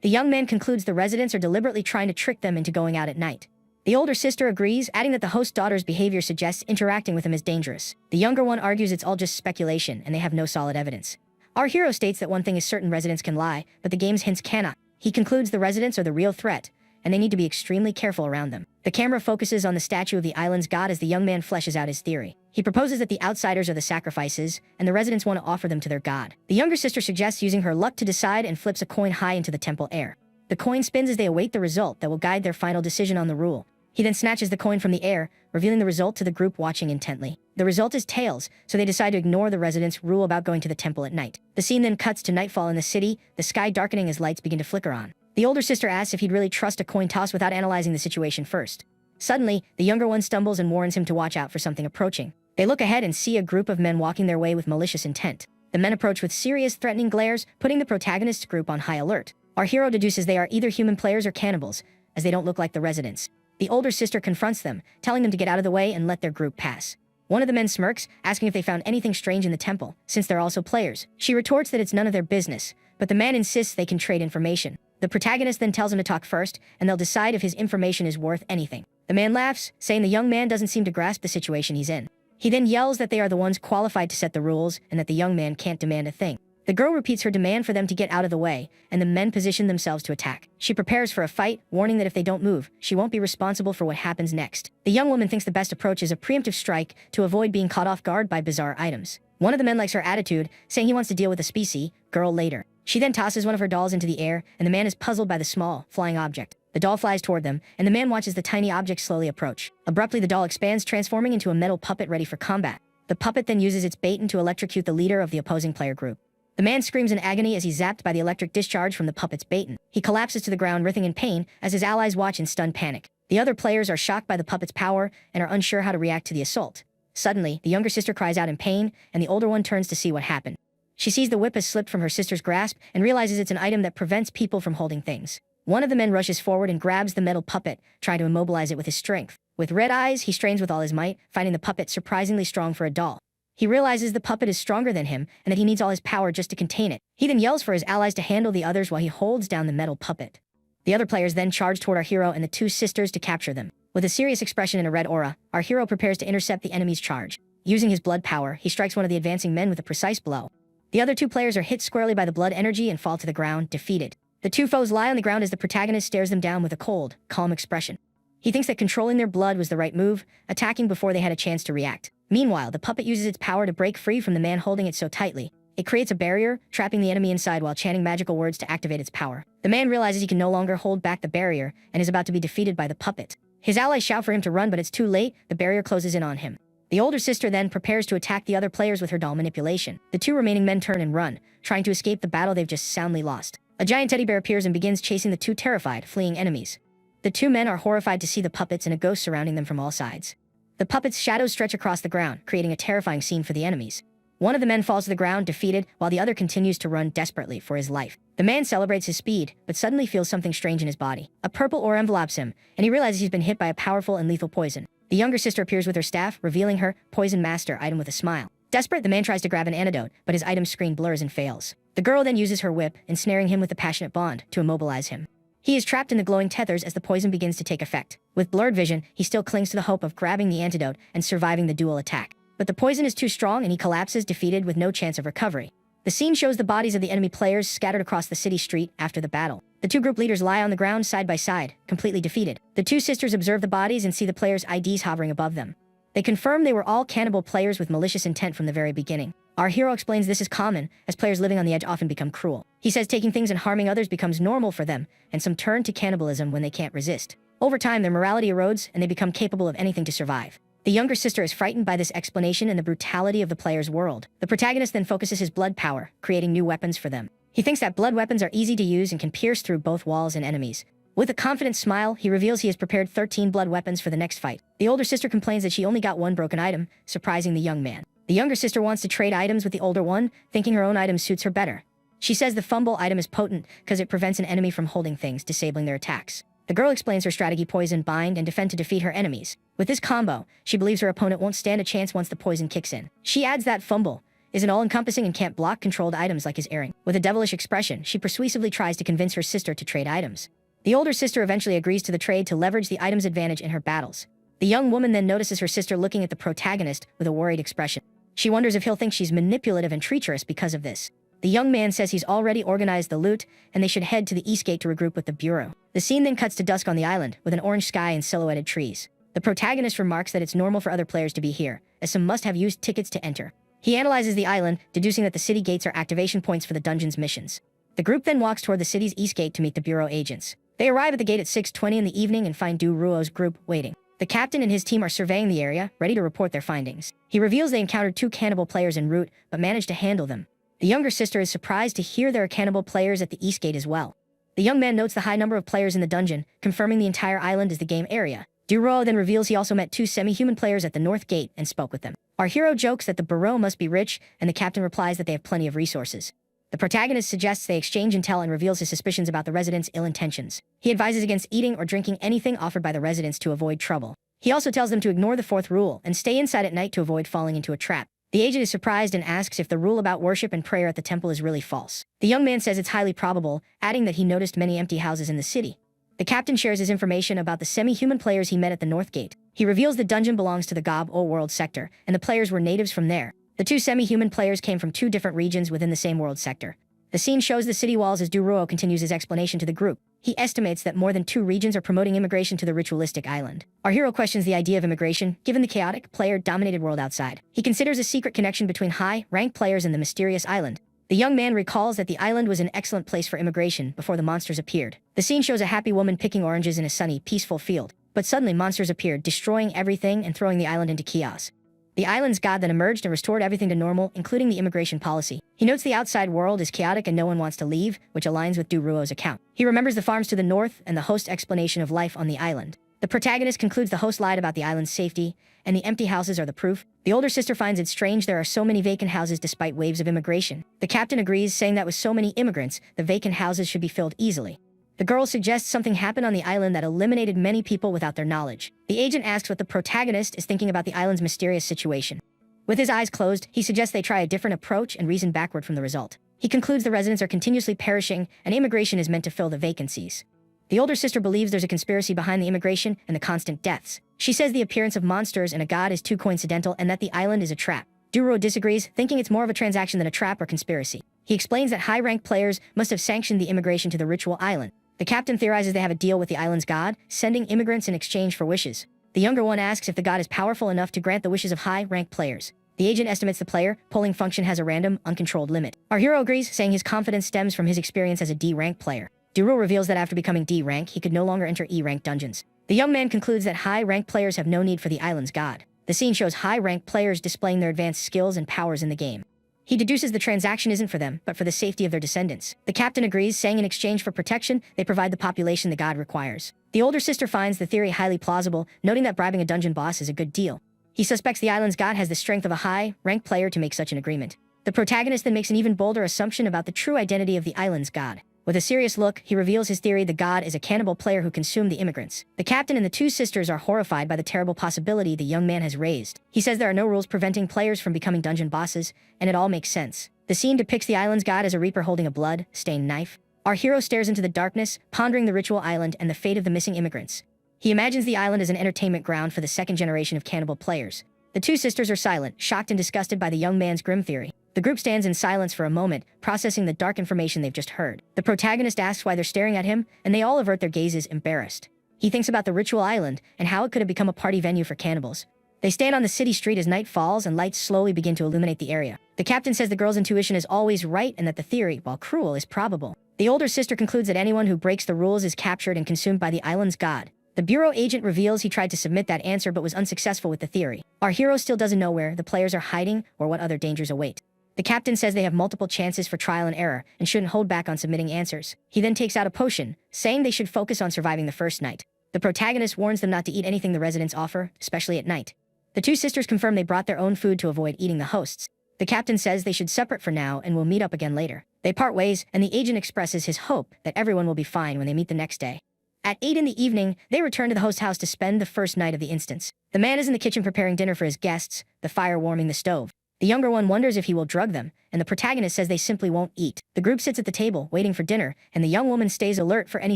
The young man concludes the residents are deliberately trying to trick them into going out at night. The older sister agrees, adding that the host daughter's behavior suggests interacting with him is dangerous. The younger one argues it's all just speculation and they have no solid evidence. Our hero states that one thing is certain: residents can lie, but the game's hints cannot. He concludes the residents are the real threat, and they need to be extremely careful around them. The camera focuses on the statue of the island's god as the young man fleshes out his theory. He proposes that the outsiders are the sacrifices, and the residents want to offer them to their god. The younger sister suggests using her luck to decide and flips a coin high into the temple air. The coin spins as they await the result that will guide their final decision on the rule. He then snatches the coin from the air, revealing the result to the group watching intently. The result is tails, so they decide to ignore the residents' rule about going to the temple at night. The scene then cuts to nightfall in the city, the sky darkening as lights begin to flicker on. The older sister asks if he'd really trust a coin toss without analyzing the situation first. Suddenly, the younger one stumbles and warns him to watch out for something approaching. They look ahead and see a group of men walking their way with malicious intent. The men approach with serious, threatening glares, putting the protagonist's group on high alert. Our hero deduces they are either human players or cannibals, as they don't look like the residents. The older sister confronts them, telling them to get out of the way and let their group pass. One of the men smirks, asking if they found anything strange in the temple, since they're also players. She retorts that it's none of their business, but the man insists they can trade information. The protagonist then tells him to talk first, and they'll decide if his information is worth anything. The man laughs, saying the young man doesn't seem to grasp the situation he's in. He then yells that they are the ones qualified to set the rules, and that the young man can't demand a thing. The girl repeats her demand for them to get out of the way, and the men position themselves to attack. She prepares for a fight, warning that if they don't move, she won't be responsible for what happens next. The young woman thinks the best approach is a preemptive strike to avoid being caught off guard by bizarre items. One of the men likes her attitude, saying he wants to deal with the species girl later. She then tosses one of her dolls into the air, and the man is puzzled by the small, flying object. The doll flies toward them, and the man watches the tiny object slowly approach. Abruptly, the doll expands, transforming into a metal puppet ready for combat. The puppet then uses its bait to electrocute the leader of the opposing player group. The man screams in agony as he's zapped by the electric discharge from the puppet's baton. He collapses to the ground, writhing in pain, as his allies watch in stunned panic. The other players are shocked by the puppet's power and are unsure how to react to the assault. Suddenly, the younger sister cries out in pain, and the older one turns to see what happened. She sees the whip has slipped from her sister's grasp and realizes it's an item that prevents people from holding things. One of the men rushes forward and grabs the metal puppet, trying to immobilize it with his strength. With red eyes, he strains with all his might, finding the puppet surprisingly strong for a doll. He realizes the puppet is stronger than him and that he needs all his power just to contain it. He then yells for his allies to handle the others while he holds down the metal puppet. The other players then charge toward our hero and the two sisters to capture them. With a serious expression and a red aura, our hero prepares to intercept the enemy's charge. Using his blood power, he strikes one of the advancing men with a precise blow. The other two players are hit squarely by the blood energy and fall to the ground, defeated. The two foes lie on the ground as the protagonist stares them down with a cold, calm expression. He thinks that controlling their blood was the right move, attacking before they had a chance to react. Meanwhile, the puppet uses its power to break free from the man holding it so tightly. It creates a barrier, trapping the enemy inside while chanting magical words to activate its power. The man realizes he can no longer hold back the barrier and is about to be defeated by the puppet. His allies shout for him to run, but it's too late. The barrier closes in on him. The older sister then prepares to attack the other players with her doll manipulation. The two remaining men turn and run, trying to escape the battle they've just soundly lost. A giant teddy bear appears and begins chasing the two terrified, fleeing enemies. The two men are horrified to see the puppets and a ghost surrounding them from all sides. The puppet's shadows stretch across the ground, creating a terrifying scene for the enemies. One of the men falls to the ground, defeated, while the other continues to run desperately for his life. The man celebrates his speed, but suddenly feels something strange in his body. A purple aura envelopes him, and he realizes he's been hit by a powerful and lethal poison. The younger sister appears with her staff, revealing her poison master item with a smile. Desperate, the man tries to grab an antidote, but his item screen blurs and fails. The girl then uses her whip, ensnaring him with a passionate bond to immobilize him. He is trapped in the glowing tethers as the poison begins to take effect. With blurred vision, he still clings to the hope of grabbing the antidote and surviving the dual attack. But the poison is too strong and he collapses, defeated with no chance of recovery. The scene shows the bodies of the enemy players scattered across the city street after the battle. The two group leaders lie on the ground side by side, completely defeated. The two sisters observe the bodies and see the players' IDs hovering above them. They confirm they were all cannibal players with malicious intent from the very beginning. Our hero explains this is common, as players living on the edge often become cruel. He says taking things and harming others becomes normal for them, and some turn to cannibalism when they can't resist. Over time, their morality erodes, and they become capable of anything to survive. The younger sister is frightened by this explanation and the brutality of the player's world. The protagonist then focuses his blood power, creating new weapons for them. He thinks that blood weapons are easy to use and can pierce through both walls and enemies. With a confident smile, he reveals he has prepared 13 blood weapons for the next fight. The older sister complains that she only got one broken item, surprising the young man. The younger sister wants to trade items with the older one, thinking her own item suits her better. She says the fumble item is potent because it prevents an enemy from holding things, disabling their attacks. The girl explains her strategy: poison, bind, and defend to defeat her enemies. With this combo, she believes her opponent won't stand a chance once the poison kicks in. She adds that fumble is an all-encompassing and can't block controlled items like his earring. With a devilish expression, she persuasively tries to convince her sister to trade items. The older sister eventually agrees to the trade to leverage the item's advantage in her battles. The young woman then notices her sister looking at the protagonist with a worried expression. She wonders if he'll think she's manipulative and treacherous because of this. The young man says he's already organized the loot, and they should head to the east gate to regroup with the bureau. The scene then cuts to dusk on the island, with an orange sky and silhouetted trees. The protagonist remarks that it's normal for other players to be here, as some must have used tickets to enter. He analyzes the island, deducing that the city gates are activation points for the dungeon's missions. The group then walks toward the city's east gate to meet the bureau agents. They arrive at the gate at 6:20 in the evening and find Du Ruo's group waiting. The captain and his team are surveying the area, ready to report their findings. He reveals they encountered 2 cannibal players en route, but managed to handle them. The younger sister is surprised to hear there are cannibal players at the east gate as well. The young man notes the high number of players in the dungeon, confirming the entire island is the game area. Du Ruo then reveals he also met 2 semi-human players at the north gate and spoke with them. Our hero jokes that the bureau must be rich, and the captain replies that they have plenty of resources. The protagonist suggests they exchange intel and reveals his suspicions about the residents' ill intentions. He advises against eating or drinking anything offered by the residents to avoid trouble. He also tells them to ignore the 4th rule and stay inside at night to avoid falling into a trap. The agent is surprised and asks if the rule about worship and prayer at the temple is really false. The young man says it's highly probable, adding that he noticed many empty houses in the city. The captain shares his information about the semi-human players he met at the north gate. He reveals the dungeon belongs to the Gob-O world sector, and the players were natives from there. The 2 semi-human players came from 2 different regions within the same world sector. The scene shows the city walls as Du Ruo continues his explanation to the group. He estimates that more than 2 regions are promoting immigration to the ritualistic island. Our hero questions the idea of immigration, given the chaotic, player-dominated world outside. He considers a secret connection between high-ranked players and the mysterious island. The young man recalls that the island was an excellent place for immigration before the monsters appeared. The scene shows a happy woman picking oranges in a sunny, peaceful field. But suddenly monsters appeared, destroying everything and throwing the island into chaos. The island's god then emerged and restored everything to normal, including the immigration policy. He notes the outside world is chaotic and no one wants to leave, which aligns with Du Ruo's account. He remembers the farms to the north and the host's explanation of life on the island. The protagonist concludes the host lied about the island's safety, and the empty houses are the proof. The older sister finds it strange there are so many vacant houses despite waves of immigration. The captain agrees, saying that with so many immigrants, the vacant houses should be filled easily. The girl suggests something happened on the island that eliminated many people without their knowledge. The agent asks what the protagonist is thinking about the island's mysterious situation. With his eyes closed, he suggests they try a different approach and reason backward from the result. He concludes the residents are continuously perishing, and immigration is meant to fill the vacancies. The older sister believes there's a conspiracy behind the immigration and the constant deaths. She says the appearance of monsters and a god is too coincidental and that the island is a trap. Du Ruo disagrees, thinking it's more of a transaction than a trap or conspiracy. He explains that high-ranked players must have sanctioned the immigration to the ritual island. The captain theorizes they have a deal with the island's god, sending immigrants in exchange for wishes. The younger one asks if the god is powerful enough to grant the wishes of high-ranked players. The agent estimates the player polling function has a random, uncontrolled limit. Our hero agrees, saying his confidence stems from his experience as a D-rank player. Du Ruo reveals that after becoming D-rank, he could no longer enter E-rank dungeons. The young man concludes that high-ranked players have no need for the island's god. The scene shows high-ranked players displaying their advanced skills and powers in the game. He deduces the transaction isn't for them, but for the safety of their descendants. The captain agrees, saying in exchange for protection, they provide the population the god requires. The older sister finds the theory highly plausible, noting that bribing a dungeon boss is a good deal. He suspects the island's god has the strength of a high-ranked player to make such an agreement. The protagonist then makes an even bolder assumption about the true identity of the island's god. With a serious look, he reveals his theory the god is a cannibal player who consumed the immigrants. The captain and the 2 sisters are horrified by the terrible possibility the young man has raised. He says there are no rules preventing players from becoming dungeon bosses, and it all makes sense. The scene depicts the island's god as a reaper holding a blood-stained knife. Our hero stares into the darkness, pondering the ritual island and the fate of the missing immigrants. He imagines the island as an entertainment ground for the 2nd generation of cannibal players. The 2 sisters are silent, shocked and disgusted by the young man's grim theory. The group stands in silence for a moment, processing the dark information they've just heard. The protagonist asks why they're staring at him, and they all avert their gazes, embarrassed. He thinks about the ritual island and how it could have become a party venue for cannibals. They stand on the city street as night falls and lights slowly begin to illuminate the area. The captain says the girl's intuition is always right and that the theory, while cruel, is probable. The older sister concludes that anyone who breaks the rules is captured and consumed by the island's god. The bureau agent reveals he tried to submit that answer but was unsuccessful with the theory. Our hero still doesn't know where the players are hiding or what other dangers await. The captain says they have multiple chances for trial and error and shouldn't hold back on submitting answers. He then takes out a potion, saying they should focus on surviving the first night. The protagonist warns them not to eat anything the residents offer, especially at night. The two sisters confirm they brought their own food to avoid eating the host's. The captain says they should separate for now and will meet up again later. They part ways, and the agent expresses his hope that everyone will be fine when they meet the next day. At 8 in the evening, they return to the host's house to spend the first night of the instance. The man is in the kitchen preparing dinner for his guests, the fire warming the stove. The younger one wonders if he will drug them, and the protagonist says they simply won't eat. The group sits at the table, waiting for dinner, and the young woman stays alert for any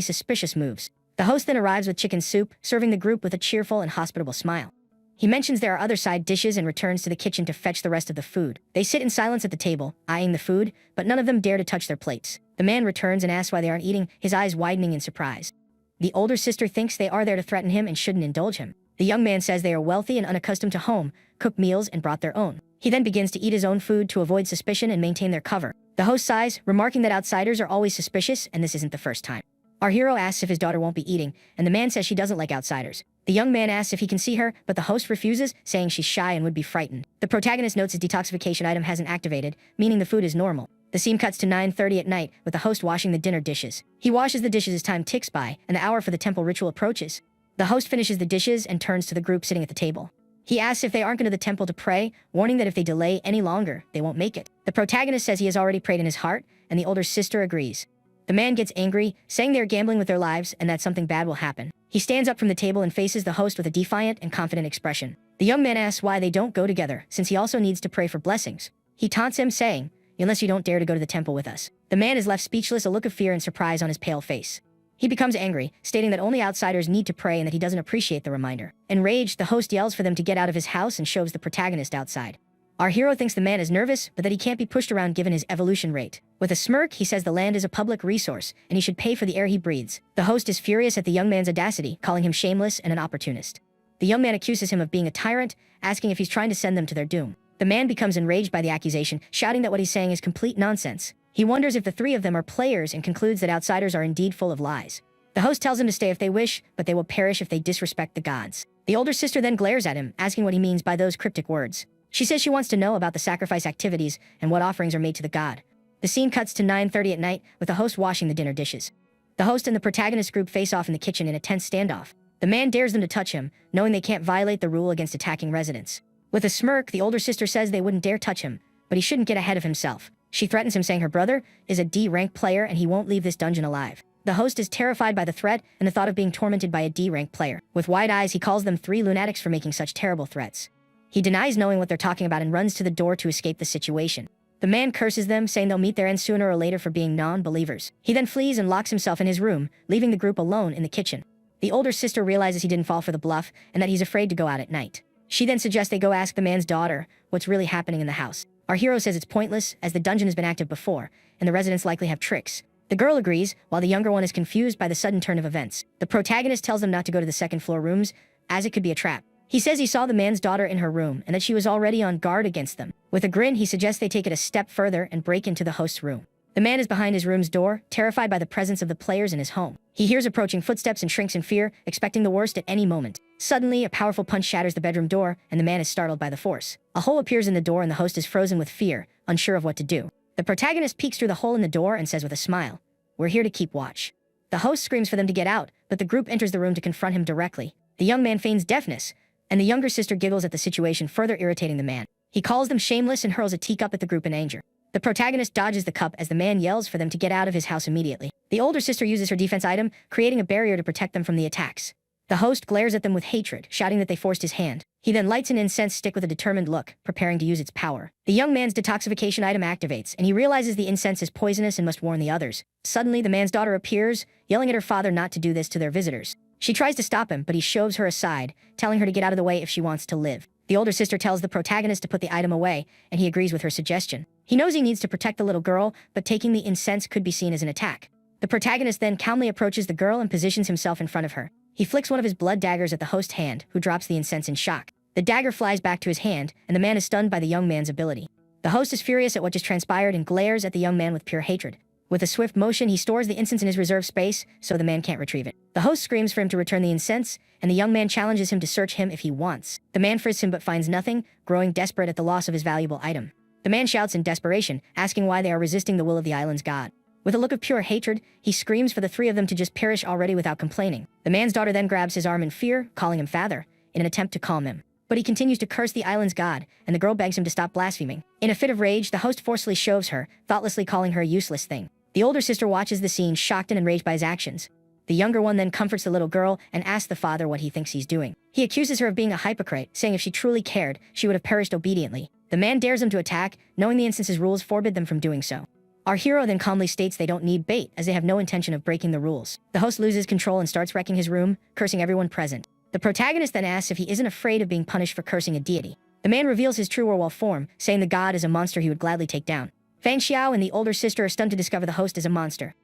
suspicious moves. The host then arrives with chicken soup, serving the group with a cheerful and hospitable smile. He mentions there are other side dishes and returns to the kitchen to fetch the rest of the food. They sit in silence at the table, eyeing the food, but none of them dare to touch their plates. The man returns and asks why they aren't eating, his eyes widening in surprise. The older sister thinks they are there to threaten him and shouldn't indulge him. The young man says they are wealthy and unaccustomed to home-cooked meals and brought their own. He then begins to eat his own food to avoid suspicion and maintain their cover. The host sighs, remarking that outsiders are always suspicious and this isn't the first time. Our hero asks if his daughter won't be eating, and the man says she doesn't like outsiders. The young man asks if he can see her, but the host refuses, saying she's shy and would be frightened. The protagonist notes his detoxification item hasn't activated, meaning the food is normal. The scene cuts to 9:30 at night, with the host washing the dinner dishes. He washes the dishes as time ticks by, and the hour for the temple ritual approaches. The host finishes the dishes and turns to the group sitting at the table. He asks if they aren't going to the temple to pray, warning that if they delay any longer, they won't make it. The protagonist says he has already prayed in his heart, and the older sister agrees. The man gets angry, saying they are gambling with their lives and that something bad will happen. He stands up from the table and faces the host with a defiant and confident expression. The young man asks why they don't go together, since he also needs to pray for blessings. He taunts him, saying, "Unless you don't dare to go to the temple with us." The man is left speechless, a look of fear and surprise on his pale face. He becomes angry, stating that only outsiders need to pray and that he doesn't appreciate the reminder. Enraged, the host yells for them to get out of his house and shoves the protagonist outside. Our hero thinks the man is nervous, but that he can't be pushed around given his evolution rate. With a smirk, he says the land is a public resource, and he should pay for the air he breathes. The host is furious at the young man's audacity, calling him shameless and an opportunist. The young man accuses him of being a tyrant, asking if he's trying to send them to their doom. The man becomes enraged by the accusation, shouting that what he's saying is complete nonsense. He wonders if the three of them are players and concludes that outsiders are indeed full of lies. The host tells him to stay if they wish, but they will perish if they disrespect the gods. The older sister then glares at him, asking what he means by those cryptic words. She says she wants to know about the sacrifice activities and what offerings are made to the god. The scene cuts to 9:30 at night, with the host washing the dinner dishes. The host and the protagonist group face off in the kitchen in a tense standoff. The man dares them to touch him, knowing they can't violate the rule against attacking residents. With a smirk, the older sister says they wouldn't dare touch him, but he shouldn't get ahead of himself. She threatens him, saying her brother is a D-rank player and he won't leave this dungeon alive. The host is terrified by the threat and the thought of being tormented by a D-rank player. With wide eyes, he calls them 3 lunatics for making such terrible threats. He denies knowing what they're talking about and runs to the door to escape the situation. The man curses them, saying they'll meet their end sooner or later for being non-believers. He then flees and locks himself in his room, leaving the group alone in the kitchen. The older sister realizes he didn't fall for the bluff and that he's afraid to go out at night. She then suggests they go ask the man's daughter what's really happening in the house. Our hero says it's pointless, as the dungeon has been active before, and the residents likely have tricks. The girl agrees, while the younger one is confused by the sudden turn of events. The protagonist tells them not to go to the second-floor rooms, as it could be a trap. He says he saw the man's daughter in her room and that she was already on guard against them. With a grin, he suggests they take it a step further and break into the host's room. The man is behind his room's door, terrified by the presence of the players in his home. He hears approaching footsteps and shrinks in fear, expecting the worst at any moment. Suddenly, a powerful punch shatters the bedroom door, and the man is startled by the force. A hole appears in the door and the host is frozen with fear, unsure of what to do. The protagonist peeks through the hole in the door and says with a smile, "We're here to keep watch." The host screams for them to get out, but the group enters the room to confront him directly. The young man feigns deafness, and the younger sister giggles at the situation, further irritating the man. He calls them shameless and hurls a teacup at the group in anger. The protagonist dodges the cup as the man yells for them to get out of his house immediately. The older sister uses her defense item, creating a barrier to protect them from the attacks. The host glares at them with hatred, shouting that they forced his hand. He then lights an incense stick with a determined look, preparing to use its power. The young man's detoxification item activates, and he realizes the incense is poisonous and must warn the others. Suddenly, the man's daughter appears, yelling at her father not to do this to their visitors. She tries to stop him, but he shoves her aside, telling her to get out of the way if she wants to live. The older sister tells the protagonist to put the item away, and he agrees with her suggestion. He knows he needs to protect the little girl, but taking the incense could be seen as an attack. The protagonist then calmly approaches the girl and positions himself in front of her. He flicks one of his blood daggers at the host's hand, who drops the incense in shock. The dagger flies back to his hand, and the man is stunned by the young man's ability. The host is furious at what just transpired and glares at the young man with pure hatred. With a swift motion, he stores the incense in his reserve space, so the man can't retrieve it. The host screams for him to return the incense, and the young man challenges him to search him if he wants. The man frisks him but finds nothing, growing desperate at the loss of his valuable item. The man shouts in desperation, asking why they are resisting the will of the island's god. With a look of pure hatred, he screams for the three of them to just perish already without complaining. The man's daughter then grabs his arm in fear, calling him father, in an attempt to calm him. But he continues to curse the island's god, and the girl begs him to stop blaspheming. In a fit of rage, the host forcefully shoves her, thoughtlessly calling her a useless thing. The older sister watches the scene, shocked and enraged by his actions. The younger one then comforts the little girl and asks the father what he thinks he's doing. He accuses her of being a hypocrite, saying if she truly cared, she would have perished obediently. The man dares him to attack, knowing the instance's rules forbid them from doing so. Our hero then calmly states they don't need bait, as they have no intention of breaking the rules. The host loses control and starts wrecking his room, cursing everyone present. The protagonist then asks if he isn't afraid of being punished for cursing a deity. The man reveals his true werewolf form, saying the god is a monster he would gladly take down. Fang Xiao and the older sister are stunned to discover the host is a monster.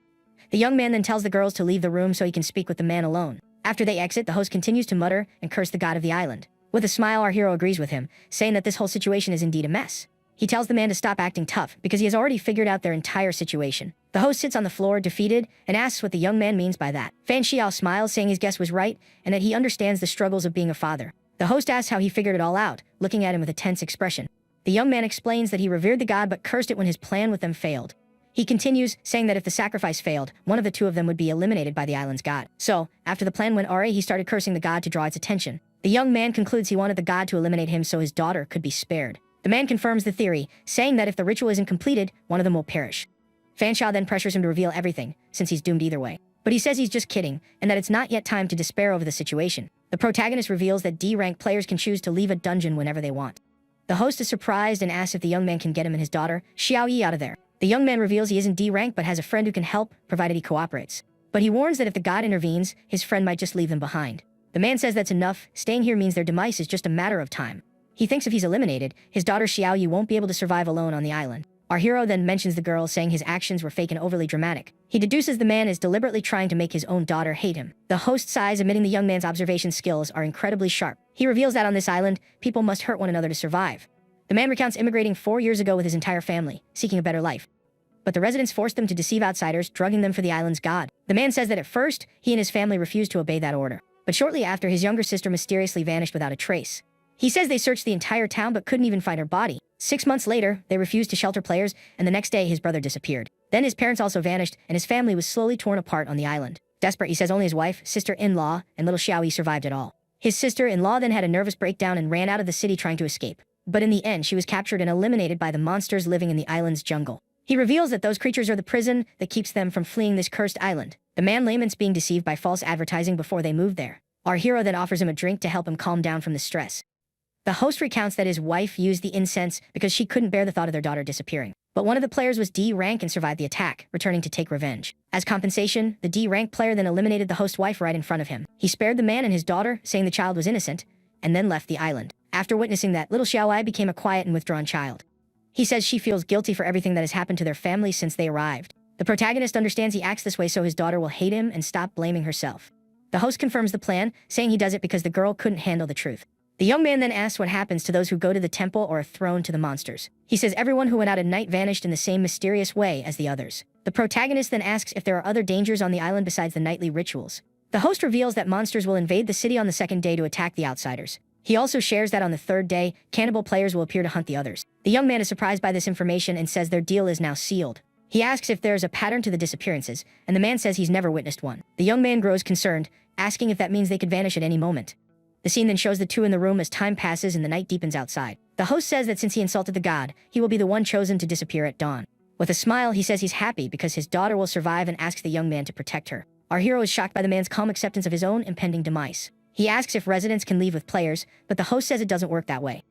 The young man then tells the girls to leave the room so he can speak with the man alone. After they exit, the host continues to mutter and curse the god of the island. With a smile, our hero agrees with him, saying that this whole situation is indeed a mess. He tells the man to stop acting tough, because he has already figured out their entire situation. The host sits on the floor, defeated, and asks what the young man means by that. Fan Xiao smiles, saying his guess was right, and that he understands the struggles of being a father. The host asks how he figured it all out, looking at him with a tense expression. The young man explains that he revered the god but cursed it when his plan with them failed. He continues, saying that if the sacrifice failed, one of the two of them would be eliminated by the island's god. So, after the plan went awry, he started cursing the god to draw its attention. The young man concludes he wanted the god to eliminate him so his daughter could be spared. The man confirms the theory, saying that if the ritual isn't completed, one of them will perish. Fan Xiao then pressures him to reveal everything, since he's doomed either way. But he says he's just kidding, and that it's not yet time to despair over the situation. The protagonist reveals that D-rank players can choose to leave a dungeon whenever they want. The host is surprised and asks if the young man can get him and his daughter, Xiao Yi, out of there. The young man reveals he isn't D-rank but has a friend who can help, provided he cooperates. But he warns that if the god intervenes, his friend might just leave them behind. The man says that's enough, staying here means their demise is just a matter of time. He thinks if he's eliminated, his daughter Xiao Yi won't be able to survive alone on the island. Our hero then mentions the girl, saying his actions were fake and overly dramatic. He deduces the man is deliberately trying to make his own daughter hate him. The host sighs, admitting the young man's observation skills are incredibly sharp. He reveals that on this island, people must hurt one another to survive. The man recounts immigrating 4 years ago with his entire family, seeking a better life. But the residents forced them to deceive outsiders, drugging them for the island's god. The man says that at first, he and his family refused to obey that order. But shortly after, his younger sister mysteriously vanished without a trace. He says they searched the entire town but couldn't even find her body. 6 months later, they refused to shelter players, and the next day his brother disappeared. Then his parents also vanished, and his family was slowly torn apart on the island. Desperate, he says only his wife, sister-in-law, and little Xiao Yi survived it all. His sister-in-law then had a nervous breakdown and ran out of the city trying to escape. But in the end, she was captured and eliminated by the monsters living in the island's jungle. He reveals that those creatures are the prison that keeps them from fleeing this cursed island. The man laments being deceived by false advertising before they moved there. Our hero then offers him a drink to help him calm down from the stress. The host recounts that his wife used the incense because she couldn't bear the thought of their daughter disappearing. But one of the players was D-rank and survived the attack, returning to take revenge. As compensation, the D-rank player then eliminated the host's wife right in front of him. He spared the man and his daughter, saying the child was innocent, and then left the island. After witnessing that, little Xiao Yi became a quiet and withdrawn child. He says she feels guilty for everything that has happened to their family since they arrived. The protagonist understands he acts this way so his daughter will hate him and stop blaming herself. The host confirms the plan, saying he does it because the girl couldn't handle the truth. The young man then asks what happens to those who go to the temple or are thrown to the monsters. He says everyone who went out at night vanished in the same mysterious way as the others. The protagonist then asks if there are other dangers on the island besides the nightly rituals. The host reveals that monsters will invade the city on the second day to attack the outsiders. He also shares that on the third day, cannibal players will appear to hunt the others. The young man is surprised by this information and says their deal is now sealed. He asks if there is a pattern to the disappearances, and the man says he's never witnessed one. The young man grows concerned, asking if that means they could vanish at any moment. The scene then shows the two in the room as time passes and the night deepens outside. The host says that since he insulted the god, he will be the one chosen to disappear at dawn. With a smile, he says he's happy because his daughter will survive and asks the young man to protect her. Our hero is shocked by the man's calm acceptance of his own impending demise. He asks if residents can leave with players, but the host says it doesn't work that way.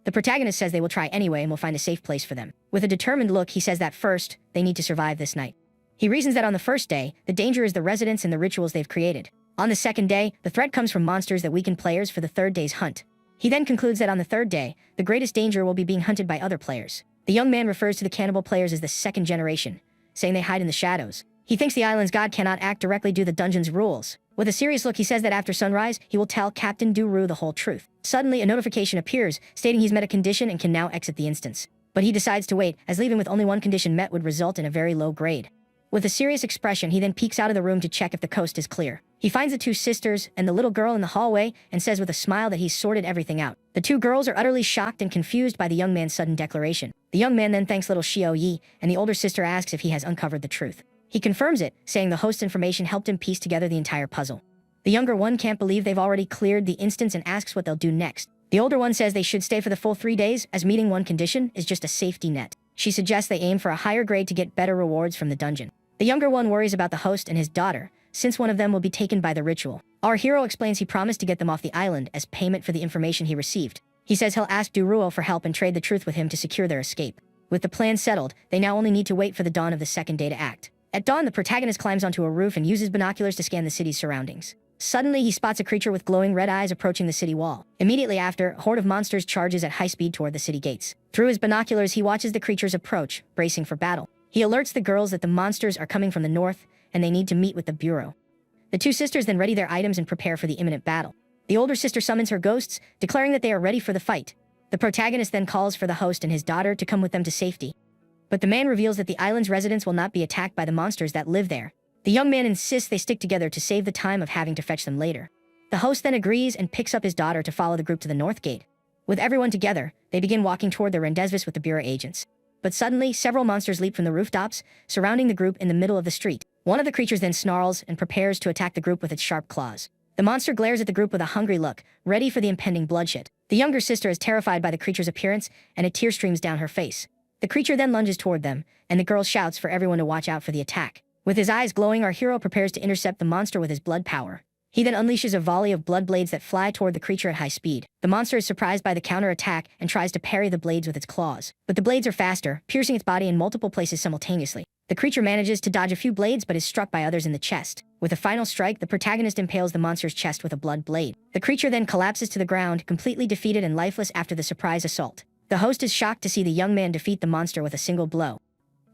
The protagonist says they will try anyway and will find a safe place for them. With a determined look, he says that first, they need to survive this night. He reasons that on the first day, the danger is the residents and the rituals they've created. On the second day, the threat comes from monsters that weaken players for the third day's hunt. He then concludes that on the third day, the greatest danger will be being hunted by other players. The young man refers to the cannibal players as the second generation, saying they hide in the shadows. He thinks the island's god cannot act directly due to the dungeon's rules. With a serious look, he says that after sunrise, he will tell Captain Duru the whole truth. Suddenly, a notification appears, stating he's met a condition and can now exit the instance. But he decides to wait, as leaving with only one condition met would result in a very low grade. With a serious expression, he then peeks out of the room to check if the coast is clear. He finds the two sisters and the little girl in the hallway and says with a smile that he's sorted everything out. The two girls are utterly shocked and confused by the young man's sudden declaration. The young man then thanks little Xiao Yi, and the older sister asks if he has uncovered the truth. He confirms it, saying the host's information helped him piece together the entire puzzle. The younger one can't believe they've already cleared the instance and asks what they'll do next. The older one says they should stay for the full 3 days, as meeting one condition is just a safety net. She suggests they aim for a higher grade to get better rewards from the dungeon. The younger one worries about the host and his daughter, since one of them will be taken by the ritual. Our hero explains he promised to get them off the island as payment for the information he received. He says he'll ask Duruo for help and trade the truth with him to secure their escape. With the plan settled, they now only need to wait for the dawn of the second day to act. At dawn, the protagonist climbs onto a roof and uses binoculars to scan the city's surroundings. Suddenly, he spots a creature with glowing red eyes approaching the city wall. Immediately after, a horde of monsters charges at high speed toward the city gates. Through his binoculars, he watches the creatures approach, bracing for battle. He alerts the girls that the monsters are coming from the north, and they need to meet with the Bureau. The two sisters then ready their items and prepare for the imminent battle. The older sister summons her ghosts, declaring that they are ready for the fight. The protagonist then calls for the host and his daughter to come with them to safety. But the man reveals that the island's residents will not be attacked by the monsters that live there. The young man insists they stick together to save the time of having to fetch them later. The host then agrees and picks up his daughter to follow the group to the north gate. With everyone together, they begin walking toward the rendezvous with the Bureau agents. But suddenly, several monsters leap from the rooftops, surrounding the group in the middle of the street. One of the creatures then snarls and prepares to attack the group with its sharp claws. The monster glares at the group with a hungry look, ready for the impending bloodshed. The younger sister is terrified by the creature's appearance, and a tear streams down her face. The creature then lunges toward them, and the girl shouts for everyone to watch out for the attack. With his eyes glowing, our hero prepares to intercept the monster with his blood power. He then unleashes a volley of blood blades that fly toward the creature at high speed. The monster is surprised by the counter-attack and tries to parry the blades with its claws. But the blades are faster, piercing its body in multiple places simultaneously. The creature manages to dodge a few blades but is struck by others in the chest. With a final strike, the protagonist impales the monster's chest with a blood blade. The creature then collapses to the ground, completely defeated and lifeless after the surprise assault. The host is shocked to see the young man defeat the monster with a single blow.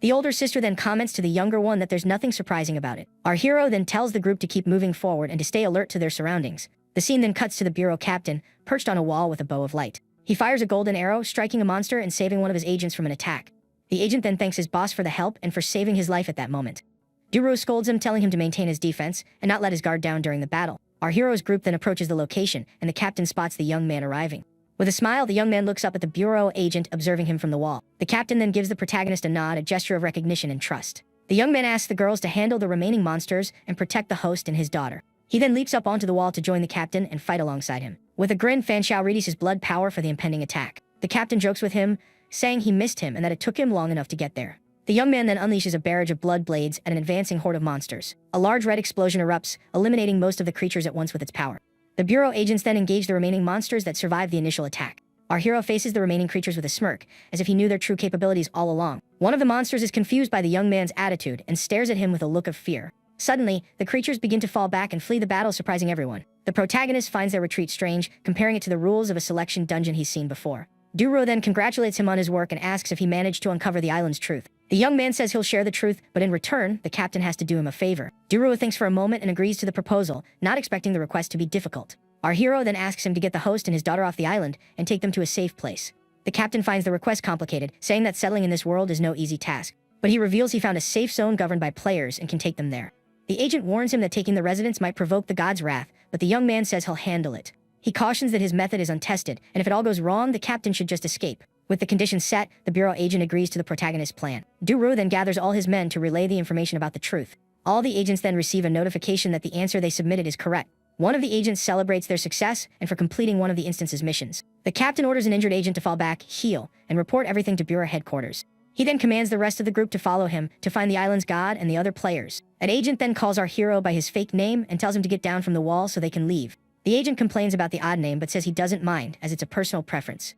The older sister then comments to the younger one that there's nothing surprising about it. Our hero then tells the group to keep moving forward and to stay alert to their surroundings. The scene then cuts to the bureau captain, perched on a wall with a bow of light. He fires a golden arrow, striking a monster and saving one of his agents from an attack. The agent then thanks his boss for the help and for saving his life at that moment. Duruo scolds him, telling him to maintain his defense and not let his guard down during the battle. Our hero's group then approaches the location, and the captain spots the young man arriving. With a smile, the young man looks up at the bureau agent, observing him from the wall. The captain then gives the protagonist a nod, a gesture of recognition and trust. The young man asks the girls to handle the remaining monsters and protect the host and his daughter. He then leaps up onto the wall to join the captain and fight alongside him. With a grin, Fan Xiao readies his blood power for the impending attack. The captain jokes with him, saying he missed him and that it took him long enough to get there. The young man then unleashes a barrage of blood blades at an advancing horde of monsters. A large red explosion erupts, eliminating most of the creatures at once with its power. The bureau agents then engage the remaining monsters that survived the initial attack. Our hero faces the remaining creatures with a smirk, as if he knew their true capabilities all along. One of the monsters is confused by the young man's attitude and stares at him with a look of fear. Suddenly, the creatures begin to fall back and flee the battle, surprising everyone. The protagonist finds their retreat strange, comparing it to the rules of a selection dungeon he's seen before. Duruo then congratulates him on his work and asks if he managed to uncover the island's truth. The young man says he'll share the truth, but in return, the captain has to do him a favor. Duruo thinks for a moment and agrees to the proposal, not expecting the request to be difficult. Our hero then asks him to get the host and his daughter off the island and take them to a safe place. The captain finds the request complicated, saying that settling in this world is no easy task. But he reveals he found a safe zone governed by players and can take them there. The agent warns him that taking the residents might provoke the god's wrath, but the young man says he'll handle it. He cautions that his method is untested, and if it all goes wrong, the captain should just escape. With the conditions set, the bureau agent agrees to the protagonist's plan. Duruo then gathers all his men to relay the information about the truth. All the agents then receive a notification that the answer they submitted is correct. One of the agents celebrates their success and for completing one of the instance's missions. The captain orders an injured agent to fall back, heal, and report everything to bureau headquarters. He then commands the rest of the group to follow him to find the island's god and the other players. An agent then calls our hero by his fake name and tells him to get down from the wall so they can leave. The agent complains about the odd name but says he doesn't mind, as it's a personal preference.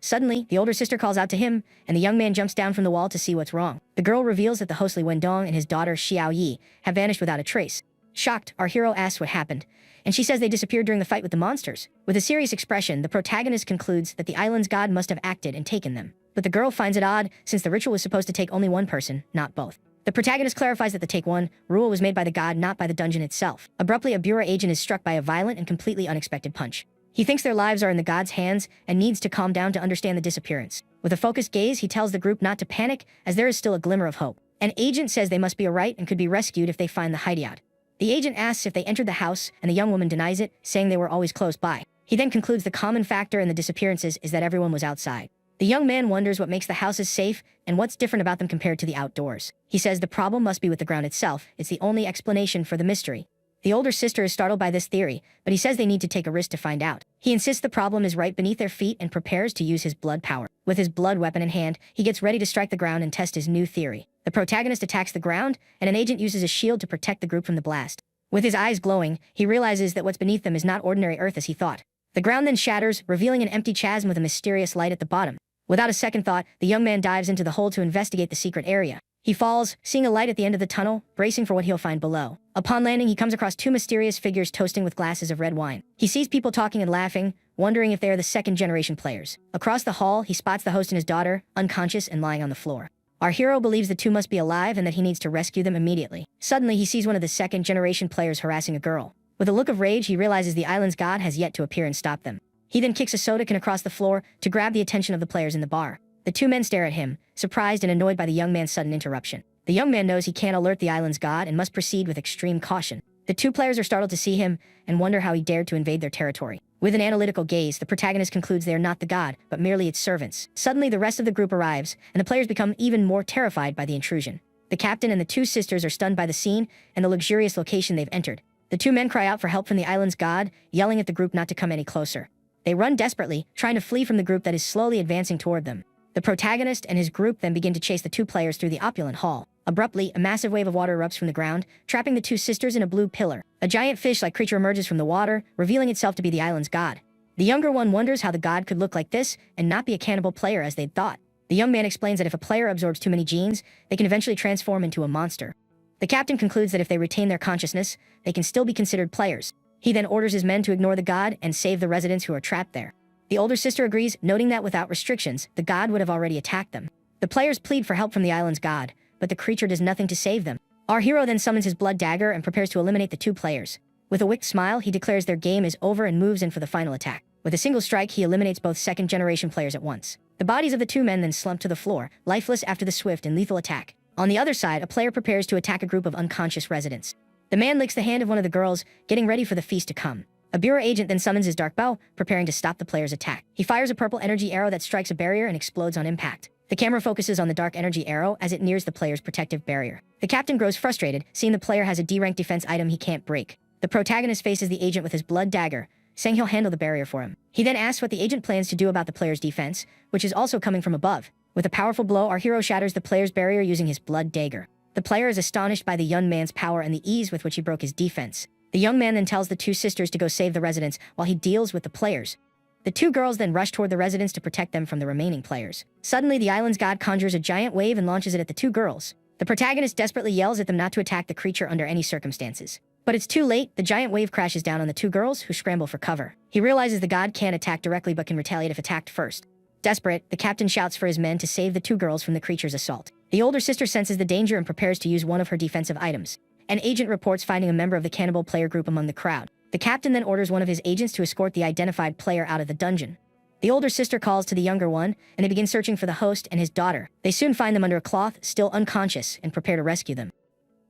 Suddenly, the older sister calls out to him, and the young man jumps down from the wall to see what's wrong. The girl reveals that the host Li Wendong and his daughter Xiao Yi have vanished without a trace. Shocked, our hero asks what happened, and she says they disappeared during the fight with the monsters. With a serious expression, the protagonist concludes that the island's god must have acted and taken them. But the girl finds it odd, since the ritual was supposed to take only one person, not both. The protagonist clarifies that the take one rule was made by the god, not by the dungeon itself. Abruptly, a bureau agent is struck by a violent and completely unexpected punch. He thinks their lives are in the god's hands and needs to calm down to understand the disappearance. With a focused gaze, he tells the group not to panic, as there is still a glimmer of hope. An agent says they must be alright and could be rescued if they find the hideout. The agent asks if they entered the house, and the young woman denies it, saying they were always close by. He then concludes the common factor in the disappearances is that everyone was outside. The young man wonders what makes the houses safe and what's different about them compared to the outdoors. He says the problem must be with the ground itself. It's the only explanation for the mystery. The older sister is startled by this theory, but he says they need to take a risk to find out. He insists the problem is right beneath their feet and prepares to use his blood power. With his blood weapon in hand, he gets ready to strike the ground and test his new theory. The protagonist attacks the ground, and an agent uses a shield to protect the group from the blast. With his eyes glowing, he realizes that what's beneath them is not ordinary earth as he thought. The ground then shatters, revealing an empty chasm with a mysterious light at the bottom. Without a second thought, the young man dives into the hole to investigate the secret area. He falls, seeing a light at the end of the tunnel, bracing for what he'll find below. Upon landing, he comes across two mysterious figures toasting with glasses of red wine. He sees people talking and laughing, wondering if they are the second-generation players. Across the hall, he spots the host and his daughter, unconscious and lying on the floor. Our hero believes the two must be alive and that he needs to rescue them immediately. Suddenly, he sees one of the second-generation players harassing a girl. With a look of rage, he realizes the island's god has yet to appear and stop them. He then kicks a soda can across the floor to grab the attention of the players in the bar. The two men stare at him, surprised and annoyed by the young man's sudden interruption. The young man knows he can't alert the island's god and must proceed with extreme caution. The two players are startled to see him and wonder how he dared to invade their territory. With an analytical gaze, the protagonist concludes they are not the god, but merely its servants. Suddenly, the rest of the group arrives, and the players become even more terrified by the intrusion. The captain and the two sisters are stunned by the scene and the luxurious location they've entered. The two men cry out for help from the island's god, yelling at the group not to come any closer. They run desperately, trying to flee from the group that is slowly advancing toward them. The protagonist and his group then begin to chase the two players through the opulent hall. Abruptly, a massive wave of water erupts from the ground, trapping the two sisters in a blue pillar. A giant fish-like creature emerges from the water, revealing itself to be the island's god. The younger one wonders how the god could look like this and not be a cannibal player as they'd thought. The young man explains that if a player absorbs too many genes, they can eventually transform into a monster. The captain concludes that if they retain their consciousness, they can still be considered players. He then orders his men to ignore the god and save the residents who are trapped there. The older sister agrees, noting that without restrictions, the god would have already attacked them. The players plead for help from the island's god, but the creature does nothing to save them. Our hero then summons his blood dagger and prepares to eliminate the two players. With a wicked smile, he declares their game is over and moves in for the final attack. With a single strike, he eliminates both second-generation players at once. The bodies of the two men then slump to the floor, lifeless after the swift and lethal attack. On the other side, a player prepares to attack a group of unconscious residents. The man licks the hand of one of the girls, getting ready for the feast to come. A bureau agent then summons his dark bow, preparing to stop the player's attack. He fires a purple energy arrow that strikes a barrier and explodes on impact. The camera focuses on the dark energy arrow as it nears the player's protective barrier. The captain grows frustrated, seeing the player has a D-rank defense item he can't break. The protagonist faces the agent with his blood dagger, saying he'll handle the barrier for him. He then asks what the agent plans to do about the player's defense, which is also coming from above. With a powerful blow, our hero shatters the player's barrier using his blood dagger. The player is astonished by the young man's power and the ease with which he broke his defense. The young man then tells the two sisters to go save the residents while he deals with the players. The two girls then rush toward the residents to protect them from the remaining players. Suddenly, the island's god conjures a giant wave and launches it at the two girls. The protagonist desperately yells at them not to attack the creature under any circumstances. But it's too late. The giant wave crashes down on the two girls, who scramble for cover. He realizes the god can't attack directly but can retaliate if attacked first. Desperate, the captain shouts for his men to save the two girls from the creature's assault. The older sister senses the danger and prepares to use one of her defensive items. An agent reports finding a member of the cannibal player group among the crowd. The captain then orders one of his agents to escort the identified player out of the dungeon. The older sister calls to the younger one, and they begin searching for the host and his daughter. They soon find them under a cloth, still unconscious, and prepare to rescue them.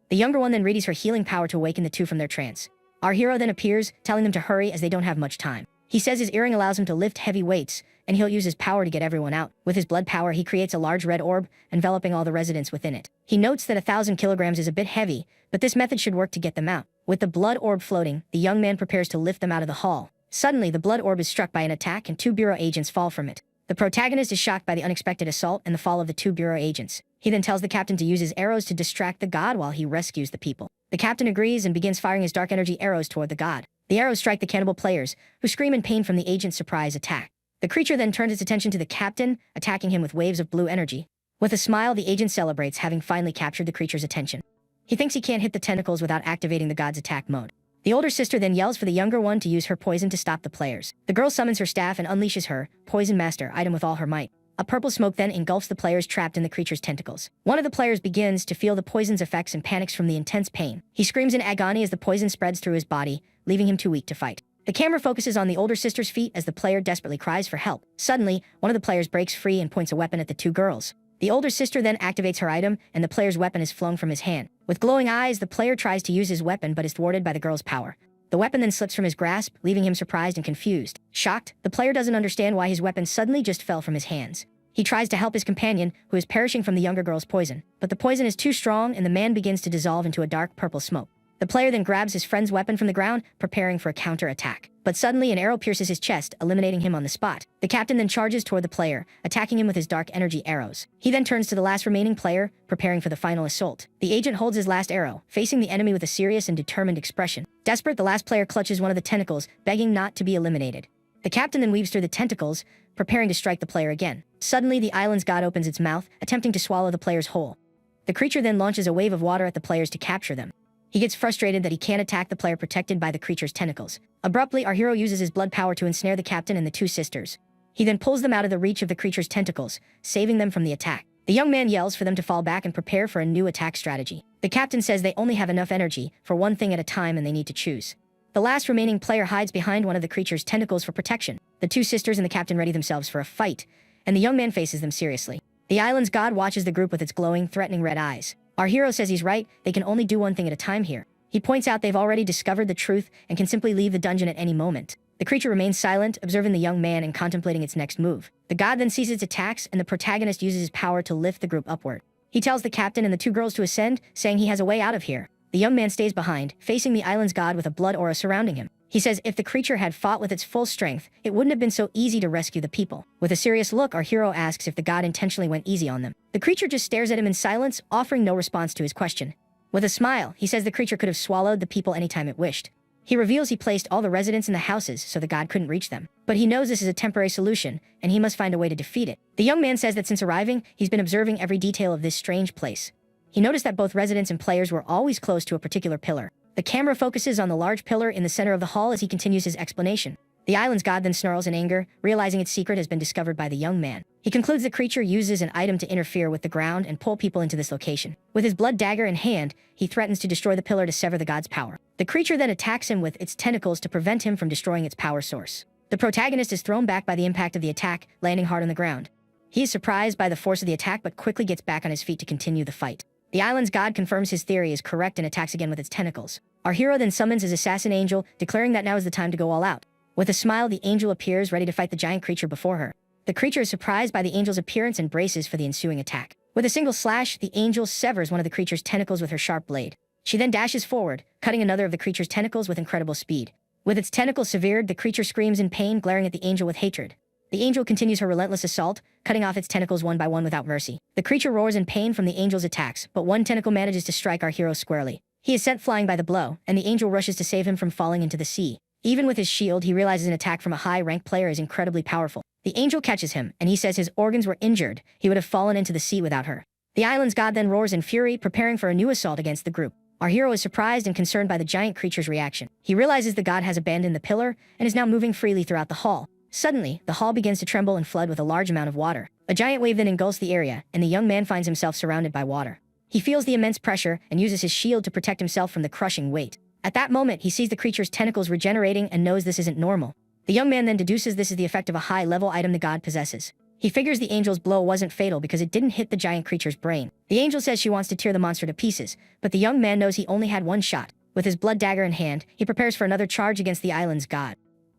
The younger one then readies her healing power to awaken the two from their trance. Our hero then appears, telling them to hurry as they don't have much time. He says his earring allows him to lift heavy weights, and he'll use his power to get everyone out. With his blood power, he creates a large red orb, enveloping all the residents within it. He notes that 1,000 kilograms is a bit heavy, but this method should work to get them out. With the blood orb floating, the young man prepares to lift them out of the hall. Suddenly, the blood orb is struck by an attack and two bureau agents fall from it. The protagonist is shocked by the unexpected assault and the fall of the two bureau agents. He then tells the captain to use his arrows to distract the god while he rescues the people. The captain agrees and begins firing his dark energy arrows toward the god. The arrows strike the cannibal players, who scream in pain from the agent's surprise attack. The creature then turns its attention to the captain, attacking him with waves of blue energy. With a smile, the agent celebrates having finally captured the creature's attention. He thinks he can't hit the tentacles without activating the god's attack mode. The older sister then yells for the younger one to use her poison to stop the players. The girl summons her staff and unleashes her Poison Master item with all her might. A purple smoke then engulfs the players trapped in the creature's tentacles. One of the players begins to feel the poison's effects and panics from the intense pain. He screams in agony as the poison spreads through his body, leaving him too weak to fight. The camera focuses on the older sister's feet as the player desperately cries for help. Suddenly, one of the players breaks free and points a weapon at the two girls. The older sister then activates her item, and the player's weapon is flung from his hand. With glowing eyes, the player tries to use his weapon but is thwarted by the girl's power. The weapon then slips from his grasp, leaving him surprised and confused. Shocked, the player doesn't understand why his weapon suddenly just fell from his hands. He tries to help his companion, who is perishing from the younger girl's poison, but the poison is too strong and the man begins to dissolve into a dark purple smoke. The player then grabs his friend's weapon from the ground, preparing for a counter-attack. But suddenly an arrow pierces his chest, eliminating him on the spot. The captain then charges toward the player, attacking him with his dark energy arrows. He then turns to the last remaining player, preparing for the final assault. The agent holds his last arrow, facing the enemy with a serious and determined expression. Desperate, the last player clutches one of the tentacles, begging not to be eliminated. The captain then weaves through the tentacles, preparing to strike the player again. Suddenly, the island's god opens its mouth, attempting to swallow the players whole. The creature then launches a wave of water at the players to capture them. He gets frustrated that he can't attack the player protected by the creature's tentacles. Abruptly, our hero uses his blood power to ensnare the captain and the two sisters. He then pulls them out of the reach of the creature's tentacles, saving them from the attack. The young man yells for them to fall back and prepare for a new attack strategy. The captain says they only have enough energy for one thing at a time and they need to choose. The last remaining player hides behind one of the creature's tentacles for protection. The two sisters and the captain ready themselves for a fight, and the young man faces them seriously. The island's god watches the group with its glowing, threatening red eyes. Our hero says he's right, they can only do one thing at a time here. He points out they've already discovered the truth and can simply leave the dungeon at any moment. The creature remains silent, observing the young man and contemplating its next move. The god then sees its attacks, and the protagonist uses his power to lift the group upward. He tells the captain and the two girls to ascend, saying he has a way out of here. The young man stays behind, facing the island's god with a blood aura surrounding him. He says if the creature had fought with its full strength, it wouldn't have been so easy to rescue the people. With a serious look, our hero asks if the god intentionally went easy on them. The creature just stares at him in silence, offering no response to his question. With a smile, he says the creature could have swallowed the people anytime it wished. He reveals he placed all the residents in the houses so the god couldn't reach them. But he knows this is a temporary solution, and he must find a way to defeat it. The young man says that since arriving, he's been observing every detail of this strange place. He noticed that both residents and players were always close to a particular pillar. The camera focuses on the large pillar in the center of the hall as he continues his explanation. The island's god then snarls in anger, realizing its secret has been discovered by the young man. He concludes the creature uses an item to interfere with the ground and pull people into this location. With his blood dagger in hand, he threatens to destroy the pillar to sever the god's power. The creature then attacks him with its tentacles to prevent him from destroying its power source. The protagonist is thrown back by the impact of the attack, landing hard on the ground. He is surprised by the force of the attack but quickly gets back on his feet to continue the fight. The island's god confirms his theory is correct and attacks again with its tentacles. Our hero then summons his assassin angel, declaring that now is the time to go all out. With a smile, the angel appears ready to fight the giant creature before her. The creature is surprised by the angel's appearance and braces for the ensuing attack. With a single slash, the angel severs one of the creature's tentacles with her sharp blade. She then dashes forward, cutting another of the creature's tentacles with incredible speed. With its tentacles severed, the creature screams in pain, glaring at the angel with hatred. The angel continues her relentless assault, cutting off its tentacles one by one without mercy. The creature roars in pain from the angel's attacks, but one tentacle manages to strike our hero squarely. He is sent flying by the blow, and the angel rushes to save him from falling into the sea. Even with his shield, he realizes an attack from a high-ranked player is incredibly powerful. The angel catches him, and he says his organs were injured. He would have fallen into the sea without her. The island's god then roars in fury, preparing for a new assault against the group. Our hero is surprised and concerned by the giant creature's reaction. He realizes the god has abandoned the pillar and is now moving freely throughout the hall. Suddenly, the hall begins to tremble and flood with a large amount of water. A giant wave then engulfs the area, and the young man finds himself surrounded by water. He feels the immense pressure and uses his shield to protect himself from the crushing weight. At that moment, he sees the creature's tentacles regenerating and knows this isn't normal. The young man then deduces this is the effect of a high-level item the god possesses. He figures the angel's blow wasn't fatal because it didn't hit the giant creature's brain. The angel says she wants to tear the monster to pieces, but the young man knows he only had one shot. With his blood dagger in hand, he prepares for another charge against the island's god.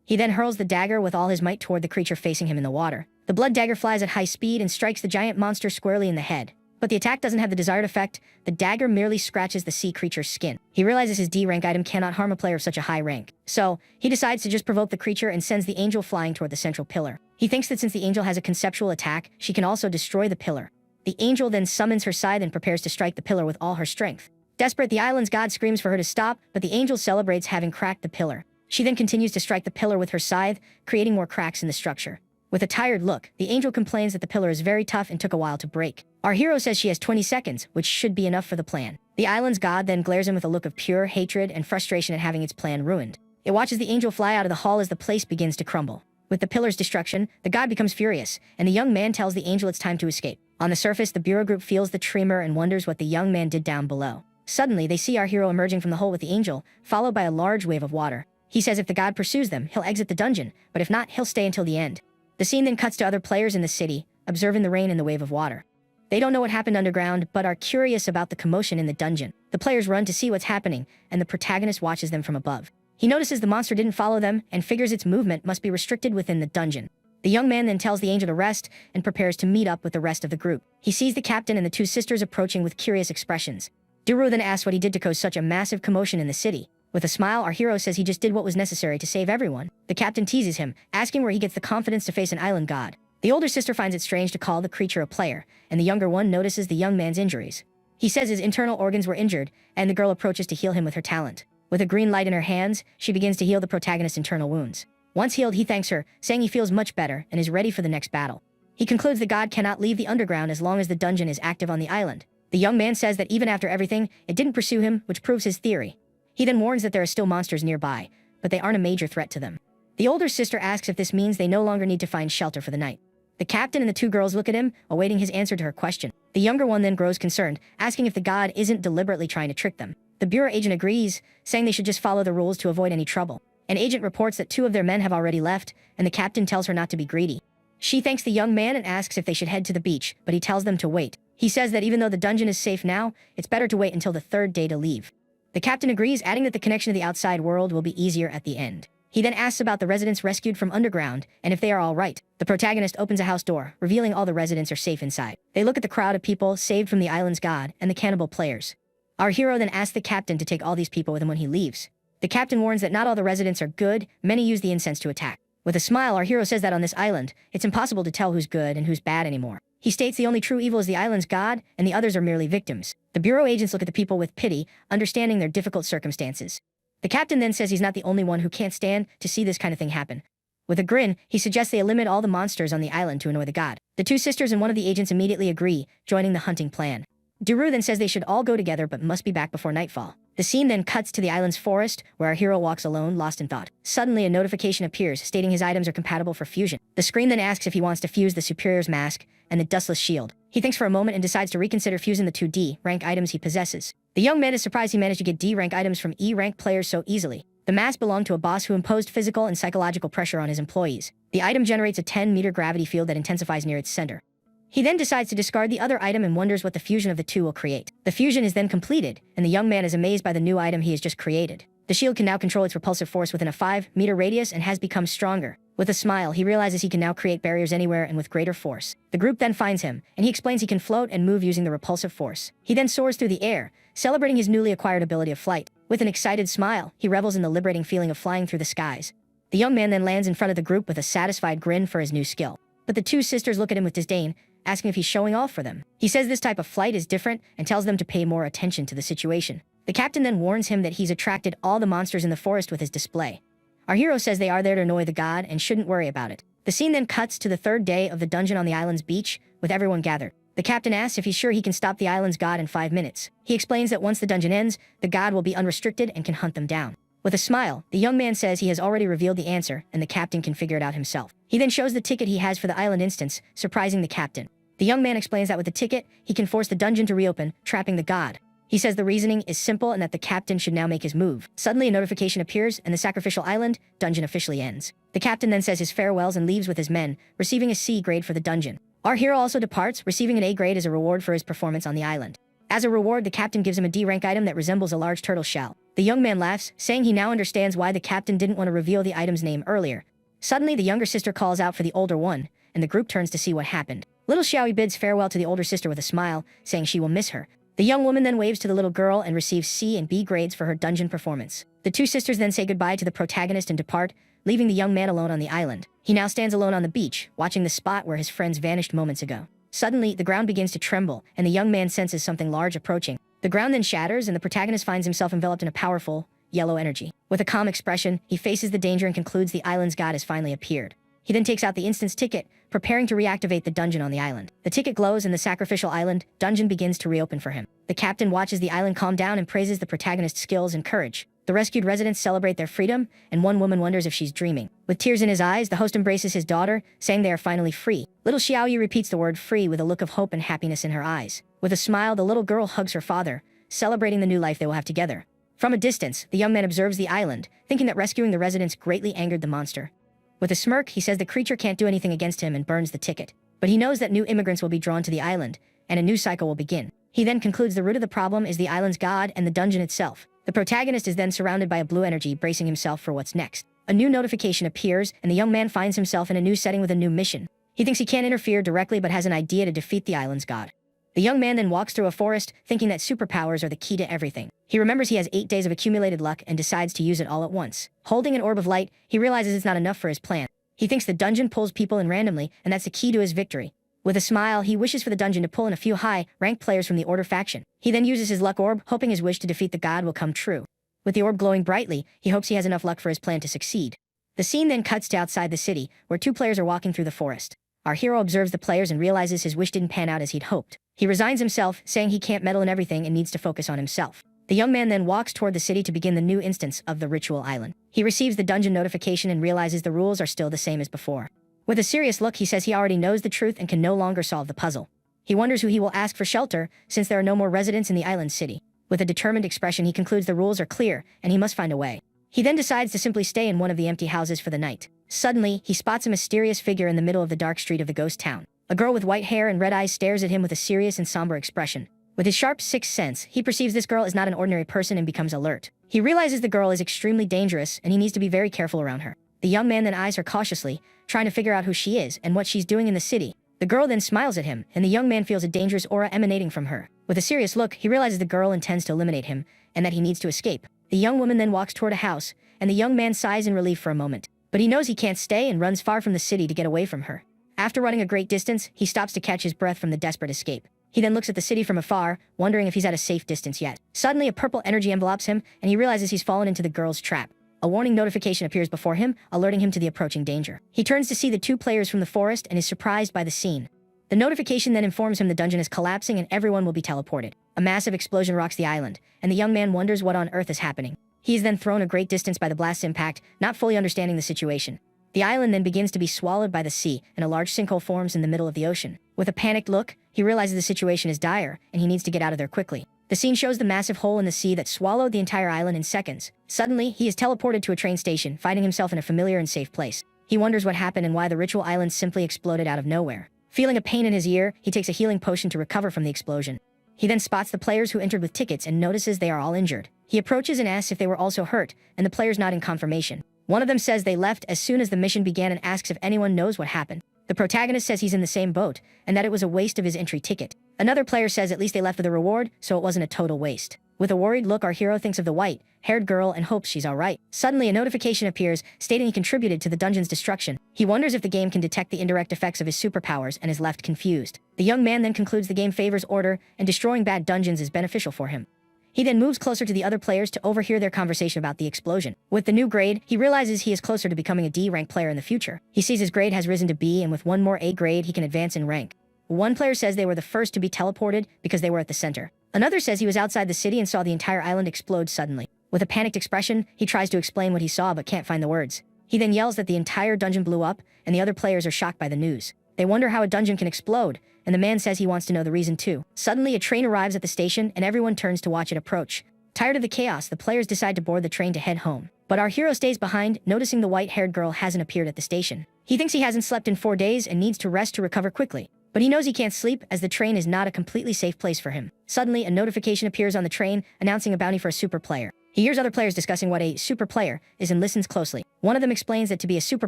He then hurls the dagger with all his might toward the creature facing him in the water. The blood dagger flies at high speed and strikes the giant monster squarely in the head. But the attack doesn't have the desired effect. The dagger merely scratches the sea creature's skin. He realizes his D-rank item cannot harm a player of such a high rank. So, he decides to just provoke the creature and sends the angel flying toward the central pillar. He thinks that since the angel has a conceptual attack, she can also destroy the pillar. The angel then summons her scythe and prepares to strike the pillar with all her strength. Desperate, the island's god screams for her to stop, but the angel celebrates having cracked the pillar. She then continues to strike the pillar with her scythe, creating more cracks in the structure. With a tired look, the angel complains that the pillar is very tough and took a while to break. Our hero says she has 20 seconds, which should be enough for the plan. The island's god then glares him with a look of pure hatred and frustration at having its plan ruined. It watches the angel fly out of the hall as the place begins to crumble. With the pillar's destruction, the god becomes furious, and the young man tells the angel it's time to escape. On the surface, the bureau group feels the tremor and wonders what the young man did down below. Suddenly, they see our hero emerging from the hole with the angel, followed by a large wave of water. He says if the god pursues them, he'll exit the dungeon, but if not, he'll stay until the end. The scene then cuts to other players in the city, observing the rain and the wave of water. They don't know what happened underground, but are curious about the commotion in the dungeon. The players run to see what's happening, and the protagonist watches them from above. He notices the monster didn't follow them, and figures its movement must be restricted within the dungeon. The young man then tells the angel to rest and prepares to meet up with the rest of the group. He sees the captain and the two sisters approaching with curious expressions. Duru then asks what he did to cause such a massive commotion in the city. With a smile, our hero says he just did what was necessary to save everyone. The captain teases him, asking where he gets the confidence to face an island god. The older sister finds it strange to call the creature a player, and the younger one notices the young man's injuries. He says his internal organs were injured, and the girl approaches to heal him with her talent. With a green light in her hands, she begins to heal the protagonist's internal wounds. Once healed, he thanks her, saying he feels much better and is ready for the next battle. He concludes the god cannot leave the underground as long as the dungeon is active on the island. The young man says that even after everything, it didn't pursue him, which proves his theory. He then warns that there are still monsters nearby, but they aren't a major threat to them. The older sister asks if this means they no longer need to find shelter for the night. The captain and the two girls look at him, awaiting his answer to her question. The younger one then grows concerned, asking if the god isn't deliberately trying to trick them. The bureau agent agrees, saying they should just follow the rules to avoid any trouble. An agent reports that 2 of their men have already left, and the captain tells her not to be greedy. She thanks the young man and asks if they should head to the beach, but he tells them to wait. He says that even though the dungeon is safe now, it's better to wait until the 3rd day to leave. The captain agrees, adding that the connection to the outside world will be easier at the end. He then asks about the residents rescued from underground, and if they are all right. The protagonist opens a house door, revealing all the residents are safe inside. They look at the crowd of people saved from the island's god and the cannibal players. Our hero then asks the captain to take all these people with him when he leaves. The captain warns that not all the residents are good, many use the incense to attack. With a smile, our hero says that on this island, it's impossible to tell who's good and who's bad anymore. He states the only true evil is the island's god, and the others are merely victims. The bureau agents look at the people with pity, understanding their difficult circumstances. The captain then says he's not the only one who can't stand to see this kind of thing happen. With a grin, he suggests they eliminate all the monsters on the island to annoy the god. The 2 sisters and one of the agents immediately agree, joining the hunting plan. Duru then says they should all go together but must be back before nightfall. The scene then cuts to the island's forest, where our hero walks alone, lost in thought. Suddenly, a notification appears, stating his items are compatible for fusion. The screen then asks if he wants to fuse the Superior's mask and the Dustless shield. He thinks for a moment and decides to reconsider fusing the 2 D rank items he possesses. The young man is surprised he managed to get D rank items from E rank players so easily. The mask belonged to a boss who imposed physical and psychological pressure on his employees. The item generates a 10-meter gravity field that intensifies near its center. He then decides to discard the other item and wonders what the fusion of the 2 will create. The fusion is then completed, and the young man is amazed by the new item he has just created. The shield can now control its repulsive force within a 5-meter radius and has become stronger. With a smile, he realizes he can now create barriers anywhere and with greater force. The group then finds him, and he explains he can float and move using the repulsive force. He then soars through the air, celebrating his newly acquired ability of flight. With an excited smile, he revels in the liberating feeling of flying through the skies. The young man then lands in front of the group with a satisfied grin for his new skill. But the 2 sisters look at him with disdain, asking if he's showing off for them. He says this type of flight is different and tells them to pay more attention to the situation. The captain then warns him that he's attracted all the monsters in the forest with his display. Our hero says they are there to annoy the god and shouldn't worry about it. The scene then cuts to the 3rd day of the dungeon on the island's beach, with everyone gathered. The captain asks if he's sure he can stop the island's god in 5 minutes. He explains that once the dungeon ends, the god will be unrestricted and can hunt them down. With a smile, the young man says he has already revealed the answer and the captain can figure it out himself. He then shows the ticket he has for the island instance, surprising the captain. The young man explains that with the ticket, he can force the dungeon to reopen, trapping the god. He says the reasoning is simple and that the captain should now make his move. Suddenly, a notification appears, and the sacrificial island dungeon officially ends. The captain then says his farewells and leaves with his men, receiving a C grade for the dungeon. Our hero also departs, receiving an A grade as a reward for his performance on the island. As a reward, the captain gives him a D rank item that resembles a large turtle shell. The young man laughs, saying he now understands why the captain didn't want to reveal the item's name earlier. Suddenly, the younger sister calls out for the older one, and the group turns to see what happened. Little Xiaoyi bids farewell to the older sister with a smile, saying she will miss her. The young woman then waves to the little girl and receives C and B grades for her dungeon performance. The 2 sisters then say goodbye to the protagonist and depart, leaving the young man alone on the island. He now stands alone on the beach, watching the spot where his friends vanished moments ago. Suddenly, the ground begins to tremble, and the young man senses something large approaching. The ground then shatters, and the protagonist finds himself enveloped in a powerful, yellow energy. With a calm expression, he faces the danger and concludes the island's god has finally appeared. He then takes out the instance ticket, preparing to reactivate the dungeon on the island. The ticket glows and the sacrificial island dungeon begins to reopen for him. The captain watches the island calm down and praises the protagonist's skills and courage. The rescued residents celebrate their freedom, and one woman wonders if she's dreaming. With tears in his eyes, the host embraces his daughter, saying they are finally free. Little Xiaoyu repeats the word free with a look of hope and happiness in her eyes. With a smile, the little girl hugs her father, celebrating the new life they will have together. From a distance, the young man observes the island, thinking that rescuing the residents greatly angered the monster. With a smirk, he says the creature can't do anything against him and burns the ticket. But he knows that new immigrants will be drawn to the island, and a new cycle will begin. He then concludes the root of the problem is the island's god and the dungeon itself. The protagonist is then surrounded by a blue energy, bracing himself for what's next. A new notification appears, and the young man finds himself in a new setting with a new mission. He thinks he can't interfere directly but has an idea to defeat the island's god. The young man then walks through a forest, thinking that superpowers are the key to everything. He remembers he has 8 days of accumulated luck and decides to use it all at once. Holding an orb of light, he realizes it's not enough for his plan. He thinks the dungeon pulls people in randomly, and that's the key to his victory. With a smile, he wishes for the dungeon to pull in a few high-ranked players from the Order faction. He then uses his luck orb, hoping his wish to defeat the god will come true. With the orb glowing brightly, he hopes he has enough luck for his plan to succeed. The scene then cuts to outside the city, where 2 players are walking through the forest. Our hero observes the players and realizes his wish didn't pan out as he'd hoped. He resigns himself, saying he can't meddle in everything and needs to focus on himself. The young man then walks toward the city to begin the new instance of the Ritual Island. He receives the dungeon notification and realizes the rules are still the same as before. With a serious look, he says he already knows the truth and can no longer solve the puzzle. He wonders who he will ask for shelter, since there are no more residents in the island city. With a determined expression, he concludes the rules are clear, and he must find a way. He then decides to simply stay in one of the empty houses for the night. Suddenly, he spots a mysterious figure in the middle of the dark street of the ghost town. A girl with white hair and red eyes stares at him with a serious and somber expression. With his sharp sixth sense, he perceives this girl is not an ordinary person and becomes alert. He realizes the girl is extremely dangerous and he needs to be very careful around her. The young man then eyes her cautiously, trying to figure out who she is and what she's doing in the city. The girl then smiles at him, and the young man feels a dangerous aura emanating from her. With a serious look, he realizes the girl intends to eliminate him, and that he needs to escape. The young woman then walks toward a house, and the young man sighs in relief for a moment. But he knows he can't stay and runs far from the city to get away from her. After running a great distance, he stops to catch his breath from the desperate escape. He then looks at the city from afar, wondering if he's at a safe distance yet. Suddenly, a purple energy envelops him, and he realizes he's fallen into the girl's trap. A warning notification appears before him, alerting him to the approaching danger. He turns to see the 2 players from the forest and is surprised by the scene. The notification then informs him the dungeon is collapsing and everyone will be teleported. A massive explosion rocks the island, and the young man wonders what on earth is happening. He is then thrown a great distance by the blast's impact, not fully understanding the situation. The island then begins to be swallowed by the sea, and a large sinkhole forms in the middle of the ocean. With a panicked look, he realizes the situation is dire, and he needs to get out of there quickly. The scene shows the massive hole in the sea that swallowed the entire island in seconds. Suddenly, he is teleported to a train station, finding himself in a familiar and safe place. He wonders what happened and why the Ritual Island simply exploded out of nowhere. Feeling a pain in his ear, he takes a healing potion to recover from the explosion. He then spots the players who entered with tickets and notices they are all injured. He approaches and asks if they were also hurt, and the players nod in confirmation. One of them says they left as soon as the mission began and asks if anyone knows what happened. The protagonist says he's in the same boat, and that it was a waste of his entry ticket. Another player says at least they left with a reward, so it wasn't a total waste. With a worried look, our hero thinks of the white-haired girl and hopes she's alright. Suddenly, a notification appears, stating he contributed to the dungeon's destruction. He wonders if the game can detect the indirect effects of his superpowers and is left confused. The young man then concludes the game favors order, and destroying bad dungeons is beneficial for him. He then moves closer to the other players to overhear their conversation about the explosion. With the new grade, he realizes he is closer to becoming a D-rank player in the future. He sees his grade has risen to B, and with one more A grade, he can advance in rank. One player says they were the first to be teleported because they were at the center. Another says he was outside the city and saw the entire island explode suddenly. With a panicked expression, he tries to explain what he saw but can't find the words. He then yells that the entire dungeon blew up, and the other players are shocked by the news. They wonder how a dungeon can explode, and the man says he wants to know the reason too. Suddenly, a train arrives at the station, and everyone turns to watch it approach. Tired of the chaos, the players decide to board the train to head home. But our hero stays behind, noticing the white-haired girl hasn't appeared at the station. He thinks he hasn't slept in 4 days and needs to rest to recover quickly. But he knows he can't sleep, as the train is not a completely safe place for him. Suddenly, a notification appears on the train, announcing a bounty for a super player. He hears other players discussing what a super player is and listens closely. One of them explains that to be a super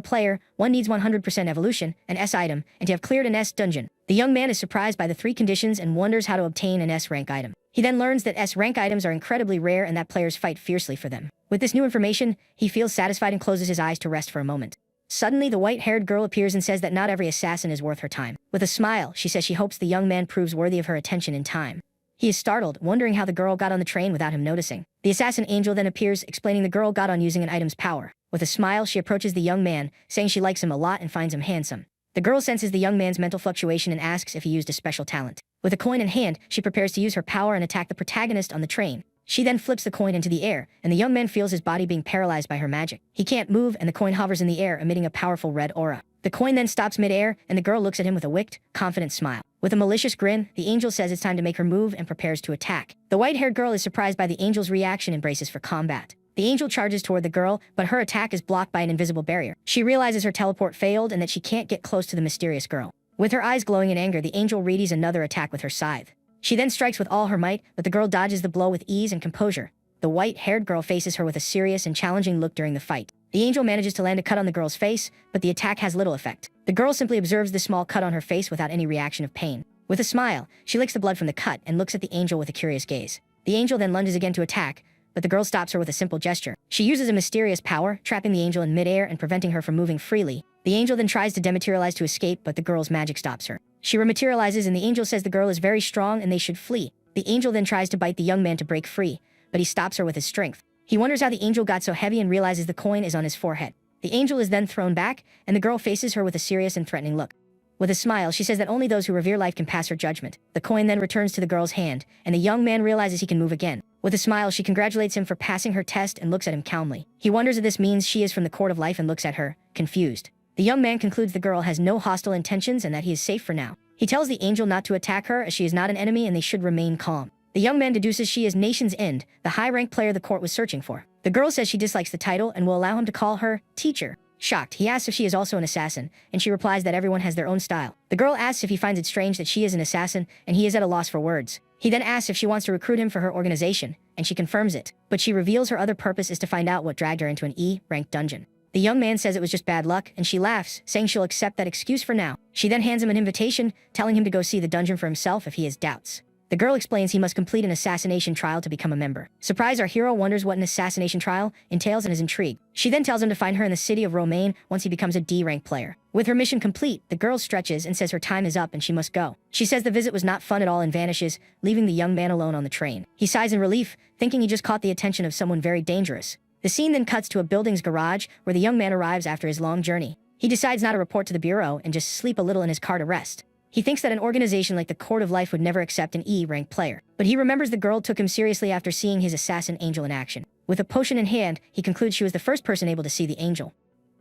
player, one needs 100% evolution, an S item, and to have cleared an S dungeon. The young man is surprised by the 3 conditions and wonders how to obtain an S rank item. He then learns that S rank items are incredibly rare and that players fight fiercely for them. With this new information, he feels satisfied and closes his eyes to rest for a moment. Suddenly, the white-haired girl appears and says that not every assassin is worth her time. With a smile, she says she hopes the young man proves worthy of her attention in time. He is startled, wondering how the girl got on the train without him noticing. The assassin angel then appears, explaining the girl got on using an item's power. With a smile, she approaches the young man, saying she likes him a lot and finds him handsome. The girl senses the young man's mental fluctuation and asks if he used a special talent. With a coin in hand, she prepares to use her power and attack the protagonist on the train. She then flips the coin into the air, and the young man feels his body being paralyzed by her magic. He can't move, and the coin hovers in the air, emitting a powerful red aura. The coin then stops mid-air, and the girl looks at him with a wicked, confident smile. With a malicious grin, the angel says it's time to make her move and prepares to attack. The white-haired girl is surprised by the angel's reaction and braces for combat. The angel charges toward the girl, but her attack is blocked by an invisible barrier. She realizes her teleport failed and that she can't get close to the mysterious girl. With her eyes glowing in anger, the angel readies another attack with her scythe. She then strikes with all her might, but the girl dodges the blow with ease and composure. The white-haired girl faces her with a serious and challenging look during the fight. The angel manages to land a cut on the girl's face, but the attack has little effect. The girl simply observes the small cut on her face without any reaction of pain. With a smile, she licks the blood from the cut and looks at the angel with a curious gaze. The angel then lunges again to attack, but the girl stops her with a simple gesture. She uses a mysterious power, trapping the angel in midair and preventing her from moving freely. The angel then tries to dematerialize to escape, but the girl's magic stops her. She rematerializes and the angel says the girl is very strong and they should flee. The angel then tries to bite the young man to break free, but he stops her with his strength. He wonders how the angel got so heavy and realizes the coin is on his forehead. The angel is then thrown back, and the girl faces her with a serious and threatening look. With a smile, she says that only those who revere life can pass her judgment. The coin then returns to the girl's hand, and the young man realizes he can move again. With a smile, she congratulates him for passing her test and looks at him calmly. He wonders if this means she is from the court of life and looks at her, confused. The young man concludes the girl has no hostile intentions and that he is safe for now. He tells the angel not to attack her as she is not an enemy and they should remain calm. The young man deduces she is Nation's End, the high-ranked player the court was searching for. The girl says she dislikes the title and will allow him to call her teacher. Shocked, he asks if she is also an assassin, and she replies that everyone has their own style. The girl asks if he finds it strange that she is an assassin, and he is at a loss for words. He then asks if she wants to recruit him for her organization, and she confirms it. But she reveals her other purpose is to find out what dragged her into an E-ranked dungeon. The young man says it was just bad luck, and she laughs, saying she'll accept that excuse for now. She then hands him an invitation, telling him to go see the dungeon for himself if he has doubts. The girl explains he must complete an assassination trial to become a member. Surprised, our hero wonders what an assassination trial entails and is intrigued. She then tells him to find her in the city of Romaine once he becomes a D-rank player. With her mission complete, the girl stretches and says her time is up and she must go. She says the visit was not fun at all and vanishes, leaving the young man alone on the train. He sighs in relief, thinking he just caught the attention of someone very dangerous. The scene then cuts to a building's garage where the young man arrives after his long journey. He decides not to report to the bureau and just sleep a little in his car to rest. He thinks that an organization like the Court of Life would never accept an E-ranked player, but he remembers the girl took him seriously after seeing his assassin angel in action. With a potion in hand, he concludes she was the first person able to see the angel.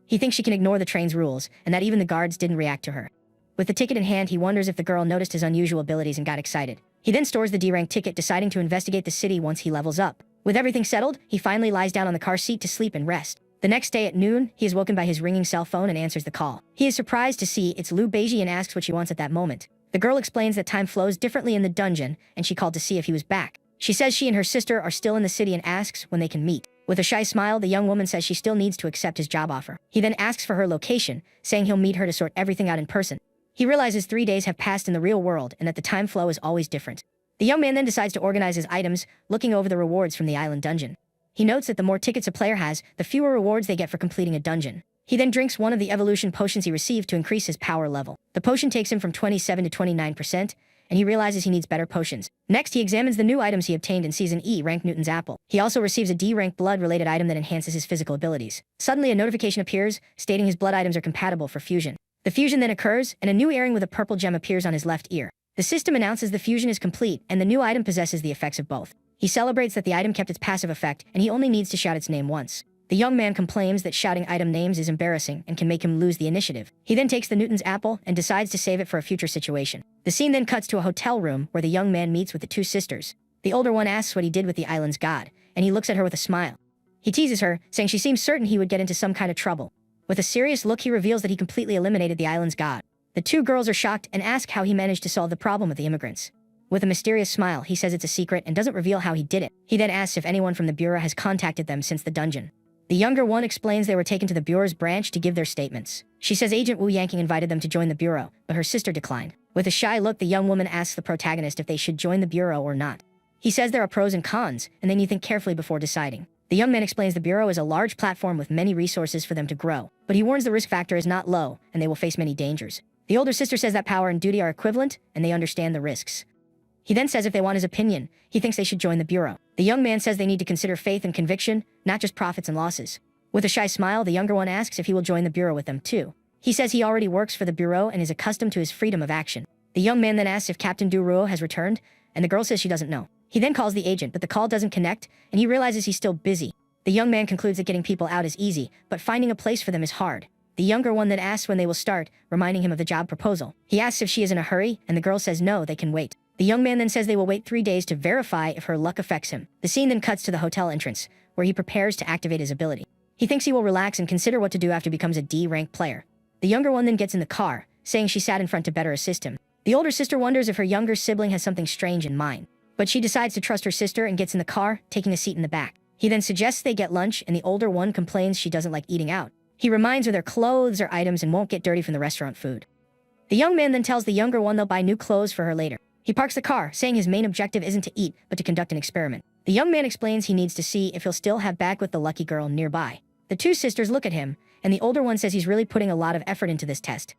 He thinks she can ignore the train's rules, and that even the guards didn't react to her. With the ticket in hand, he wonders if the girl noticed his unusual abilities and got excited. He then stores the D-rank ticket, deciding to investigate the city once he levels up. With everything settled, he finally lies down on the car seat to sleep and rest. The next day at noon, he is woken by his ringing cell phone and answers the call. He is surprised to see it's Liu Beiji and asks what she wants at that moment. The girl explains that time flows differently in the dungeon, and she called to see if he was back. She says she and her sister are still in the city and asks when they can meet. With a shy smile, the young woman says she still needs to accept his job offer. He then asks for her location, saying he'll meet her to sort everything out in person. He realizes 3 days have passed in the real world and that the time flow is always different. The young man then decides to organize his items, looking over the rewards from the island dungeon. He notes that the more tickets a player has, the fewer rewards they get for completing a dungeon. He then drinks one of the evolution potions he received to increase his power level. The potion takes him from 27 to 29%, and he realizes he needs better potions. Next, he examines the new items he obtained and sees an E-rank Newton's apple. He also receives a D-rank blood-related item that enhances his physical abilities. Suddenly, a notification appears, stating his blood items are compatible for fusion. The fusion then occurs, and a new earring with a purple gem appears on his left ear. The system announces the fusion is complete, and the new item possesses the effects of both. He celebrates that the item kept its passive effect, and he only needs to shout its name once. The young man complains that shouting item names is embarrassing and can make him lose the initiative. He then takes the Newton's apple and decides to save it for a future situation. The scene then cuts to a hotel room where the young man meets with the two sisters. The older one asks what he did with the island's god, and he looks at her with a smile. He teases her, saying she seems certain he would get into some kind of trouble. With a serious look, he reveals that he completely eliminated the island's god. The two girls are shocked and ask how he managed to solve the problem with the immigrants. With a mysterious smile, he says it's a secret and doesn't reveal how he did it. He then asks if anyone from the bureau has contacted them since the dungeon. The younger one explains they were taken to the bureau's branch to give their statements. She says Agent Wu Yanking invited them to join the bureau, but her sister declined. With a shy look, the young woman asks the protagonist if they should join the bureau or not. He says there are pros and cons, and they need to think carefully before deciding. The young man explains the bureau is a large platform with many resources for them to grow, but he warns the risk factor is not low, and they will face many dangers. The older sister says that power and duty are equivalent, and they understand the risks. He then says if they want his opinion, he thinks they should join the bureau. The young man says they need to consider faith and conviction, not just profits and losses. With a shy smile, the younger one asks if he will join the bureau with them too. He says he already works for the bureau and is accustomed to his freedom of action. The young man then asks if Captain Duruo has returned, and the girl says she doesn't know. He then calls the agent, but the call doesn't connect, and he realizes he's still busy. The young man concludes that getting people out is easy, but finding a place for them is hard. The younger one then asks when they will start, reminding him of the job proposal. He asks if she is in a hurry, and the girl says no, they can wait. The young man then says they will wait 3 days to verify if her luck affects him. The scene then cuts to the hotel entrance, where he prepares to activate his ability. He thinks he will relax and consider what to do after he becomes a D-rank player. The younger one then gets in the car, saying she sat in front to better assist him. The older sister wonders if her younger sibling has something strange in mind, but she decides to trust her sister and gets in the car, taking a seat in the back. He then suggests they get lunch, and the older one complains she doesn't like eating out. He reminds her their clothes are items and won't get dirty from the restaurant food. The young man then tells the younger one they'll buy new clothes for her later. He parks the car, saying his main objective isn't to eat, but to conduct an experiment. The young man explains he needs to see if he'll still have back with the lucky girl nearby. The two sisters look at him, and the older one says he's really putting a lot of effort into this test.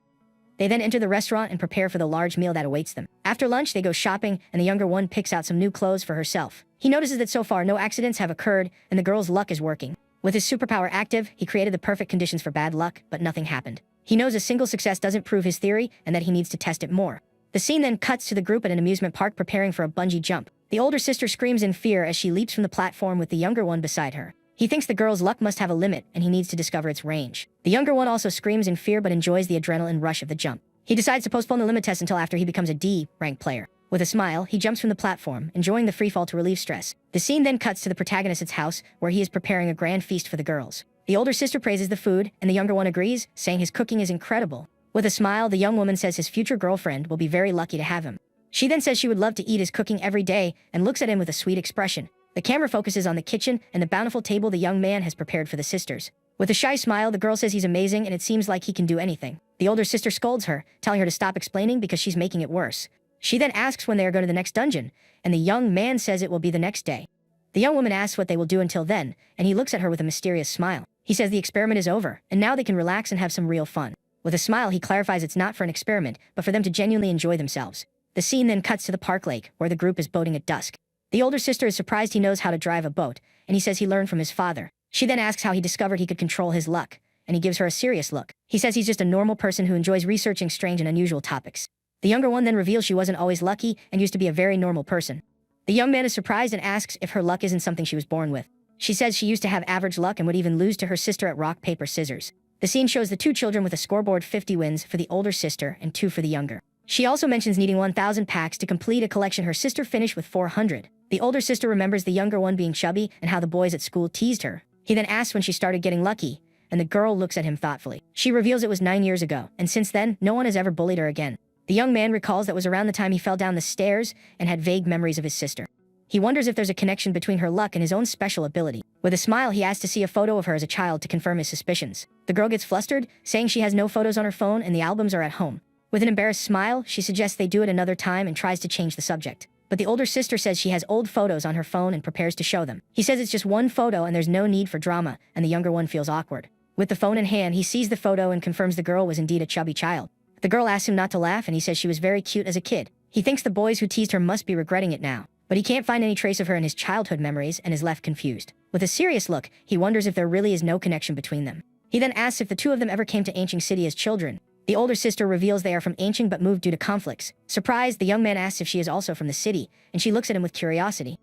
They then enter the restaurant and prepare for the large meal that awaits them. After lunch, they go shopping, and the younger one picks out some new clothes for herself. He notices that so far no accidents have occurred, and the girl's luck is working. With his superpower active, he created the perfect conditions for bad luck, but nothing happened. He knows a single success doesn't prove his theory, and that he needs to test it more. The scene then cuts to the group at an amusement park preparing for a bungee jump. The older sister screams in fear as she leaps from the platform with the younger one beside her. He thinks the girl's luck must have a limit, and he needs to discover its range. The younger one also screams in fear but enjoys the adrenaline rush of the jump. He decides to postpone the limit test until after he becomes a D-rank player. With a smile, he jumps from the platform, enjoying the freefall to relieve stress. The scene then cuts to the protagonist's house, where he is preparing a grand feast for the girls. The older sister praises the food, and the younger one agrees, saying his cooking is incredible. With a smile, the young woman says his future girlfriend will be very lucky to have him. She then says she would love to eat his cooking every day, and looks at him with a sweet expression. The camera focuses on the kitchen and the bountiful table the young man has prepared for the sisters. With a shy smile, the girl says he's amazing and it seems like he can do anything. The older sister scolds her, telling her to stop explaining because she's making it worse. She then asks when they are going to the next dungeon, and the young man says it will be the next day. The young woman asks what they will do until then, and he looks at her with a mysterious smile. He says the experiment is over, and now they can relax and have some real fun. With a smile, he clarifies it's not for an experiment, but for them to genuinely enjoy themselves. The scene then cuts to the park lake, where the group is boating at dusk. The older sister is surprised he knows how to drive a boat, and he says he learned from his father. She then asks how he discovered he could control his luck, and he gives her a serious look. He says he's just a normal person who enjoys researching strange and unusual topics. The younger one then reveals she wasn't always lucky and used to be a very normal person. The young man is surprised and asks if her luck isn't something she was born with. She says she used to have average luck and would even lose to her sister at rock, paper, scissors. The scene shows the two children with a scoreboard 50 wins for the older sister and 2 for the younger. She also mentions needing 1,000 packs to complete a collection her sister finished with 400. The older sister remembers the younger one being chubby and how the boys at school teased her. He then asks when she started getting lucky, and the girl looks at him thoughtfully. She reveals it was 9 years ago, and since then, no one has ever bullied her again. The young man recalls that was around the time he fell down the stairs and had vague memories of his sister. He wonders if there's a connection between her luck and his own special ability. With a smile, he asks to see a photo of her as a child to confirm his suspicions. The girl gets flustered, saying she has no photos on her phone and the albums are at home. With an embarrassed smile, she suggests they do it another time and tries to change the subject. But the older sister says she has old photos on her phone and prepares to show them. He says it's just one photo and there's no need for drama, and the younger one feels awkward. With the phone in hand, he sees the photo and confirms the girl was indeed a chubby child. The girl asks him not to laugh, and he says she was very cute as a kid. He thinks the boys who teased her must be regretting it now, but he can't find any trace of her in his childhood memories and is left confused. With a serious look, he wonders if there really is no connection between them. He then asks if the two of them ever came to Ancient City as children. The older sister reveals they are from Ancient but moved due to conflicts. Surprised, the young man asks if she is also from the city, and she looks at him with curiosity.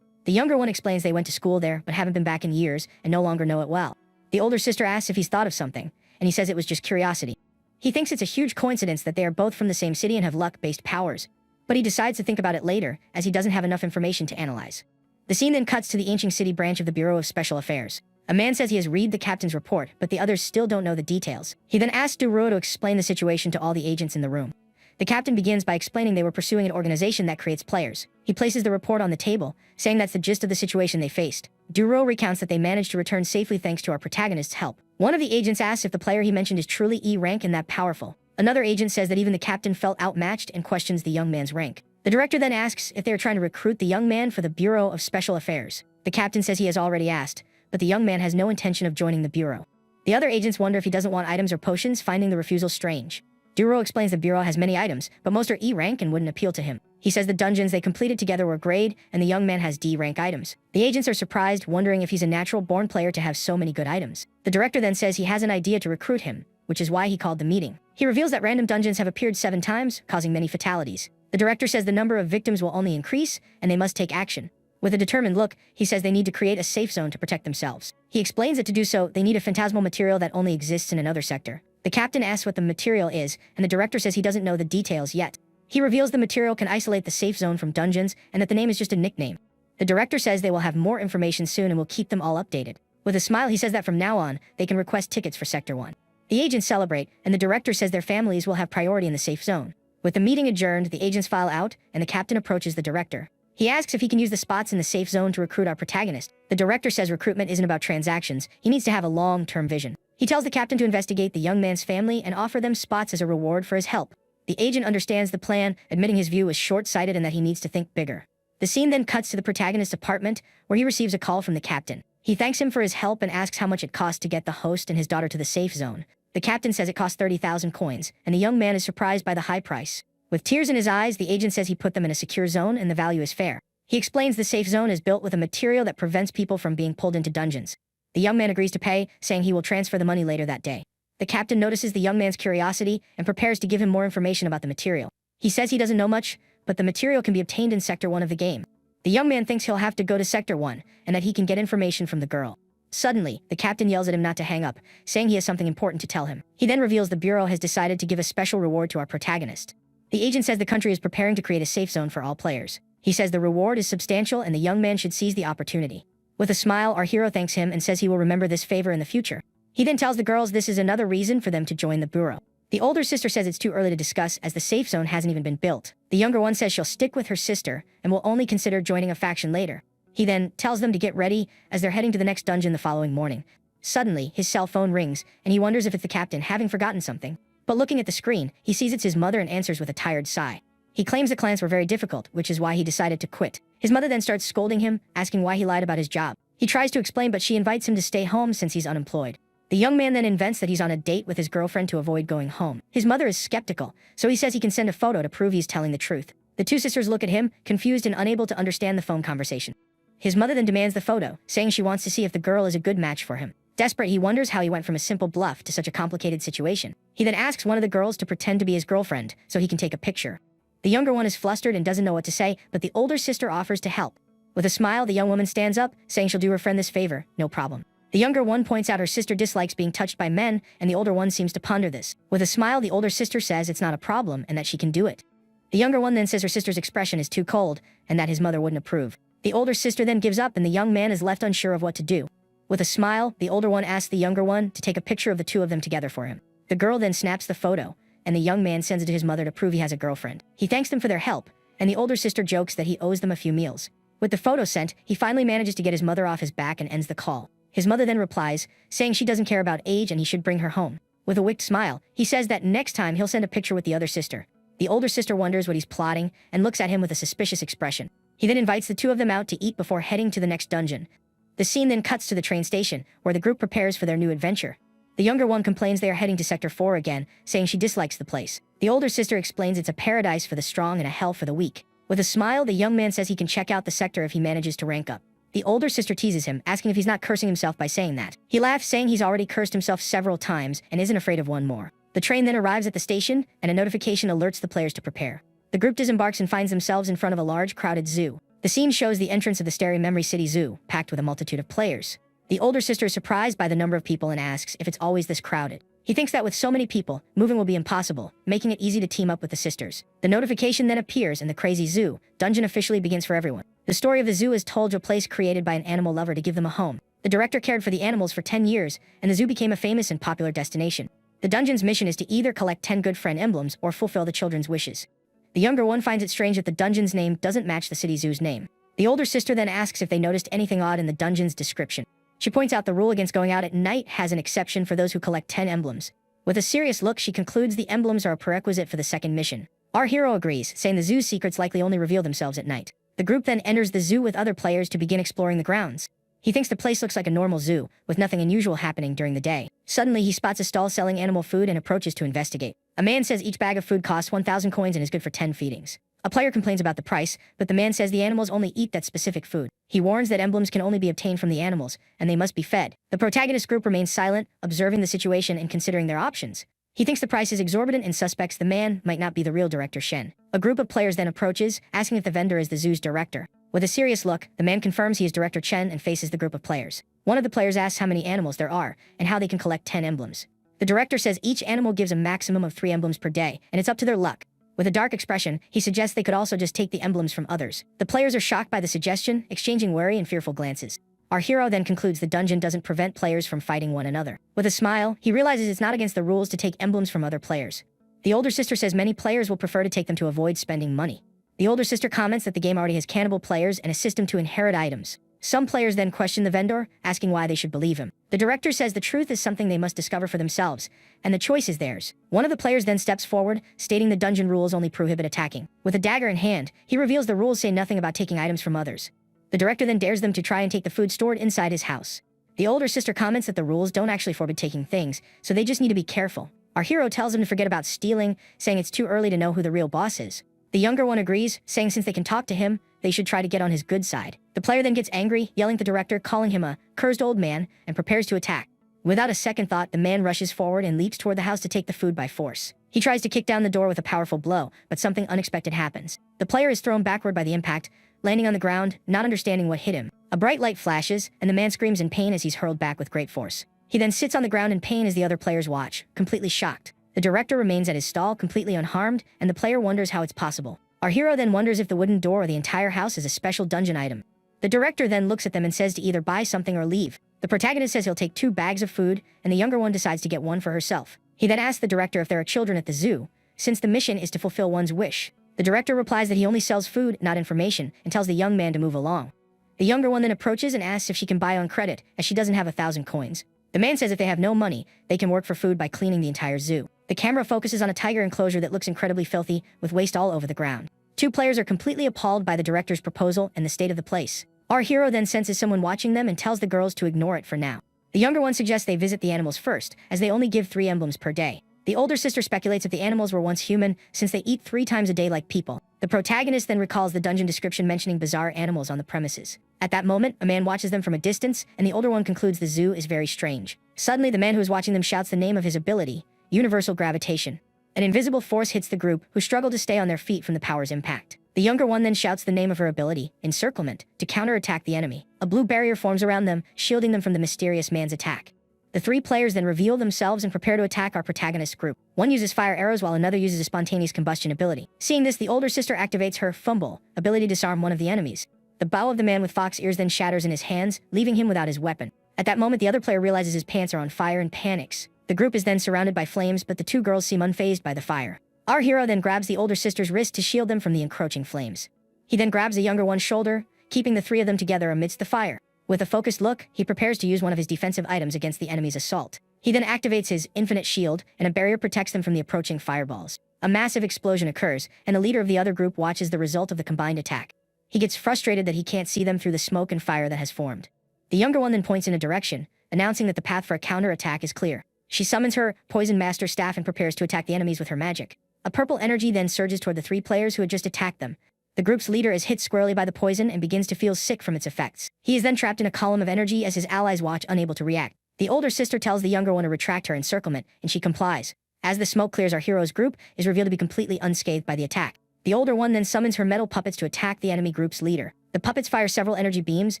The younger one explains they went to school there but haven't been back in years and no longer know it well. The older sister asks if he's thought of something, and he says it was just curiosity. He thinks it's a huge coincidence that they are both from the same city and have luck-based powers, but he decides to think about it later, as he doesn't have enough information to analyze. The scene then cuts to the Ancient City branch of the Bureau of Special Affairs. A man says he has read the captain's report, but the others still don't know the details. He then asks Duro to explain the situation to all the agents in the room. The captain begins by explaining they were pursuing an organization that creates players. He places the report on the table, saying that's the gist of the situation they faced. Duro recounts that they managed to return safely thanks to our protagonist's help. One of the agents asks if the player he mentioned is truly E-rank and that powerful. Another agent says that even the captain felt outmatched and questions the young man's rank. The director then asks if they are trying to recruit the young man for the Bureau of Special Affairs. The captain says he has already asked, but the young man has no intention of joining the Bureau. The other agents wonder if he doesn't want items or potions, finding the refusal strange. Duro explains the Bureau has many items, but most are E-rank and wouldn't appeal to him. He says the dungeons they completed together were grade, and the young man has D-rank items. The agents are surprised, wondering if he's a natural-born player to have so many good items. The director then says he has an idea to recruit him, which is why he called the meeting. He reveals that random dungeons have appeared 7 times, causing many fatalities. The director says the number of victims will only increase, and they must take action. With a determined look, he says they need to create a safe zone to protect themselves. He explains that to do so, they need a phantasmal material that only exists in another sector. The captain asks what the material is, and the director says he doesn't know the details yet. He reveals the material can isolate the safe zone from dungeons, and that the name is just a nickname. The director says they will have more information soon and will keep them all updated. With a smile, he says that from now on, they can request tickets for Sector 1. The agents celebrate, and the director says their families will have priority in the safe zone. With the meeting adjourned, the agents file out, and the captain approaches the director. He asks if he can use the spots in the safe zone to recruit our protagonist. The director says recruitment isn't about transactions, he needs to have a long-term vision. He tells the captain to investigate the young man's family and offer them spots as a reward for his help. The agent understands the plan, admitting his view is short-sighted and that he needs to think bigger. The scene then cuts to the protagonist's apartment, where he receives a call from the captain. He thanks him for his help and asks how much it costs to get the host and his daughter to the safe zone. The captain says it costs 30,000 coins, and the young man is surprised by the high price. With tears in his eyes, the agent says he put them in a secure zone and the value is fair. He explains the safe zone is built with a material that prevents people from being pulled into dungeons. The young man agrees to pay, saying he will transfer the money later that day. The captain notices the young man's curiosity and prepares to give him more information about the material. He says he doesn't know much, but the material can be obtained in Sector 1 of the game. The young man thinks he'll have to go to Sector 1, and that he can get information from the girl. Suddenly, the captain yells at him not to hang up, saying he has something important to tell him. He then reveals the bureau has decided to give a special reward to our protagonist. The agent says the country is preparing to create a safe zone for all players. He says the reward is substantial and the young man should seize the opportunity. With a smile, our hero thanks him and says he will remember this favor in the future. He then tells the girls this is another reason for them to join the bureau. The older sister says it's too early to discuss as the safe zone hasn't even been built. The younger one says she'll stick with her sister and will only consider joining a faction later. He then tells them to get ready as they're heading to the next dungeon the following morning. Suddenly, his cell phone rings and he wonders if it's the captain having forgotten something. But looking at the screen, he sees it's his mother and answers with a tired sigh. He claims the clients were very difficult, which is why he decided to quit. His mother then starts scolding him, asking why he lied about his job. He tries to explain, but she invites him to stay home since he's unemployed. The young man then invents that he's on a date with his girlfriend to avoid going home. His mother is skeptical, so he says he can send a photo to prove he's telling the truth. The two sisters look at him, confused and unable to understand the phone conversation. His mother then demands the photo, saying she wants to see if the girl is a good match for him. Desperate, he wonders how he went from a simple bluff to such a complicated situation. He then asks one of the girls to pretend to be his girlfriend, so he can take a picture. The younger one is flustered and doesn't know what to say, but the older sister offers to help. With a smile, the young woman stands up, saying she'll do her friend this favor, no problem. The younger one points out her sister dislikes being touched by men, and the older one seems to ponder this. With a smile, the older sister says it's not a problem and that she can do it. The younger one then says her sister's expression is too cold, and that his mother wouldn't approve. The older sister then gives up and the young man is left unsure of what to do. With a smile, the older one asks the younger one to take a picture of the two of them together for him. The girl then snaps the photo, and the young man sends it to his mother to prove he has a girlfriend. He thanks them for their help, and the older sister jokes that he owes them a few meals. With the photo sent, he finally manages to get his mother off his back and ends the call. His mother then replies, saying she doesn't care about age and he should bring her home. With a wicked smile, he says that next time he'll send a picture with the other sister. The older sister wonders what he's plotting and looks at him with a suspicious expression. He then invites the two of them out to eat before heading to the next dungeon. The scene then cuts to the train station, where the group prepares for their new adventure. The younger one complains they are heading to Sector 4 again, saying she dislikes the place. The older sister explains it's a paradise for the strong and a hell for the weak. With a smile, the young man says he can check out the sector if he manages to rank up. The older sister teases him, asking if he's not cursing himself by saying that. He laughs, saying he's already cursed himself several times and isn't afraid of one more. The train then arrives at the station, and a notification alerts the players to prepare. The group disembarks and finds themselves in front of a large, crowded zoo. The scene shows the entrance of the Starry Memory City Zoo, packed with a multitude of players. The older sister is surprised by the number of people and asks if it's always this crowded. He thinks that with so many people, moving will be impossible, making it easy to team up with the sisters. The notification then appears and the crazy zoo dungeon officially begins for everyone. The story of the zoo is told to a place created by an animal lover to give them a home. The director cared for the animals for 10 years, and the zoo became a famous and popular destination. The dungeon's mission is to either collect 10 good friend emblems or fulfill the children's wishes. The younger one finds it strange that the dungeon's name doesn't match the city zoo's name. The older sister then asks if they noticed anything odd in the dungeon's description. She points out the rule against going out at night has an exception for those who collect 10 emblems. With a serious look, she concludes the emblems are a prerequisite for the second mission. Our hero agrees, saying the zoo's secrets likely only reveal themselves at night. The group then enters the zoo with other players to begin exploring the grounds. He thinks the place looks like a normal zoo, with nothing unusual happening during the day. Suddenly, he spots a stall selling animal food and approaches to investigate. A man says each bag of food costs 1,000 coins and is good for 10 feedings. A player complains about the price, but the man says the animals only eat that specific food. He warns that emblems can only be obtained from the animals, and they must be fed. The protagonist group remains silent, observing the situation and considering their options. He thinks the price is exorbitant and suspects the man might not be the real director Shen. A group of players then approaches, asking if the vendor is the zoo's director. With a serious look, the man confirms he is Director Chen and faces the group of players. One of the players asks how many animals there are, and how they can collect 10 emblems. The director says each animal gives a maximum of 3 emblems per day, and it's up to their luck. With a dark expression, he suggests they could also just take the emblems from others. The players are shocked by the suggestion, exchanging wary and fearful glances. Our hero then concludes the dungeon doesn't prevent players from fighting one another. With a smile, he realizes it's not against the rules to take emblems from other players. The older sister says many players will prefer to take them to avoid spending money. The older sister comments that the game already has cannibal players and a system to inherit items. Some players then question the vendor, asking why they should believe him. The director says the truth is something they must discover for themselves, and the choice is theirs. One of the players then steps forward, stating the dungeon rules only prohibit attacking. With a dagger in hand, he reveals the rules say nothing about taking items from others. The director then dares them to try and take the food stored inside his house. The older sister comments that the rules don't actually forbid taking things, so they just need to be careful. Our hero tells him to forget about stealing, saying it's too early to know who the real boss is. The younger one agrees, saying since they can talk to him, they should try to get on his good side. The player then gets angry, yelling at the director, calling him a cursed old man, and prepares to attack. Without a second thought, the man rushes forward and leaps toward the house to take the food by force. He tries to kick down the door with a powerful blow, but something unexpected happens. The player is thrown backward by the impact, landing on the ground, not understanding what hit him. A bright light flashes, and the man screams in pain as he's hurled back with great force. He then sits on the ground in pain as the other players watch, completely shocked. The director remains at his stall, completely unharmed, and the player wonders how it's possible. Our hero then wonders if the wooden door or the entire house is a special dungeon item. The director then looks at them and says to either buy something or leave. The protagonist says he'll take 2 bags of food, and the younger one decides to get one for herself. He then asks the director if there are children at the zoo, since the mission is to fulfill one's wish. The director replies that he only sells food, not information, and tells the young man to move along. The younger one then approaches and asks if she can buy on credit, as she doesn't have 1,000 coins. The man says if they have no money, they can work for food by cleaning the entire zoo. The camera focuses on a tiger enclosure that looks incredibly filthy, with waste all over the ground. 2 players are completely appalled by the director's proposal and the state of the place. Our hero then senses someone watching them and tells the girls to ignore it for now. The younger one suggests they visit the animals first, as they only give 3 emblems per day. The older sister speculates if the animals were once human, since they eat 3 times a day like people. The protagonist then recalls the dungeon description mentioning bizarre animals on the premises. At that moment, a man watches them from a distance, and the older one concludes the zoo is very strange. Suddenly, the man who is watching them shouts the name of his ability, universal gravitation. An invisible force hits the group, who struggle to stay on their feet from the power's impact. The younger one then shouts the name of her ability, encirclement, to counterattack the enemy. A blue barrier forms around them, shielding them from the mysterious man's attack. The 3 players then reveal themselves and prepare to attack our protagonist's group. One uses fire arrows while another uses a spontaneous combustion ability. Seeing this, the older sister activates her fumble, ability to disarm one of the enemies. The bow of the man with fox ears then shatters in his hands, leaving him without his weapon. At that moment, the other player realizes his pants are on fire and panics. The group is then surrounded by flames, but the 2 girls seem unfazed by the fire. Our hero then grabs the older sister's wrist to shield them from the encroaching flames. He then grabs the younger one's shoulder, keeping the 3 of them together amidst the fire. With a focused look, he prepares to use one of his defensive items against the enemy's assault. He then activates his infinite shield, and a barrier protects them from the approaching fireballs. A massive explosion occurs, and the leader of the other group watches the result of the combined attack. He gets frustrated that he can't see them through the smoke and fire that has formed. The younger one then points in a direction, announcing that the path for a counter-attack is clear. She summons her Poison Master staff and prepares to attack the enemies with her magic. A purple energy then surges toward the 3 players who had just attacked them. The group's leader is hit squarely by the poison and begins to feel sick from its effects. He is then trapped in a column of energy as his allies watch, unable to react. The older sister tells the younger one to retract her encirclement, and she complies. As the smoke clears, our hero's group is revealed to be completely unscathed by the attack. The older one then summons her metal puppets to attack the enemy group's leader. The puppets fire several energy beams,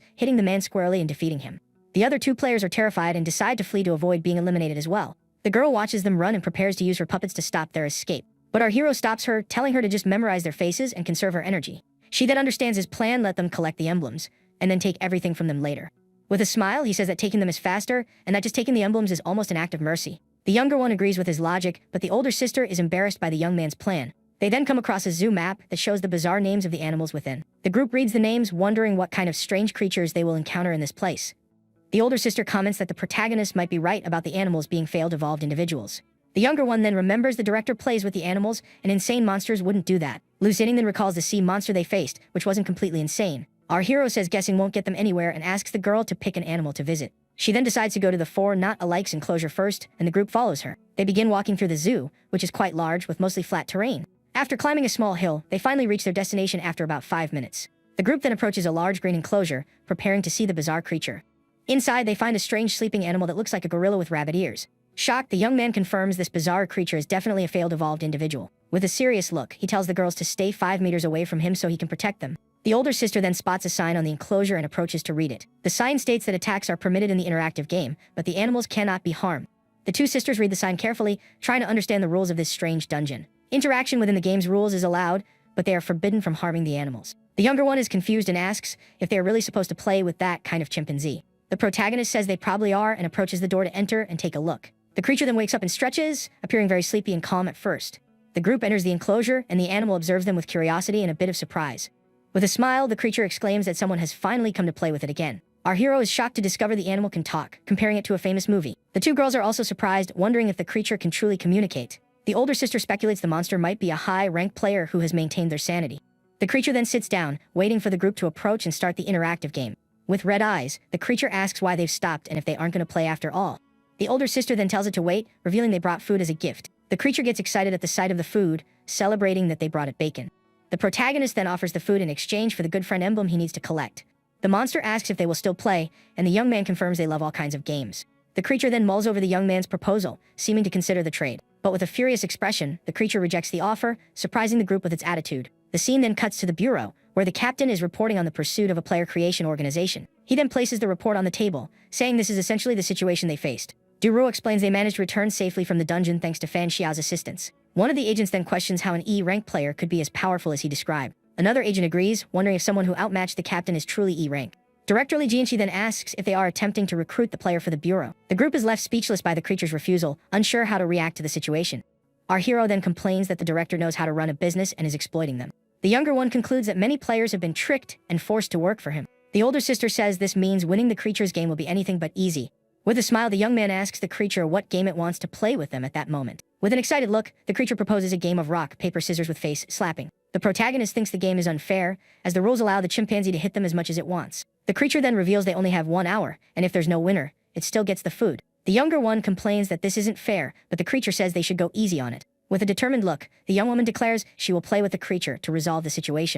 hitting the man squarely and defeating him. The other 2 players are terrified and decide to flee to avoid being eliminated as well. The girl watches them run and prepares to use her puppets to stop their escape. But our hero stops her, telling her to just memorize their faces and conserve her energy. She then understands his plan, let them collect the emblems, and then take everything from them later. With a smile, he says that taking them is faster, and that just taking the emblems is almost an act of mercy. The younger one agrees with his logic, but the older sister is embarrassed by the young man's plan. They then come across a zoo map that shows the bizarre names of the animals within. The group reads the names, wondering what kind of strange creatures they will encounter in this place. The older sister comments that the protagonist might be right about the animals being failed evolved individuals. The younger one then remembers the director plays with the animals, and insane monsters wouldn't do that. Loose Inning then recalls the sea monster they faced, which wasn't completely insane. Our hero says guessing won't get them anywhere and asks the girl to pick an animal to visit. She then decides to go to the 4 not-alikes enclosure first, and the group follows her. They begin walking through the zoo, which is quite large with mostly flat terrain. After climbing a small hill, they finally reach their destination after about 5 minutes. The group then approaches a large green enclosure, preparing to see the bizarre creature. Inside, they find a strange sleeping animal that looks like a gorilla with rabbit ears. Shocked, the young man confirms this bizarre creature is definitely a failed evolved individual. With a serious look, he tells the girls to stay 5 meters away from him so he can protect them. The older sister then spots a sign on the enclosure and approaches to read it. The sign states that attacks are permitted in the interactive game, but the animals cannot be harmed. The 2 sisters read the sign carefully, trying to understand the rules of this strange dungeon. Interaction within the game's rules is allowed, but they are forbidden from harming the animals. The younger one is confused and asks if they are really supposed to play with that kind of chimpanzee. The protagonist says they probably are and approaches the door to enter and take a look. The creature then wakes up and stretches, appearing very sleepy and calm at first. The group enters the enclosure, and the animal observes them with curiosity and a bit of surprise. With a smile, the creature exclaims that someone has finally come to play with it again. Our hero is shocked to discover the animal can talk, comparing it to a famous movie. The two girls are also surprised, wondering if the creature can truly communicate. The older sister speculates the monster might be a high-ranked player who has maintained their sanity. The creature then sits down, waiting for the group to approach and start the interactive game. With red eyes, the creature asks why they've stopped and if they aren't going to play after all. The older sister then tells it to wait, revealing they brought food as a gift. The creature gets excited at the sight of the food, celebrating that they brought it bacon. The protagonist then offers the food in exchange for the good friend emblem he needs to collect. The monster asks if they will still play, and the young man confirms they love all kinds of games. The creature then mulls over the young man's proposal, seeming to consider the trade. But with a furious expression, the creature rejects the offer, surprising the group with its attitude. The scene then cuts to the bureau, where the captain is reporting on the pursuit of a player creation organization. He then places the report on the table, saying this is essentially the situation they faced. Duro explains they managed to return safely from the dungeon thanks to Fan Xiao's assistance. One of the agents then questions how an E-rank player could be as powerful as he described. Another agent agrees, wondering if someone who outmatched the captain is truly E-rank. Director Li Jianqi then asks if they are attempting to recruit the player for the bureau. The group is left speechless by the creature's refusal, unsure how to react to the situation. Our hero then complains that the director knows how to run a business and is exploiting them. The younger one concludes that many players have been tricked and forced to work for him. The older sister says this means winning the creature's game will be anything but easy. With a smile, the young man asks the creature what game it wants to play with them at that moment. With an excited look, the creature proposes a game of rock, paper, scissors with face slapping. The protagonist thinks the game is unfair, as the rules allow the chimpanzee to hit them as much as it wants. The creature then reveals they only have 1 hour, and if there's no winner, it still gets the food. The younger one complains that this isn't fair, but the creature says they should go easy on it. With a determined look, the young woman declares she will play with the creature to resolve the situation.